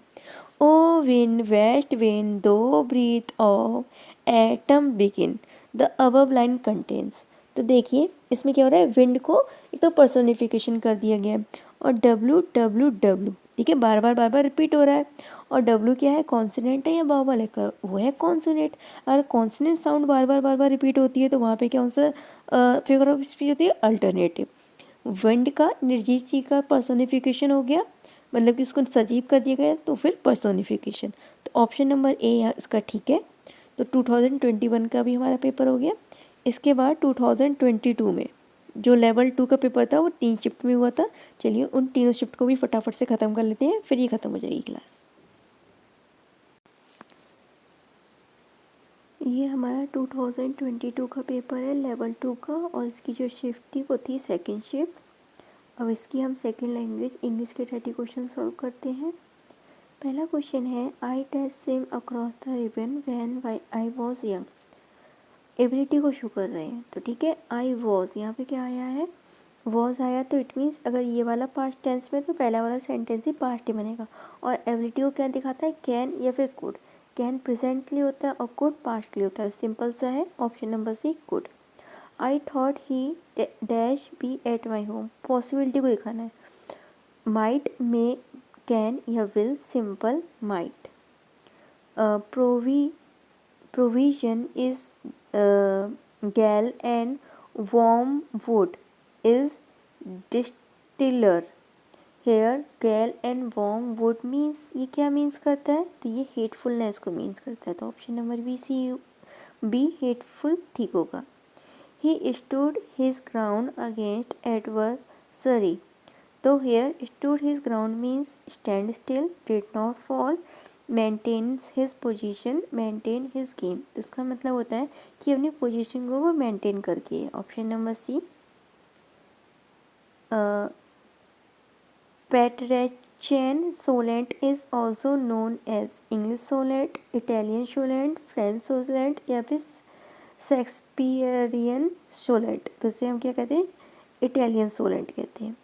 O wind west wind thou breath of autumn begin the above line contains, तो देखिए इसमें क्या हो रहा है, विंड को एक तो पर्सोनिफिकेशन कर दिया गया है, और डब्ल्यू डब्ल्यू डब्ल्यू, ठीक है, बार बार रिपीट हो रहा है, और डब्ल्यू क्या है, कॉन्सोनेंट है या वावल है, वो है कॉन्सोनेंट। अगर कॉन्सोनेंट साउंड बार बार रिपीट होती है तो वहाँ पे कौन सा फिगर ऑफ स्पीच होती है, अल्टरनेटिव। विंड का निर्जीव चीज का पर्सोनिफिकेशन हो गया, मतलब कि उसको सजीव कर दिया गया, तो फिर पर्सोनिफिकेशन, तो ऑप्शन नंबर ए यहाँ इसका ठीक है। तो 2021 का भी हमारा पेपर हो गया। इसके बाद 2022 में जो लेवल 2 का पेपर था वो 3 शिफ्ट में हुआ था। चलिए उन तीनों शिफ्ट को भी फटाफट से ख़त्म कर लेते हैं, फिर ये ख़त्म हो जाएगी क्लास। ये हमारा 2022 का पेपर है लेवल 2 का, और इसकी जो शिफ्ट थी वो थी सेकंड शिफ्ट। अब इसकी हम सेकंड लैंग्वेज इंग्लिश के 30 क्वेश्चन सॉल्व करते हैं। पहला क्वेश्चन है, I test swim across the river when I was young. Ability को शो कर रहे हैं, तो ठीक है, आई वॉज, यहाँ पे क्या आया है, वॉज आया, तो इट मीन्स अगर ये वाला पास्ट टेंस में तो पहला वाला सेंटेंस ही पास्ट ही बनेगा। और एबिलिटी को क्या दिखाता है, कैन या फिर कुड। कैन प्रेजेंटली होता है और कुड पास्टली होता है, सिंपल सा है, option number C could. I thought he dash be at my home, possibility को दिखाना है, माइट, मे, कैन या will, simple might. provision is gall and wormwood is distiller। here gall and wormwood means, ये क्या means करता है, तो ये हेटफुलनेस को मीन्स करता है, तो ऑप्शन नंबर बी हेटफुल ठीक होगा। he stood his ground against adversary, तो here stood his ground means stand still, did not fall, maintains his position, maintain his game, तो इसका मतलब होता है कि अपनी पोजीशन को वो मेंटेन करके है, option number C. Petrarchan sonnet is also known as English sonnet, Italian sonnet, French sonnet या फिर शेक्सपियरियन सोलेंट, तो इसे हम क्या कहते हैं, इटालियन सोलेंट कहते हैं।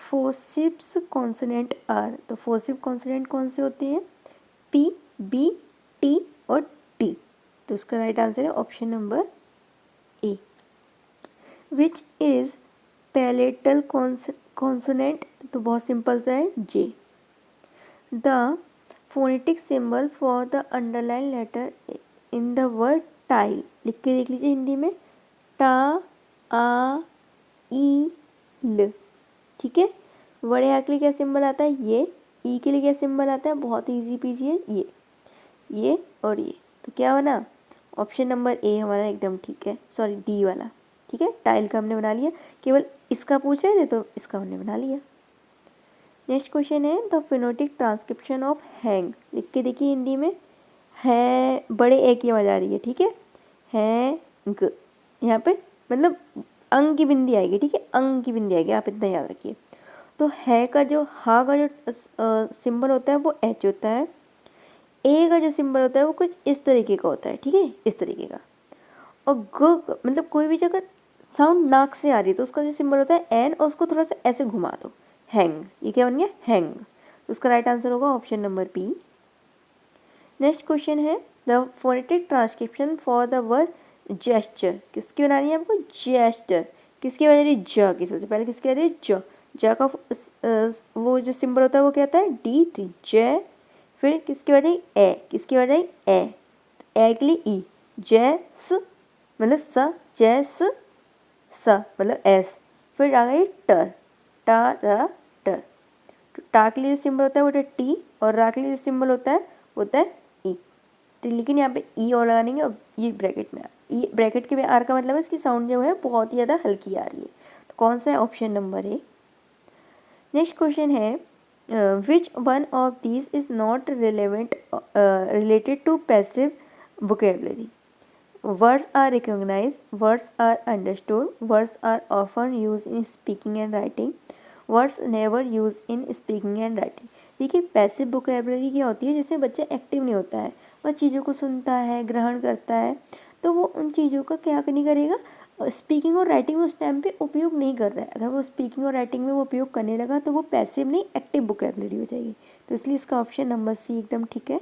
फोर्सिप्स कॉन्सोनेंट आर, तो फोर्सिप कॉन्सोनेंट कौन से होते हैं, पी, बी, टी और टी, तो इसका राइट आंसर है option number A. Which is palatal consonant, तो बहुत सिंपल सा है, J. The phonetic symbol for the underline letter in the word tile, लिख के देख लीजिए हिंदी में, टा, आ, ई, ल, ठीक है। बड़े आ के लिए क्या सिंबल आता है, ये, ई के लिए क्या सिंबल आता है, बहुत इजी पीजी है, ये और ये, तो क्या बना, ऑप्शन नंबर ए हमारा एकदम ठीक है, सॉरी डी वाला, ठीक है। टाइल का हमने बना लिया, केवल इसका पूछ रहे थे तो इसका हमने बना लिया। नेक्स्ट क्वेश्चन है, द फिनोटिक ट्रांसक्रिप्शन ऑफ हैंग, लिख के देखिए हिंदी में, है बड़े ए की आवाज आ रही है, ठीक है, हैंग, यहाँ पे मतलब अंग की बिंदी आएगी, ठीक है, अंग की बिंदी आएगी, आप इतना याद रखिए। तो है का जो, हा का जो सिंबल होता है वो एच होता है, ए का जो सिंबल होता है वो कुछ इस तरीके का होता है, ठीक है, इस तरीके का। और ग मतलब कोई भी जगह साउंड नाक से आ रही है तो उसका जो सिंबल होता है एन, और उसको थोड़ा सा ऐसे घुमा दो, हैंग, ये क्या बन गया, हैंग, तो उसका राइट आंसर होगा option number B. Next question है, the phonetic transcription for the word gesture, किसकी बना रही है आपको, जेस्टर, किसकी बना रही है, ज की, सबसे पहले किसकी आ रही है, ज का वो जो सिंबल होता है वो क्या होता है, डी, थी, ज, फिर किसकी वजह ए, किसकी वजह ए के लिए ई, जैस मतलब स, जैस, स मतलब एस, फिर आ गई टर, टा, र, टर, टा के लिए जो सिंबल होता है वो होता है टी, और रा के लिए जो सिंबल होता है ई, तो लेकिन यहाँ पे ई और लगा देंगे, और ये ब्रैकेट में, ये ब्रैकेट के में आर का मतलब है इसकी साउंड जो है बहुत ही ज़्यादा हल्की आ रही है, तो कौन सा है, option number A. Next question है, which one of these is not related to passive vocabulary? Words are recognized, words are understood, words are often used in speaking and writing, words never used in speaking and writing। देखिए passive vocabulary क्या होती है, जिसमें बच्चा active नहीं होता है, वह चीज़ों को सुनता है, ग्रहण करता है, तो वो उन चीज़ों का क्या नहीं करेगा, स्पीकिंग और राइटिंग में उस टाइम पे उपयोग नहीं कर रहा है। अगर वो स्पीकिंग और राइटिंग में वो उपयोग करने लगा तो वो पैसिव नहीं एक्टिव वोकेबलरी हो जाएगी, तो इसलिए इसका ऑप्शन नंबर सी एकदम ठीक है।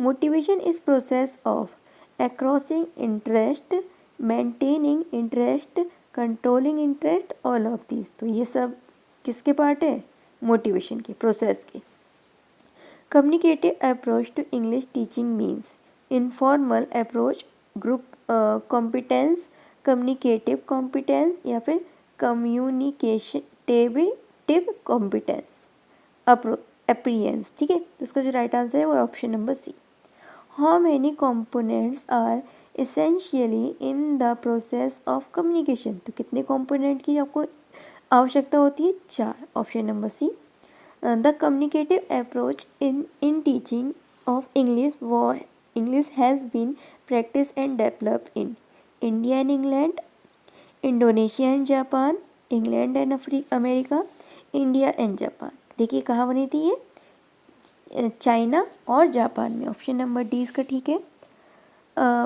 Motivation is process of acrossing interest, maintaining interest, controlling interest, all of these, तो ये सब किसके पार्ट है, मोटिवेशन के, प्रोसेस के। Communicative approach to English teaching means informal approach, group competence, communicative competence या फिर कम्युनिकेटिव कॉम्पिटेंस, अप्रियंस, ठीक है, तो इसका जो राइट आंसर है वो option number C. How many components are essentially in the process of communication? तो कितने component की आपको आवश्यकता होती है, 4, option number C. The communicative approach in teaching of English English has been practiced and developed in India and England, Indonesia and Japan, England and America, India and Japan. देखिए कहाँ बनी थी ये, चाइना और जापान में। Option number D इसका ठीक है।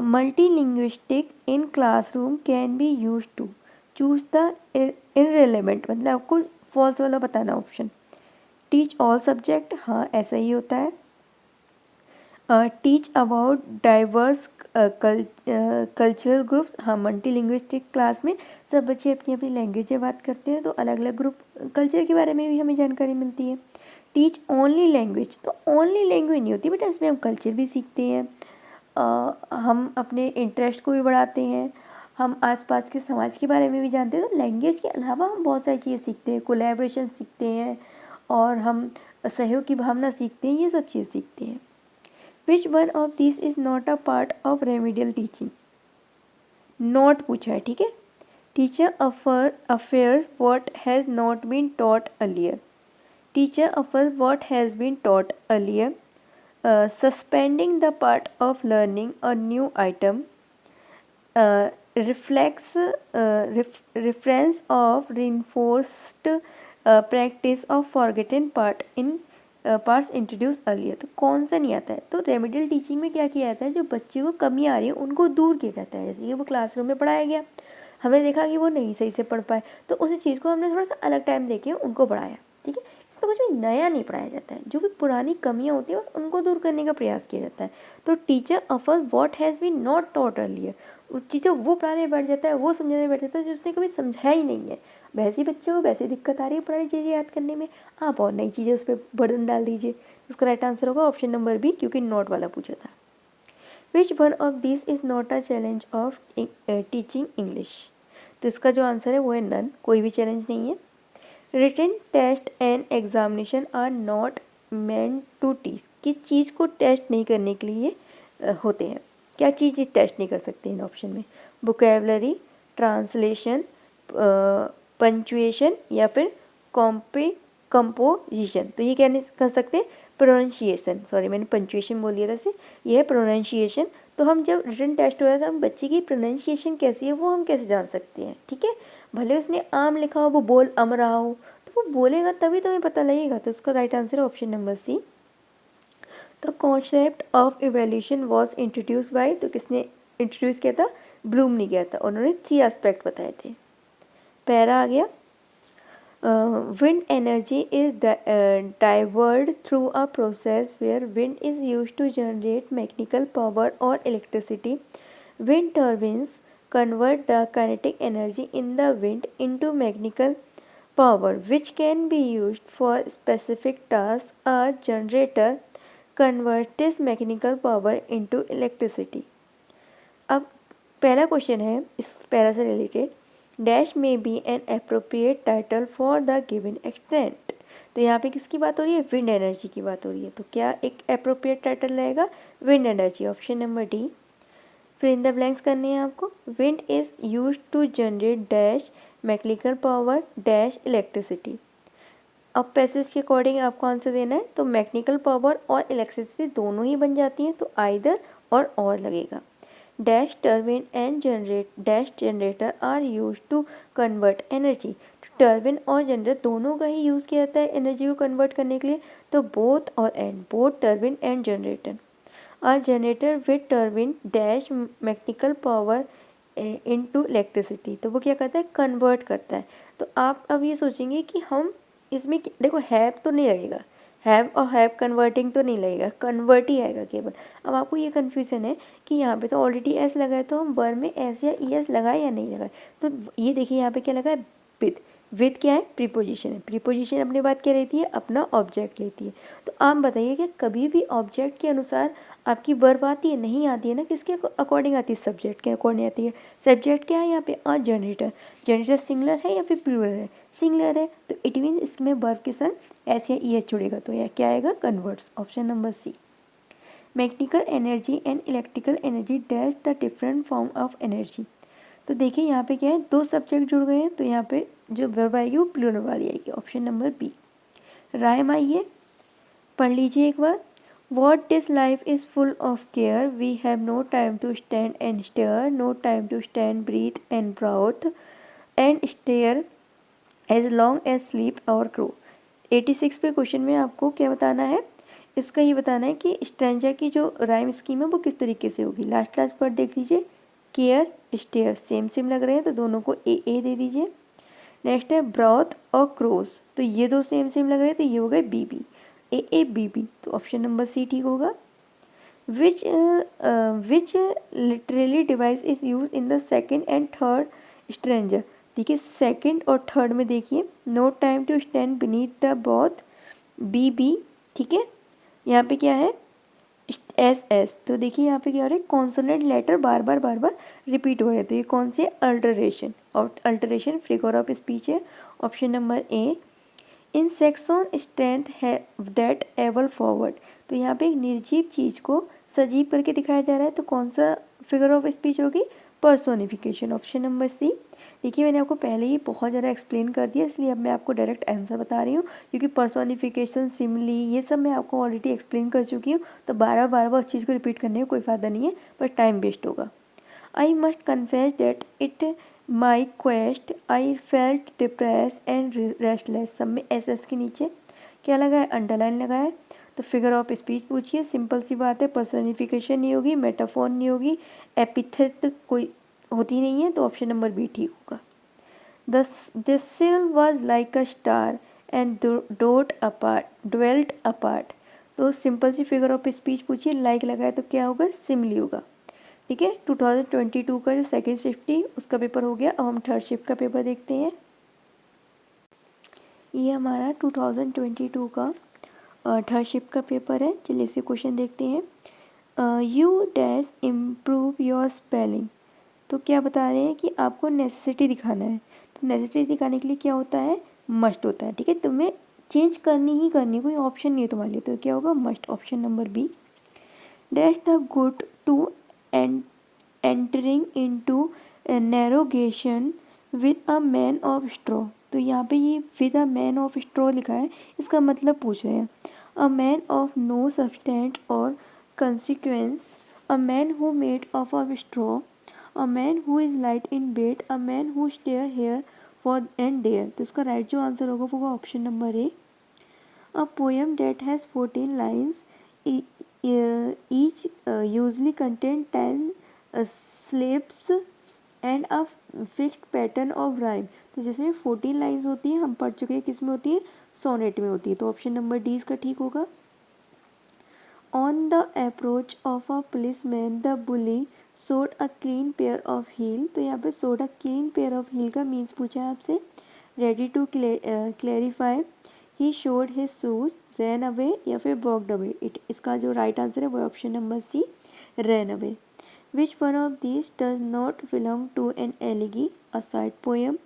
Multilinguistic in classroom can be use to choose the irrelevant, मतलब आपको फॉल्स वाला बताना ऑप्शन। टीच ऑल सब्जेक्ट, हाँ ऐसा ही होता है। Teach about diverse cultural groups, हाँ मल्टीलिंग्विस्टिक क्लास में सब बच्चे अपनी अपनी लैंग्वेज में बात करते हैं तो अलग अलग ग्रुप कल्चर के बारे में भी हमें जानकारी मिलती है। टीच ओनली लैंग्वेज, तो ओनली लैंग्वेज नहीं होती बेटा, इसमें हम कल्चर भी सीखते हैं, हम अपने इंटरेस्ट को भी बढ़ाते हैं, हम आसपास के समाज के बारे में भी जानते हैं। तो लैंग्वेज के अलावा हम बहुत सारी चीज़ें सीखते हैं, कोलैबोरेशन सीखते हैं और हम सहयोग की भावना सीखते हैं, ये सब चीज़ सीखते हैं। Which one of this is not a part of remedial teaching, not पूछा है, ठीक है। Teacher offers what has not been taught earlier, teacher offers what has been taught earlier, suspending the part of learning a new item, reference of reinforced practice of forgotten parts introduced earlier। तो कौन सा नहीं आता है, तो remedial teaching में क्या किया जाता है, जो बच्चे को कमी आ रही है उनको दूर किया जाता है। जैसे कि वो क्लासरूम में पढ़ाया गया, हमने देखा कि वो नहीं सही से पढ़ पाए तो उसी चीज़ को हमने थोड़ा सा अलग टाइम देके उनको पढ़ाया, ठीक है। इसमें कुछ भी नया नहीं पढ़ाया जाता है, जो भी पुरानी कमियां होती है बस उनको दूर करने का प्रयास किया जाता है। तो teacher offers what has been not taught earlier, उस चीज़ें वो पढ़ाने बैठ जाता है, वो समझाने बैठ जाता है जो उसने कभी समझा ही नहीं है। वैसे बच्चे को वैसे दिक्कत आ रही है पुरानी चीज़ें याद करने में, आप और नई चीज़ें उस पर बर्डन डाल दीजिए। उसका राइट आंसर होगा ऑप्शन नंबर बी, क्योंकि नॉट वाला पूछा था। विच one of this is not a challenge of teaching English, तो इसका जो आंसर है वो है नन, कोई भी चैलेंज नहीं है। Written test and examination are not meant to teach, किस चीज़ को टेस्ट नहीं करने के लिए होते हैं, क्या चीज़ टेस्ट नहीं कर सकते इन ऑप्शन में, वोकैबुलरी, ट्रांसलेशन, पंचुएशन या फिर कंपोजिशन। तो ये क्या नहीं कर सकते, प्रोनाउंसिएशन, सॉरी मैंने पंचुएशन बोल दिया था से, ये है प्रोनाउंसिएशन। तो हम जब रिटन टेस्ट हो रहा था हम बच्चे की प्रोनाउंसिएशन कैसी है वो हम कैसे जान सकते हैं, ठीक है। भले उसने आम लिखा हो, वो बोल अम रहा हो, तो वो बोलेगा तभी तो हमें पता लगेगा। तो उसका राइट आंसर है ऑप्शन नंबर सी। तो concept of evaluation was introduce by, तो किसने इंट्रोड्यूस किया था, ब्लूम ने किया था, उन्होंने 3 एस्पेक्ट बताए थे। पैरा आ गया, wind energy is diverted through a process where wind is used to generate mechanical power or electricity. Wind turbines convert the kinetic energy in the wind into mechanical power which can be used for specific tasks. A generator converts this mechanical power into electricity. अब पहला question है इस para से related, dash में be an appropriate title for the given extent. तो यहाँ पे किसकी बात हो रही है, विंड एनर्जी की बात हो रही है, तो क्या एक अप्रोप्रिएट टाइटल रहेगा, wind energy, option number D. फिर इन द ब्लैंक्स करने हैं आपको, wind is use to generate dash mechanical power dash electricity. अब पैसेज के अकॉर्डिंग आपको आंसर देना है, तो मैकेनिकल पावर और इलेक्ट्रिसिटी दोनों ही बन जाती हैं, तो आइदर और लगेगा। Dash turbine and dash generator are use to convert energy, turbine और जनरेटर दोनों का ही यूज़ किया जाता है एनर्जी को कन्वर्ट करने के लिए, तो बोथ और and, both turbine and generator. A generator with turbine dash mechanical power into electricity, तो वो क्या करता है, कन्वर्ट करता है। तो आप अब ये सोचेंगे कि हम इसमें देखो हैव तो नहीं लगेगा, हैव और हैव कन्वर्टिंग तो नहीं लगेगा, कन्वर्ट ही आएगा केवल। अब आपको ये कन्फ्यूज़न है कि यहाँ पे तो ऑलरेडी एस लगा है, तो हम वर्ब में एस या ई एस लगाए या नहीं लगाए। तो ये देखिए यहाँ पे क्या लगा है, विद क्या है, प्रीपोजिशन है, प्रीपोजिशन अपनी बात क्या रहती है, अपना ऑब्जेक्ट लेती है। तो आप बताइए कि कभी भी ऑब्जेक्ट के अनुसार आपकी वर्ब आती है, नहीं आती है ना, किसके अकॉर्डिंग आती है, सब्जेक्ट के अकॉर्डिंग आती है। सब्जेक्ट क्या है यहाँ पे, जनरेटर, जनरेटर सिंगुलर है या फिर प्लूरल है, सिंगुलर है, तो इट मीन इसमें वर्ब के साथ एस या ई एस जुड़ेगा, तो यह क्या आएगा, converts, option number C. Mechanical energy and electrical energy dash the different form of energy. तो देखिए यहाँ पे क्या है, 2 सब्जेक्ट जुड़ गए हैं, तो यहाँ पे जो वर्ब आएगी वो प्लूरल वाली आएगी, ऑप्शन नंबर बी। राइम आई है, पढ़ लीजिए एक बार। What this life is full of care. We have no time to stand and stare, no time to stand, breathe and breathe and stare as long as sleep or grow. 86 पे question में आपको क्या बताना है, इसका ये बताना है कि स्ट्रेंजा की जो राइम स्कीम है वो किस तरीके से होगी। लास्ट वर्ड देख लीजिए, केयर स्टेयर सेम सेम लग रहे हैं तो दोनों को ए दे दीजिए। नेक्स्ट है ब्रॉथ और क्रोस, तो ये दो सेम सेम लग रहे हैं तो ये हो गए B B, A B B, तो ऑप्शन नंबर सी ठीक होगा। Which literary device is use in the second and third stanza. देखिए सेकेंड और थर्ड में देखिए, no time to stand beneath the boughs, B B, ठीक है। यहाँ पे क्या है, एस एस, तो देखिए यहाँ पे क्या हो रहा है, कॉन्सोनेंट लेटर बार बार रिपीट हो रहे हैं, तो ये कौन से अल्टरेशन, और अल्टरेशन फिगर ऑफ स्पीच है, option number A. In Saxon strength है डेट एबल फॉरवर्ड, तो यहाँ पे एक निर्जीव चीज़ को सजीव करके दिखाया जा रहा है, तो कौन सा फिगर ऑफ स्पीच होगी, पर्सोनिफिकेशन, ऑप्शन नंबर सी। देखिए मैंने आपको पहले ही बहुत ज़्यादा एक्सप्लेन कर दिया, इसलिए अब मैं आपको डायरेक्ट आंसर बता रही हूँ, क्योंकि पर्सोनिफिकेशन, सिमिली, ये सब मैं आपको ऑलरेडी एक्सप्लेन कर चुकी हूँ, तो बार बार उस चीज़ को रिपीट करने का कोई फ़ायदा नहीं है, बट टाइम वेस्ट होगा। I must confess that it my quest, I felt depress and restless, सब में एस के नीचे क्या लगा है, अंडरलाइन लगा है। तो फिगर ऑफ स्पीच पूछिए, सिंपल सी बात है, पर्सोनिफिकेशन नहीं होगी, मेटाफोर नहीं होगी, एपिथेट कोई होती नहीं है, तो ऑप्शन नंबर बी ठीक होगा। The cell was like a star and dwelt apart, तो सिंपल सी फिगर ऑफ स्पीच पूछिए, लाइक लगाए तो क्या होगा, सिमिली होगा, ठीक है। 2022 का जो सेकेंड शिफ्ट थी उसका पेपर हो गया, अब हम थर्ड शिफ्ट का पेपर देखते हैं। ये हमारा 2022 का थर्ड शिफ्ट का पेपर है, चलिए इसे क्वेश्चन देखते हैं। You dash improve your spelling, तो क्या बता रहे हैं कि आपको नेसेसिटी दिखाना है, तो नेसेसिटी दिखाने के लिए क्या होता है, मस्ट होता है, ठीक है। तुम्हें चेंज करनी ही करनी, कोई ऑप्शन नहीं है तुम्हारे लिए, तो क्या होगा, must, option number B. Dash the good to entering into negotiation with a man of straw, तो यहाँ पे ये with a man of straw लिखा है, इसका मतलब पूछ रहे हैं, a man of no substance और consequence, a man who made of of straw, a man who is light in weight, a man who stare hair for and dare, तो इसका राइट जो आंसर होगा वो option number A. A poem that has 14 lines, each usually contain 10 syllables and a fixed pattern of rhyme, तो जिसमें 14 lines होती हैं, हम पढ़ चुके हैं किस में होती है, सोनेट में होती है, तो ऑप्शन नंबर डी इसका ठीक होगा। On the approach of a policeman the bully showed a clean pair of heel, तो यहाँ पे showed a clean pair of heel का मीन्स पूछा है आपसे। Ready to clarify, he showed his shoes, ran away या फिर वॉकड अवे, इसका जो राइट आंसर है वो option number C, ran away. Which one of these does not belong to an elegy, a side poem,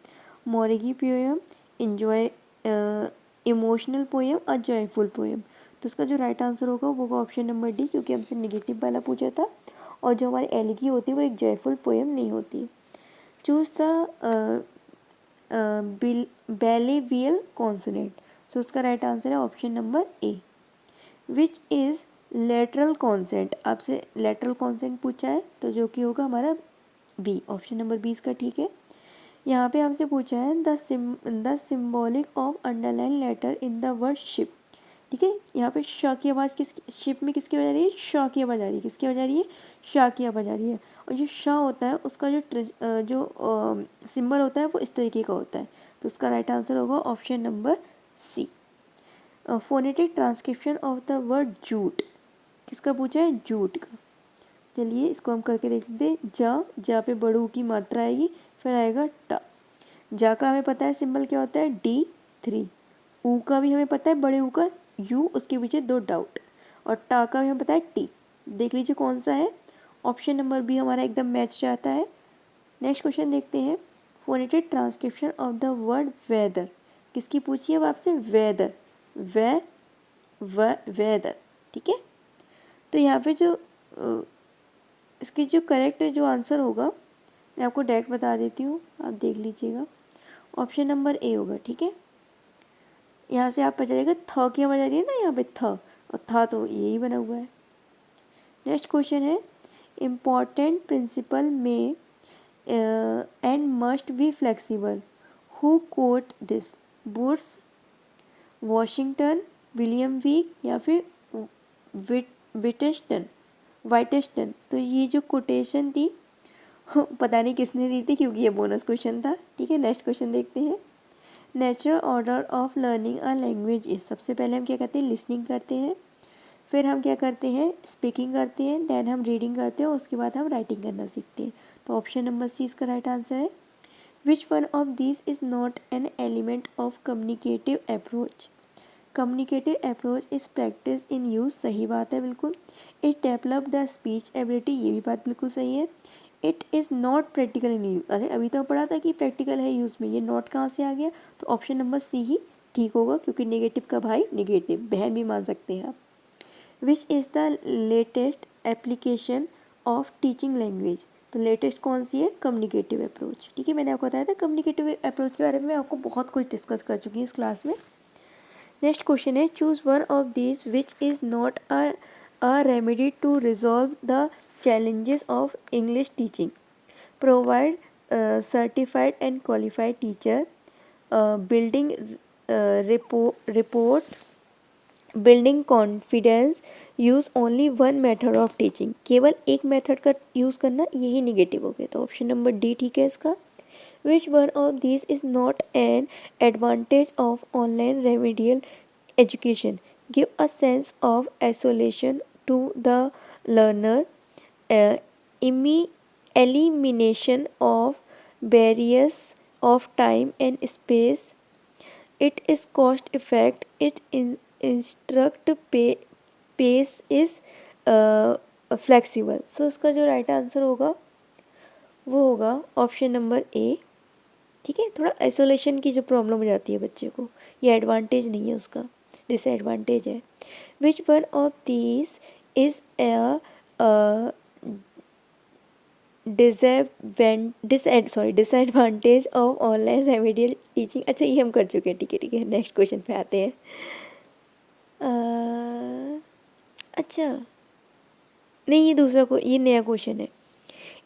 moregi poem, enjoy emotional poem, a joyful poem, तो इसका जो right answer होगा वो होगा ऑप्शन नंबर डी, क्योंकि हमसे negative वाला पूछा था, और जो हमारी एलिगी होती है वो एक जॉयफुल पोएम नहीं होती। Choose the bilabial consonant, so उसका राइट आंसर है option number A. Which is lateral consonant, आपसे लेटरल कॉन्सेंट पूछा है, तो जो कि होगा हमारा बी, ऑप्शन नंबर 20 का ठीक है। यहाँ पे आपसे पूछा है the symbolic of underline letter in the word ship, ठीक है। यहाँ पे श की आवाज़ किस शिप में किसकी आवाज़ आ रही है, श की आवाज़ आ रही है, किसकी आवाज़ आ रही है, श की आवाज़ आ रही है, और जो श होता है उसका जो सिंबल होता है वो इस तरीके का होता है, तो उसका राइट आंसर होगा option number C. Phonetic transcription of the word jute, किसका पूछा है, जूट का। चलिए इसको हम करके देख सकते हैं। जा पे बड़ू की मात्रा आएगी, फिर आएगा टा, जा का हमें पता है सिंबल क्या होता है, D3, ऊ का भी हमें पता है, बड़े ऊ का यू, उसके पीछे 2 डाउट, और टा का भी हमें पता है टी, देख लीजिए कौन सा है, ऑप्शन नंबर बी हमारा एकदम मैच जाता है। नेक्स्ट क्वेश्चन देखते हैं, phonetic transcription of the word weather, किसकी पूछी है अब आपसे, वेदर, वेदर, ठीक है। तो यहाँ पे जो इसकी जो करेक्ट जो आंसर होगा मैं आपको डायरेक्ट बता देती हूँ, आप देख लीजिएगा, ऑप्शन नंबर ए होगा, ठीक है। यहाँ से आप पता चलेगा थ की आवाज़ आ रही है ना, यहाँ पे थ, और था तो यही बना हुआ है। नेक्स्ट क्वेश्चन है इम्पॉर्टेंट प्रिंसिपल में and must be flexible, who quote this, Bush, Washington, William Week या फिर वाइटेस्टन। तो ये जो कोटेशन थी पता नहीं किसने दी थी क्योंकि ये बोनस क्वेश्चन था। ठीक है, नेक्स्ट क्वेश्चन देखते हैं। Natural order of learning a language is, सबसे पहले हम क्या करते हैं, लिसनिंग करते हैं, फिर हम क्या करते हैं, स्पीकिंग करते हैं, देन हम रीडिंग करते हैं, उसके बाद हम राइटिंग करना सीखते हैं। तो ऑप्शन नंबर सी इसका राइट आंसर है। Which one of this is not an element of communicative approach, communicative approach is practice in use, सही बात है बिल्कुल। It develop the speech ability, ये भी बात बिल्कुल सही है। It is not practical in use, अरे अभी तो पढ़ा था कि प्रैक्टिकल है यूज़ में, ये नॉट कहाँ से आ गया, तो ऑप्शन नंबर सी ही ठीक होगा क्योंकि नेगेटिव का भाई नेगेटिव, बहन भी मान सकते हैं आप। Which is the latest application of teaching language, तो लेटेस्ट कौन सी है, कम्युनिकेटिव अप्रोच। ठीक है, मैंने आपको बताया था कम्युनिकेटिव अप्रोच के बारे में आपको बहुत कुछ डिस्कस कर चुकी है इस क्लास में। नेक्स्ट क्वेश्चन है choose one of this which is not a remedy to resolve the challenges of English teaching. Provide certified and qualified teacher. Building report. Building confidence. Use only one method of teaching. केवल एक method का use करना, यही negative हो गया। तो option number D ठीक है इसका। Which one of these is not an advantage of online remedial education? Give a sense of isolation to the learner. Elimination of barriers of time and space. It is cost effect. It instruct pace is flexible. So इसका जो right answer होगा वो होगा option number A. ठीक है, थोड़ा isolation की जो प्रॉब्लम हो जाती है बच्चे को, ये एडवांटेज नहीं है उसका, डिसएडवांटेज है। Which one of these is disadvantage of online remedial teaching. अच्छा ये हम कर चुके हैं, ठीक है, नेक्स्ट क्वेश्चन पे आते हैं। अच्छा नहीं, ये दूसरा ये नया क्वेश्चन है।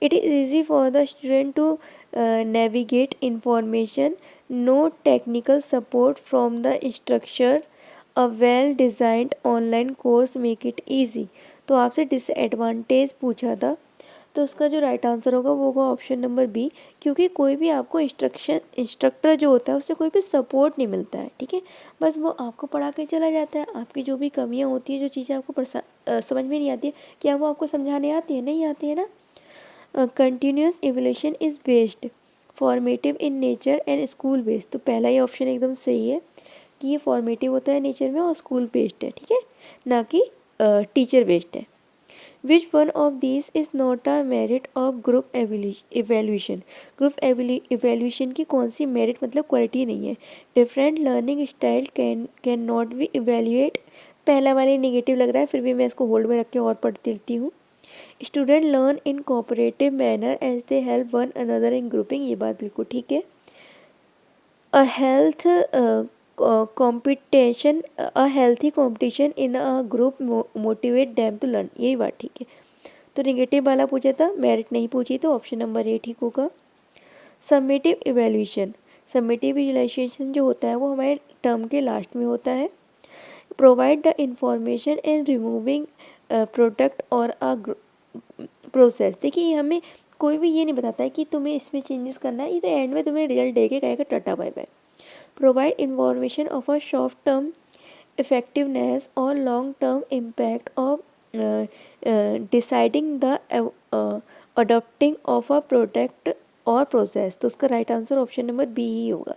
It is easy for the student to navigate information, no technical support from the instructor, a well designed online course make it easy। तो आपसे डिसएडवांटेज पूछा था, तो उसका जो राइट आंसर होगा वो होगा ऑप्शन नंबर बी, क्योंकि कोई भी आपको इंस्ट्रक्टर जो होता है उससे कोई भी सपोर्ट नहीं मिलता है। ठीक है, बस वो आपको पढ़ा के चला जाता है, आपकी जो भी कमियां होती है, जो चीज़ें आपको समझ में नहीं आती है, क्या वो आपको समझाने आती है, नहीं आती है ना। Continuous evolution is based, formative in nature and school based. तो पहला ही ऑप्शन एकदम सही है कि ये फॉर्मेटिव होता है नेचर में और स्कूल बेस्ड है। ठीक है, ना कि टीचर बेस्ड है। Which one of this is not a merit of group evaluation. Group evaluation की कौन सी मेरिट मतलब क्वालिटी नहीं है। Different learning style can not be evaluate. पहला वाले नेगेटिव लग रहा है, फिर भी मैं इसको होल्ड में रख के और पढ़ देती हूँ। Student learn in cooperative manner as they help one another in grouping, ये बात बिल्कुल ठीक है। A healthy competition in a group motivate them to learn, यही बात ठीक है। तो नेगेटिव वाला पूछा था, मेरिट नहीं पूछी, तो ऑप्शन नंबर ए ठीक होगा। समेटिव इवेल्यूशन, समेटिव इवेल्यूशन जो होता है वो हमारे टर्म के लास्ट में होता है। Provide the information and removing product और अ प्रोसेस। देखिए हमें कोई भी ये नहीं बताता है कि तुम्हें इसमें चेंजेस करना है, ये तो एंड में तुम्हें रिजल्ट दे के कहेगा tata bye bye. Provide information of a short term effectiveness और long term impact of deciding the adopting of a product और प्रोसेस। तो उसका right answer option number B ही होगा।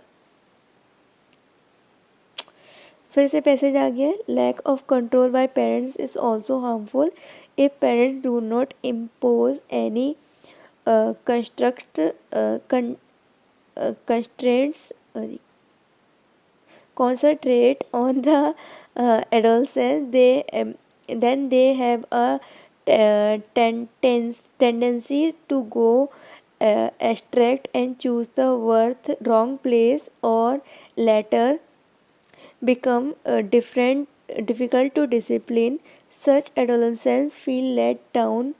फिर से पैसेज आ गया, lack of control by parents is also harmful if parents do not impose any constraints, concentrate on the adolescents, then they have a tendency to go abstract and choose the wrong place, or later become different difficult to discipline. Such adolescents feel let down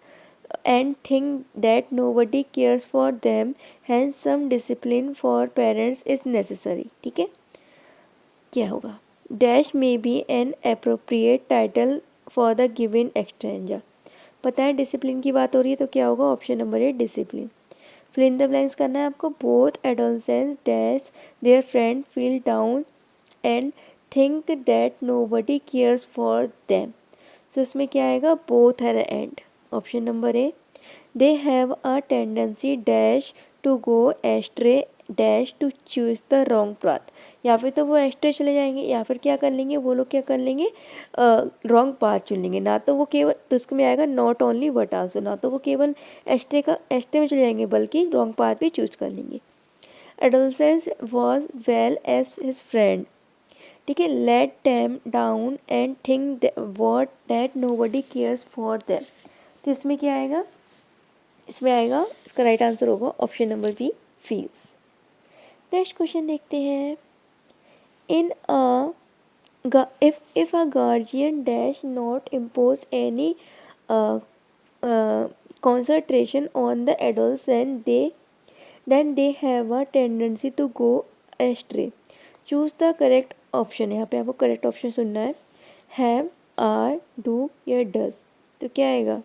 and think that nobody cares for them. Hence some discipline for parents is necessary. ठीक है, क्या होगा? Dash may be an appropriate title for the given extender. पता है discipline की बात हो रही है तो क्या होगा? Option number A discipline. Fill in the blanks करना है आपको. Both adolescents dash their friend feel down and think that nobody cares for them. So इसमें क्या आएगा? बोथ है and. Option number A. They have a tendency dash to go astray dash to choose the wrong path. या फिर तो वो ashtray चले जाएंगे या फिर क्या कर लेंगे वो लोग, क्या कर लेंगे? रॉन्ग पाथ चुन लेंगे. ना तो वो केवल, तो उसमें आएगा नॉट ओनली बट आल्सो. ना तो वो केवल एस्ट्रे में चले जाएंगे बल्कि रॉन्ग पाथ भी चूज कर लेंगे. Adolescence was well as his friend. ठीक है. Let them down and think what that nobody cares for them. तो इसमें क्या आएगा? इसमें आएगा, इसका राइट आंसर होगा option number B, feels. Next question देखते हैं. इन if a guardian dash not impose any concentration on the adolescent, then they have a tendency to go astray. Choose the correct option. यहाँ पे आपको correct option सुनना है. have, are, do या does. तो क्या आएगा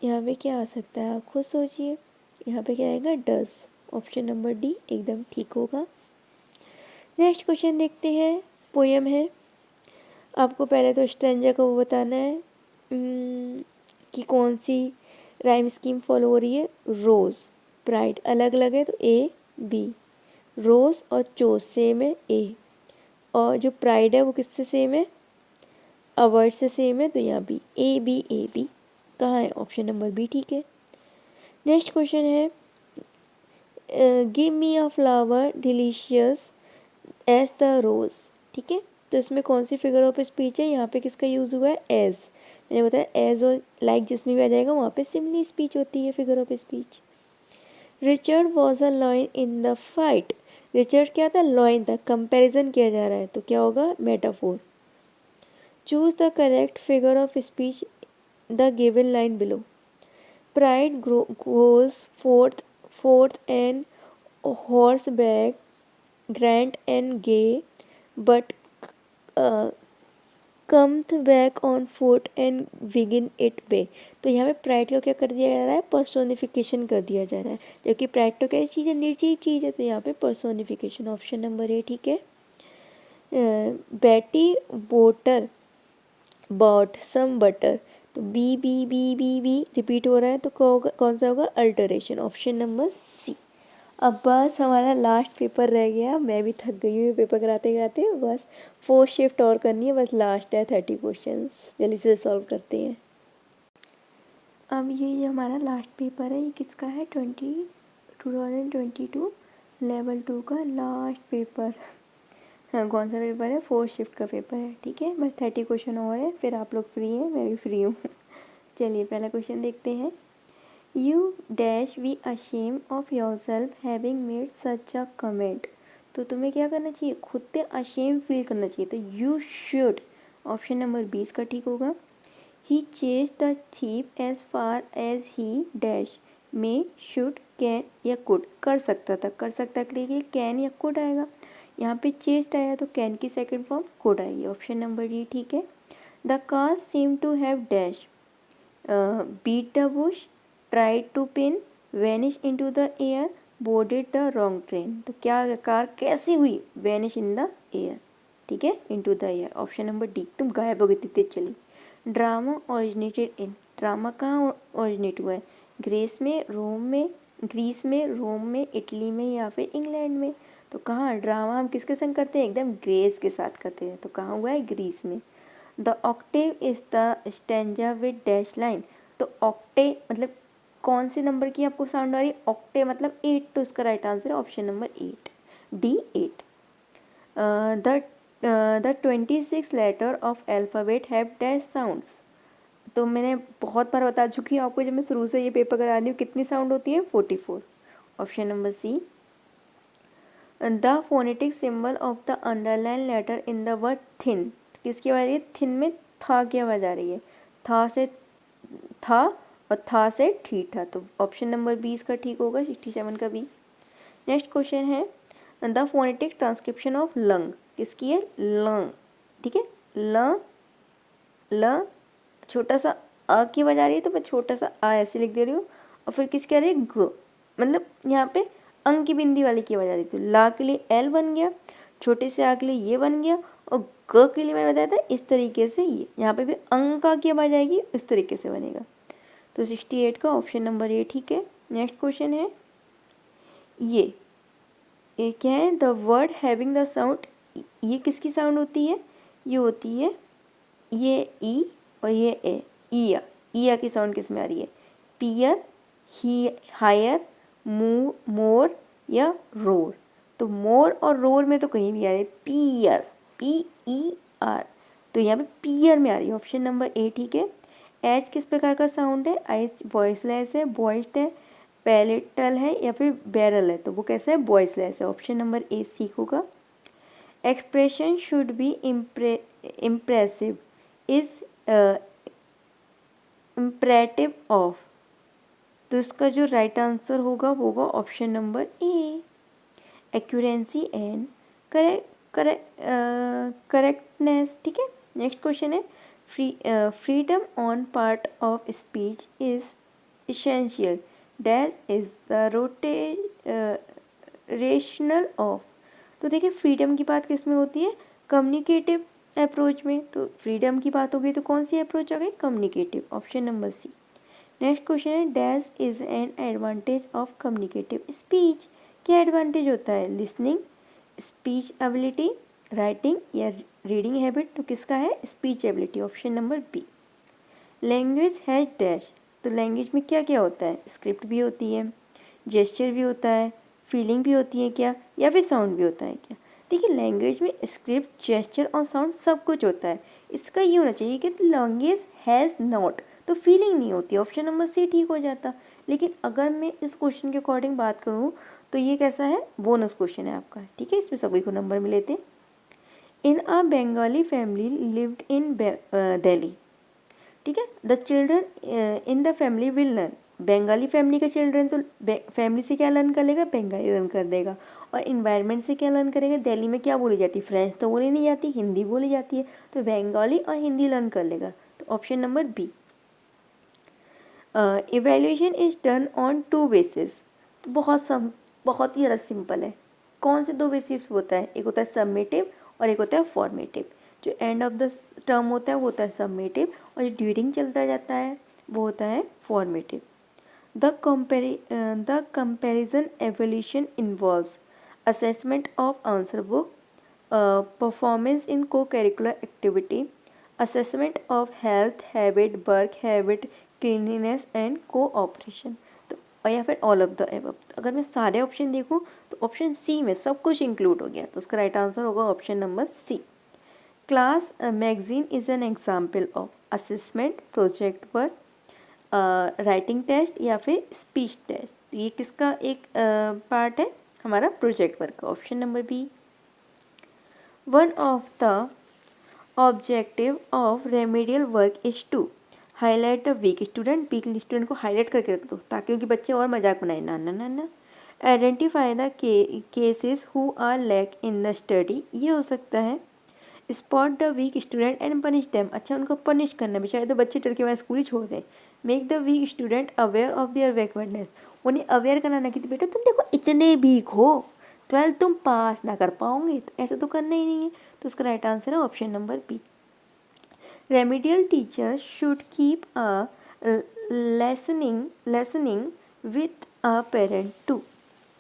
यहाँ पे? क्या आ सकता है आप खुद सोचिए. यहाँ पे क्या आएगा? does. ऑप्शन नंबर डी एकदम ठीक होगा. नेक्स्ट क्वेश्चन देखते हैं. पोएम है. आपको पहले तो स्ट्रेंजर को वो बताना है कि कौन सी राइम स्कीम फॉलो हो रही है. रोज़, प्राइड अलग अलग है तो ए बी. रोज़ और चोज सेम है ए. और जो प्राइड है वो किससे सेम है? अवॉइड से सेम है तो यहाँ बी. ए बी कहाँ है? ऑप्शन नंबर बी ठीक है. नेक्स्ट क्वेश्चन है. Give me a flower delicious as the rose. ठीक है. तो इसमें कौन सी फिगर ऑफ स्पीच है? यहाँ पे किसका यूज़ हुआ है? एज. मैंने बताया एज और लाइक जिसमें भी आ जाएगा वहाँ पे सिमिलर स्पीच होती है, figure of speech. Richard was a lion in the fight. Richard क्या था? लॉयन था. कंपैरिजन किया जा रहा है तो क्या होगा? Metaphor. Choose the correct figure of speech the given line below. Pride goes fourth and horseback, grand and gay, but cometh back on foot and begin it bay. तो यहाँ पे प्राइड का क्या कर दिया जा रहा है? पर्सोनिफिकेशन कर दिया जा रहा है. जबकि प्राइड तो क्या चीज़ है? निर्जीव चीज़ है. तो यहाँ पे पर्सोनिफिकेशन. ऑप्शन नंबर ए ठीक है. Betty Botter bought some butter. तो बी रिपीट हो रहा है तो कौन सा होगा? अल्टरेशन. Option number C. अब बस हमारा लास्ट पेपर रह गया. मैं भी थक गई हूँ पेपर कराते कराते. बस 4 शिफ्ट और करनी है. बस लास्ट है 30 क्वेश्चंस. जल्दी से सॉल्व करते हैं. अब ये हमारा लास्ट पेपर है. ये किसका है? 2022 लेवल 2 का लास्ट पेपर. हाँ, कौन सा पेपर है? 4 शिफ्ट का पेपर है. ठीक है. बस 30 क्वेश्चन और है फिर आप लोग फ्री हैं, मैं भी फ्री हूँ. चलिए पहला क्वेश्चन देखते हैं. You dash be ashamed of yourself having made such a comment. तो तुम्हें क्या करना चाहिए? खुद पे अशेम फील करना चाहिए. तो you should. ऑप्शन नंबर 20 का ठीक होगा. He chased the thief as far as he dash may should can या could. कर सकता था. कर सकता के लिए can या could आएगा. यहाँ पे chased आया तो can की सेकंड फॉर्म could आएगी. ऑप्शन नंबर डी ठीक है. The car seemed to have dash beat the bush, tried to pin, vanish into the air, boarded the wrong train. तो क्या कार कैसी हुई? vanish in the air. ठीक है. into the air. Option number D. तुम गायब हो गई थी तेज चली. Drama originated in. ड्रामा कहाँ ओरिजिनेट हुआ है? ग्रीस में, रोम में, इटली में या फिर इंग्लैंड में. तो कहाँ ड्रामा हम किसके संग करते हैं? एकदम ग्रेस के साथ करते हैं. तो कहाँ हुआ है? ग्रीस में. The Octave is the stanza with dash line. तो ऑक्टेव मतलब कौन से नंबर की आपको साउंड आ रही है? ऑक्टेव मतलब 8. तो इसका राइट आंसर है option number 8 D 8. The 26 letter of alphabet have dash sounds. तो मैंने बहुत बार बता चुकी हूँ आपको जब मैं शुरू से ये पेपर करा रही हूँ कितनी साउंड होती है? 44. Option number C. The phonetic symbol of the underline letter in the word thin. किसकी आवाज़ आ रही है? थिन में था की आवाज़ आ रही है, था से था और था से ठीठा, तो ऑप्शन नंबर बी इसका ठीक होगा, 67 का बी। नेक्स्ट क्वेश्चन है the phonetic transcription of lung, किसकी है? लंग, ठीक है, ल ल छोटा सा आ की आवाज़ आ रही है तो मैं छोटा सा आ ऐसे लिख दे रही हूँ, और फिर किसकी आ रही है? ग, मतलब यहाँ पे अंग की बिंदी वाली की आवाज़ आ रही थी। ला के लिए एल बन गया, छोटे से आ के लिए ये बन गया, और ग के लिए मैंने बताया था इस तरीके से, ये यहाँ पे भी अंग का की आवाज़ आएगी, इस तरीके से बनेगा। तो 68 का ऑप्शन नंबर ए ठीक है। नेक्स्ट क्वेश्चन है ये क्या है? The word having the sound, ये किसकी साउंड होती है? ये होती है ये ई और ये ए, ईया, ईया की साउंड किस में आ रही है? पियर, ही, हायर, मोर या रोर। तो मोर और रोर में तो कहीं भी आ रही है, पियर, PER, तो यहाँ पे पियर में आ रही है, ऑप्शन नंबर ए ठीक है। एच किस प्रकार का साउंड है? एच वॉइसलेस है, वॉइस्ड है, पैलेटल है या फिर बैरल है, तो वो कैसा है? वॉइसलेस है, ऑप्शन नंबर ए सी होगा। Expression should be impressive is imperative of, तो इसका जो राइट आंसर होगा वो होगा option number A, accuracy and correctness, ठीक है। नेक्स्ट क्वेश्चन है freedom on part of speech is essential dash is the rational of, तो देखिए फ्रीडम की बात किस में होती है? कम्युनिकेटिव अप्रोच में, तो फ्रीडम की बात हो गई तो कौन सी अप्रोच आ गई? Communicative, option number C. Next question है dash is an advantage of communicative speech, क्या एडवांटेज होता है? लिसनिंग, स्पीच एबिलिटी, राइटिंग या रीडिंग हैबिट, तो किसका है? Speech ability, option number B. Language has dash, तो लैंग्वेज में क्या क्या होता है? स्क्रिप्ट भी होती है, जेस्चर भी होता है, फीलिंग भी होती है क्या, या फिर साउंड भी होता है क्या? देखिए लैंग्वेज में स्क्रिप्ट, जेस्चर और साउंड सब कुछ होता है। इसका ये होना चाहिए कि लैंग्वेज हैज़ नॉट, तो फीलिंग नहीं होती, ऑप्शन नंबर सी ठीक हो जाता। लेकिन अगर मैं इस क्वेश्चन के अकॉर्डिंग बात करूँ तो ये कैसा है? बोनस क्वेश्चन है आपका, ठीक है, इसमें सभी को नंबर मिले थे। In a Bengali family lived in Delhi, ठीक है, the children in the family will learn, Bengali family का चिल्ड्रन तो फैमिली से क्या लर्न कर लेगा? बंगाली लर्न कर देगा। और इन्वायरमेंट से क्या लर्न करेगा? दिल्ली में क्या बोली जाती है? फ्रेंच तो बोली नहीं जाती, हिंदी बोली जाती है, तो बंगाली और हिंदी लर्न कर लेगा, तो option number B. Evaluation is done on 2 basis, तो बहुत ही ज़्यादा सिंपल है। कौन से 2 बेसिस होता है? एक होता है सबमिटिव और एक होता है फॉर्मेटिव। जो एंड ऑफ द टर्म होता है वो होता है सबमिटिव, और जो ड्यूरिंग चलता जाता है वो होता है formative. The comparison evolution involves assessment of answer book, performance in co-curricular activity, assessment of health, habit, work habit, cleanliness and cooperation, तो और या फिर ऑल ऑफ द एबव। अगर मैं सारे ऑप्शन देखूँ तो ऑप्शन सी में सब कुछ इंक्लूड हो गया, तो उसका राइट आंसर होगा option number C. Class magazine is an example of assessment, project work, writing test या फिर स्पीच टेस्ट, ये किसका एक पार्ट है? हमारा प्रोजेक्ट वर्क का, option number B. One of the objective of remedial work is to highlight the weak student, weak student को highlight करके रख दो ताकि उनके बच्चे और मजाक बनाए, ना ना ना ना। Identify the cases who are lack in the study, ये हो सकता है। Spot the weak student and punish them, अच्छा उनको पनिश करना, बेचारे तो बच्चे डर के बाद स्कूल ही छोड़ दें। Make the weak student aware of their backwardness, उन्हें अवेयर कराना कि बेटा तुम देखो इतने वीक हो, 12 तुम पास ना कर पाओगे, तो ऐसा तो करना ही नहीं है, तो उसका राइट आंसर है option number B. Remedial teacher should keep a liaisoning with a parent too,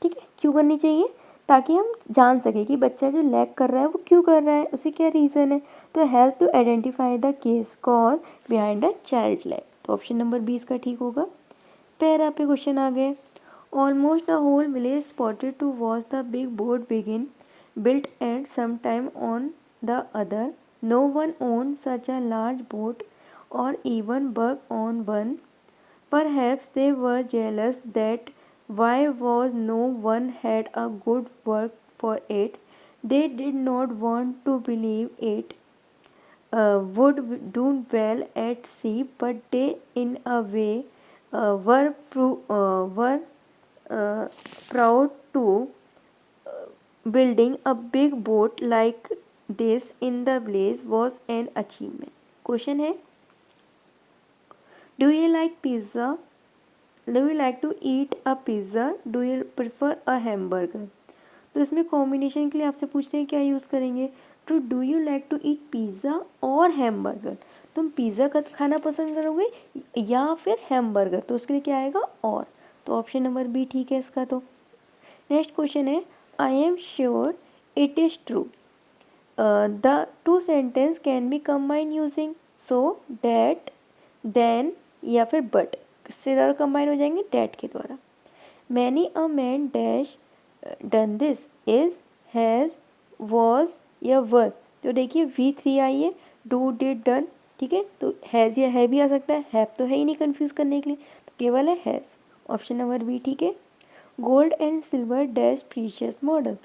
ठीक है, क्यों करनी चाहिए? ताकि हम जान सकें कि बच्चा जो लैग कर रहा है वो क्यों कर रहा है, उसे क्या रीज़न है, तो help to identify the case cause behind a child lag, तो ऑप्शन नंबर 20 का ठीक होगा। पैरा पे क्वेश्चन आ गए। Almost the whole village spotted to watch the big boat begin built at some time on the other. No one owned such a large boat or even worked on one. Perhaps they were jealous that why was no one had a good work for it. They did not want to believe it would do well at sea, but they in a way were proud to building a big boat like this in the blaze was an achievement. Question है, do you like pizza? Do you like to eat a pizza? Do you prefer a hamburger? तो इसमें combination के लिए आपसे पूछते हैं क्या use करेंगे, तो do you like to eat pizza और हैमबर्गर, तुम पिज़्ज़ा का खाना पसंद करोगे या फिर हैमबर्गर, तो उसके लिए क्या आएगा और, तो ऑप्शन नंबर बी ठीक है इसका। तो नेक्स्ट क्वेश्चन है, I am sure it is true, the two sentence can be combine using so, that, then या फिर बट, किससे द्वारा कंबाइन हो जाएंगे, डैट के द्वारा। Many a man dash done this, is, has, was या वर, तो देखिए V3 आई है, डू, डिड, डन, ठीक है, तो हैज़ या है भी आ सकता है, हैव तो है ही नहीं कन्फ्यूज़ करने के लिए, तो केवल है हैज़, ऑप्शन नंबर बी ठीक है। Gold and silver dash precious model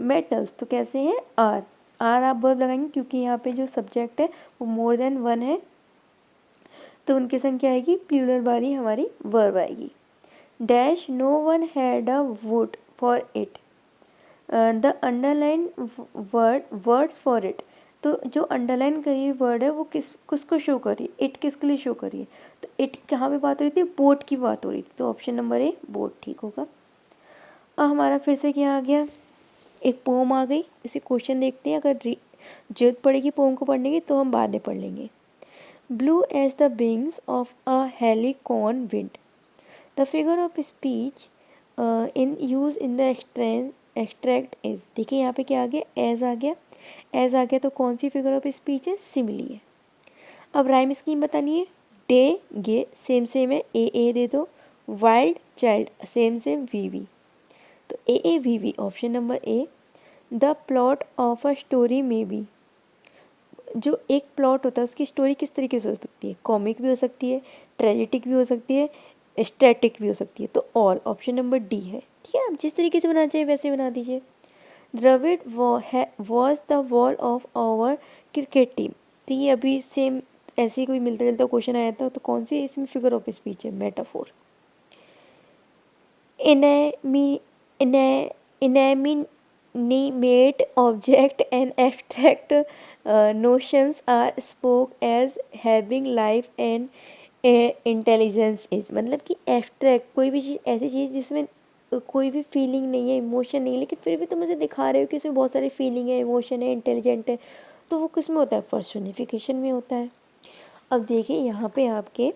metals, तो कैसे हैं, आर, आर आप वर्ब लगाएंगे क्योंकि यहाँ पे जो सब्जेक्ट है वो मोर देन वन है, तो उनकी संख्या आएगी प्लूरल वाली हमारी वर्ब आएगी। Dash no one had a good for it, the underline words for it, तो जो अंडरलाइन करी हुई वर्ड है वो किसको शो कर रही है, इट किसके लिए शो कर रही है, तो इट कहाँ पे बात हो रही थी, बोट की बात हो रही थी, तो ऑप्शन नंबर ए बोट ठीक होगा। अब हमारा फिर से क्या आ गया, एक पोम आ गई, इसे क्वेश्चन देखते हैं, अगर जरूरत पड़ेगी पोम को पढ़ने की तो हम बाद में पढ़ लेंगे। Blue as the wings of a halcyon wind, the figure of speech in use in the extract is, देखिए यहाँ पे क्या आ गया, एज आ गया, एज आ गया तो कौन सी फिगर ऑफ स्पीच है, सिमिली है। अब राइम स्कीम बतानी है, डे गे सेम है, ए दे दो, वाइल्ड चाइल्ड सेम वी, तो A V option number A. The plot of a story में बी, जो एक प्लॉट होता है उसकी स्टोरी किस तरीके से हो सकती है, कॉमिक भी हो सकती है, ट्रेजिटिक भी हो सकती है, स्टैटिक भी हो सकती है, तो ऑल, ऑप्शन नंबर डी है, ठीक है, आप जिस तरीके से बनाना चाहिए वैसे बना दीजिए। Dravid was the wall of our cricket team, तो ये अभी सेम ऐसे ही कोई मिलता जुलता क्वेश्चन आया था, तो कौन सी इसमें फिगर ऑफ स्पीच है, metaphor. inanimate object and abstract notions are spoke as having life and intelligence is, मतलब कि एब्स्ट्रैक्ट कोई भी चीज़, ऐसी चीज़ जिसमें कोई भी फीलिंग नहीं है, इमोशन नहीं है, लेकिन फिर भी तुम मुझे दिखा रहे हो कि इसमें बहुत सारी फीलिंग है, इमोशन है, इंटेलिजेंट है, तो वो किस में होता है, पर्सोनिफिकेशन में होता है। अब देखिए यहाँ पे आपके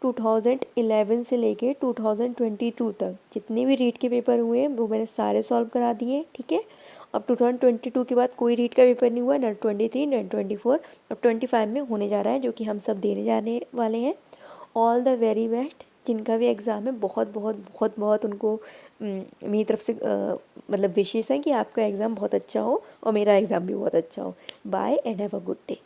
2011 से लेके 2022 तक जितने भी रीट के पेपर हुए हैं वो मैंने सारे सॉल्व करा दिए, ठीक है। अब 2022 के बाद कोई रीट का पेपर नहीं हुआ, ना 23 ना 24, अब 25 में होने जा रहा है, जो कि हम सब देने जाने वाले हैं। ऑल द वेरी बेस्ट, जिनका भी एग्ज़ाम है, बहुत बहुत बहुत बहुत उनको मेरी तरफ से मतलब विशेष है कि आपका एग्ज़ाम बहुत अच्छा हो और मेरा एग्ज़ाम भी बहुत अच्छा हो। Bye and have a good day.